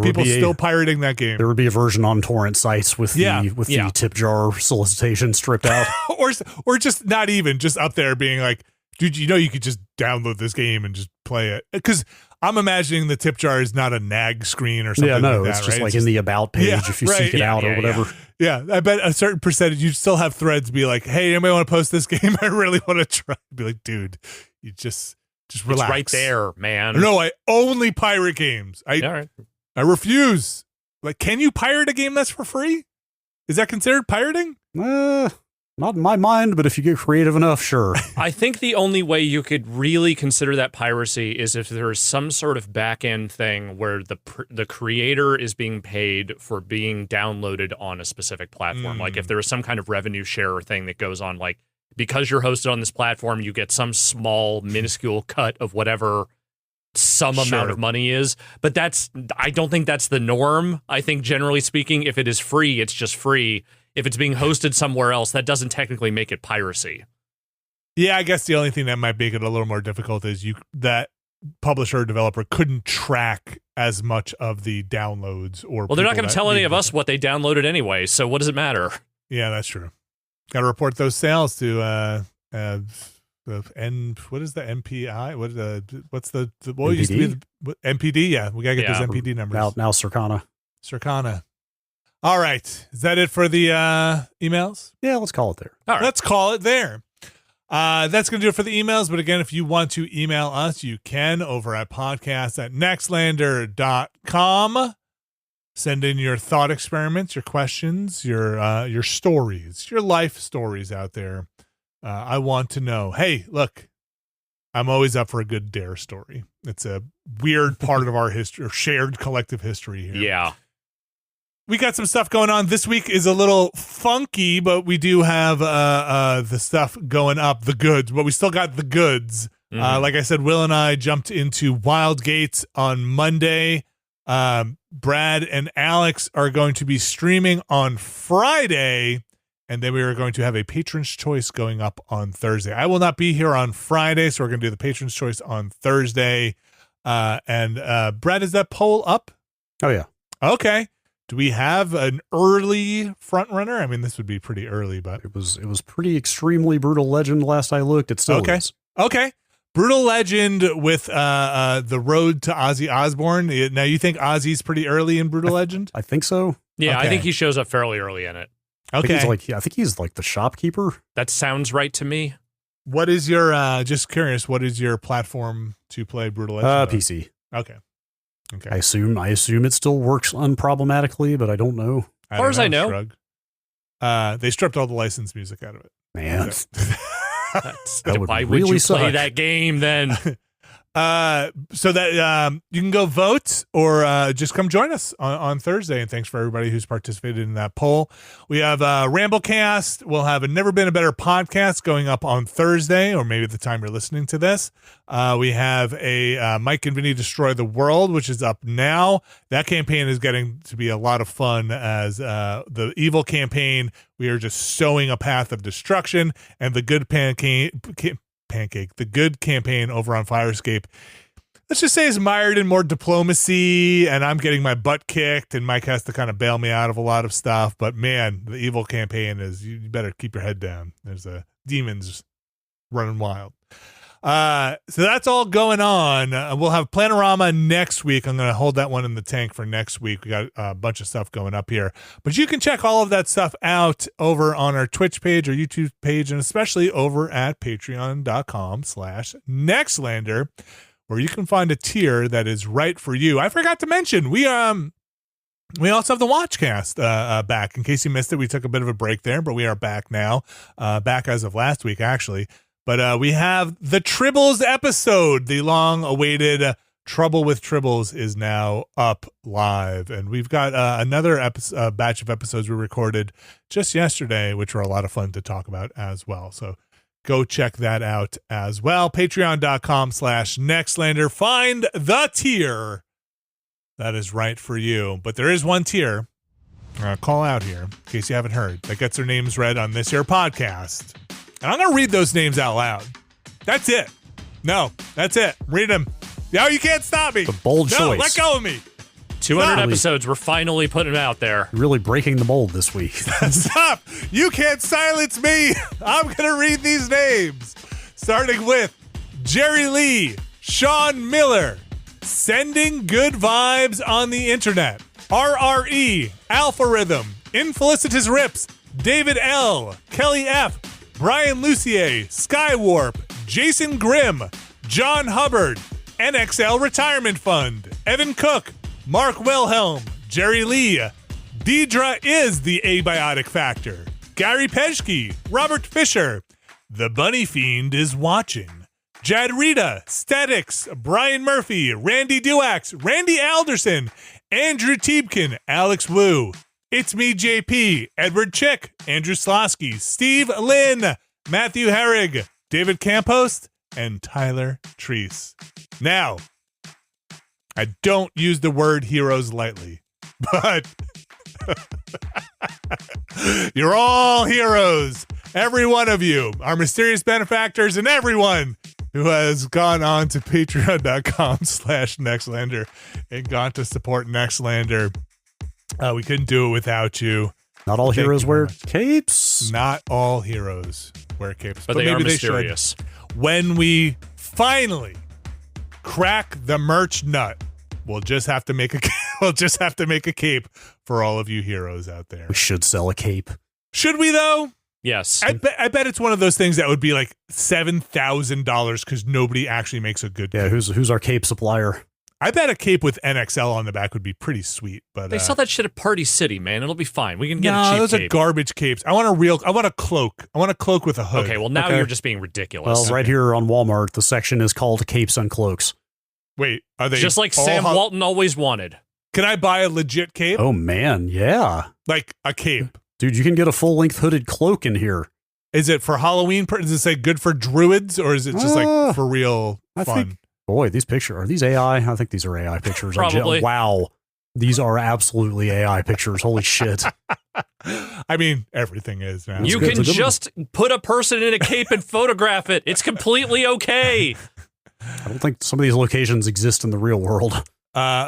people still pirating that game. There would be a version on torrent sites with the tip jar solicitation stripped out. or just not even just up there being like, dude, you could just download this game and just play it. Because I'm imagining the tip jar is not a nag screen or something. Yeah, no, like that, it's just right? like in the about page if you seek it out or whatever. Yeah, I bet a certain percentage you still have threads be like, hey, anybody want to post this game? I really want to try. Be like, dude, you just relax. It's right there, man. No, I only pirate games. I refuse. Like, can you pirate a game that's for free? Is that considered pirating? Not in my mind, but if you get creative enough, sure. I think the only way you could really consider that piracy is if there is some sort of back-end thing where the creator is being paid for being downloaded on a specific platform. Like if there is some kind of revenue share thing that goes on, like because you're hosted on this platform, you get some small, minuscule cut of whatever some amount of money is. But I don't think that's the norm. I think generally speaking, if it is free, it's just free. If it's being hosted somewhere else, that doesn't technically make it piracy. Yeah, I guess the only thing that might make it a little more difficult is that publisher or developer couldn't track as much of the downloads. Well, they're not going to tell any of us what they downloaded anyway, so what does it matter? Yeah, that's true. Got to report those sales to what is the MPI? What's the what used to be the MPD? Yeah, we got to get those MPD numbers. Now Circana. All right. Is that it for the emails? Yeah, let's call it there. All right. Let's call it there. That's going to do it for the emails. But again, if you want to email us, you can over at podcast@nextlander.com. Send in your thought experiments, your questions, your stories, your life stories out there. I want to know, hey, look, I'm always up for a good dare story. It's a weird part of our history, or shared collective history here. Yeah. We got some stuff going on. This week is a little funky, but we do have the stuff going up, the goods. But we still got the goods. Like I said, Will and I jumped into Wildgate on Monday. Brad and Alex are going to be streaming on Friday, and then we are going to have a Patron's Choice going up on Thursday. I will not be here on Friday, so we're going to do the Patron's Choice on Thursday. And Brad, is that poll up? Oh, yeah. Okay. Do we have an early front runner? I mean, this would be pretty early, but it was pretty extremely Brutal Legend last I looked. It still is. Okay. Brutal Legend with the road to Ozzy Osbourne. Now, you think Ozzy's pretty early in Brutal Legend? I think so. Yeah, okay. I think he shows up fairly early in it. Okay. I think he's like the shopkeeper. That sounds right to me. What is your, just curious, what is your platform to play Brutal Legend? PC. Okay. I assume it still works unproblematically, but I don't know. As far as I know. Shrug. They stripped all the licensed music out of it. Man. That would why would really you play that game then? So that you can go vote or just come join us on Thursday. And thanks for everybody who's participated in that poll. We have Ramblecast. We'll have a Never Been a Better podcast going up on Thursday, or maybe at the time you're listening to this. We have a Mike and Vinny Destroy the World, which is up now. That campaign is getting to be a lot of fun as the evil campaign. We are just sowing a path of destruction, and the good the good campaign over on Firescape, let's just say, is mired in more diplomacy, and I'm getting my butt kicked, and Mike has to kind of bail me out of a lot of stuff. But man, the evil campaign is, you better keep your head down. There's demons running wild. So that's all going on. We'll have Planorama next week. I'm going to hold that one in the tank for next week. We got a bunch of stuff going up here, but you can check all of that stuff out over on our Twitch page or YouTube page, and especially over at patreon.com/Nextlander, where you can find a tier that is right for you. I forgot to mention, we also have the Watchcast back. In case you missed it, we took a bit of a break there, but we are back now, back as of last week, actually. But we have the Tribbles episode. The long-awaited Trouble with Tribbles is now up live. And we've got another batch of episodes we recorded just yesterday, which were a lot of fun to talk about as well. So go check that out as well. Patreon.com/Nextlander. Find the tier that is right for you. But there is one tier, call out here, in case you haven't heard, that gets their names read on this here podcast. And I'm going to read those names out loud. That's it. No, that's it. Read them. No, you can't stop me. The bold choice. No, let go of me. 200 episodes. We're finally putting them out there. Really breaking the mold this week. Stop. You can't silence me. I'm going to read these names. Starting with Jerry Lee, Sean Miller, Sending Good Vibes on the Internet, RRE, Alpha Rhythm, Infelicitous Rips, David L, Kelly F, Brian Lucier, Skywarp, Jason Grimm, John Hubbard, NXL Retirement Fund, Evan Cook, Mark Wilhelm, Jerry Lee, Deidre is the Abiotic Factor, Gary Peshke, Robert Fisher, The Bunny Fiend is watching, Jad Rita, Statics, Brian Murphy, Randy Duax, Randy Alderson, Andrew Tiebkin, Alex Wu, It's Me, JP, Edward Chick, Andrew Slosky, Steve Lynn, Matthew Herrig, David Campost, and Tyler Treese. Now, I don't use the word heroes lightly, but you're all heroes. Every one of you, our mysterious benefactors, and everyone who has gone on to patreon.com/Nextlander and gone to support Nextlander. We couldn't do it without you. Not all heroes wear capes. Not all heroes wear capes, but they are mysterious. When we finally crack the merch nut, we'll just have to make a cape for all of you heroes out there. We should sell a cape. Should we though? Yes. I bet it's one of those things that would be like $7,000 because nobody actually makes a good cape. Yeah, who's our cape supplier? I bet a cape with NXL on the back would be pretty sweet, but they sell that shit at Party City, man. It'll be fine. We can get a cheap those cape. are garbage capes. I want a cloak. I want a cloak with a hood. Okay, well now you're just being ridiculous. Well, right here on Walmart, the section is called Capes and Cloaks. Wait, are they just like Sam Walton always wanted? Can I buy a legit cape? Oh man, yeah. Like a cape. Dude, you can get a full-length hooded cloak in here. Is it for Halloween? Does it say good for druids, or is it just like for real fun? Boy, these pictures, are these AI? I think these are AI pictures. Probably. Wow. These are absolutely AI pictures. Holy shit. I mean, everything is now. You can just put a person in a cape and photograph it. It's completely okay. I don't think some of these locations exist in the real world.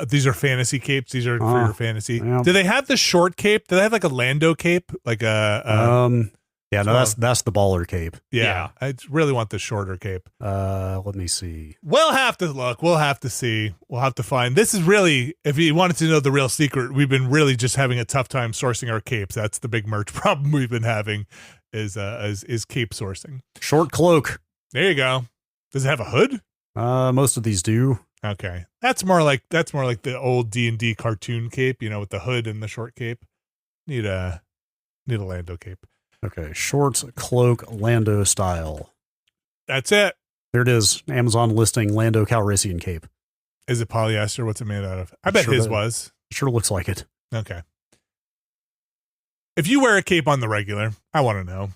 These are fantasy capes. These are for your fantasy. Yeah. Do they have the short cape? Do they have like a Lando cape? Like yeah, no, that's the baller cape. Yeah, I really want the shorter cape. Let me see. We'll have to look. We'll have to see. We'll have to find. This is really, if you wanted to know the real secret, we've been really just having a tough time sourcing our capes. That's the big merch problem we've been having is cape sourcing. Short cloak. There you go. Does it have a hood? Most of these do. Okay, that's more like the old D&D cartoon cape, with the hood and the short cape. Need a Lando cape. Okay, short cloak Lando style. That's it. There it is. Amazon listing Lando Calrissian cape. Is it polyester? What's it made out of? I bet his was. Sure looks like it. Okay. If you wear a cape on the regular, I want to know.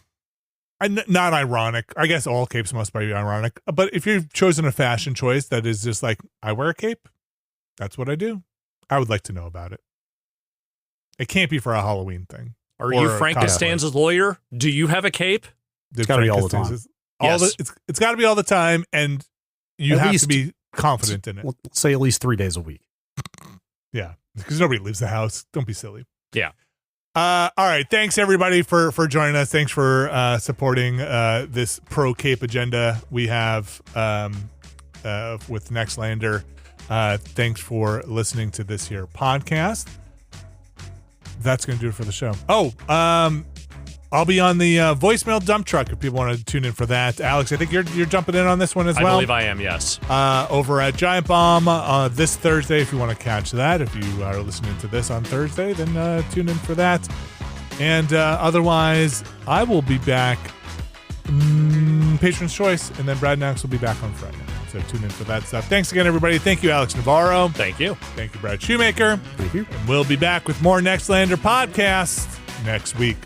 Not ironic. I guess all capes must be ironic. But if you've chosen a fashion choice that is just like, I wear a cape, that's what I do. I would like to know about it. It can't be for a Halloween thing. Are you Frank Costanza's lawyer? Do you have a cape? It's got to be all the time. It's got to be all the time, and you have to be confident in it. Let's say at least 3 days a week. Yeah, because nobody leaves the house. Don't be silly. Yeah. All right. Thanks everybody for joining us. Thanks for supporting this pro cape agenda we have with Nextlander. Thanks for listening to this here podcast. That's going to do it for the show. I'll be on the voicemail dump truck if people want to tune in for that. Alex, I think you're jumping in on this one as well. I believe I am, yes. Over at Giant Bomb this Thursday, if you want to catch that. If you are listening to this on Thursday, then tune in for that. And otherwise, I will be back Patron's Choice, and then Brad Knox will be back on Friday. So tune in for that stuff. Thanks again, everybody. Thank you, Alex Navarro. Thank you. Thank you, Brad Shoemaker. Thank you. And we'll be back with more Nextlander podcasts next week.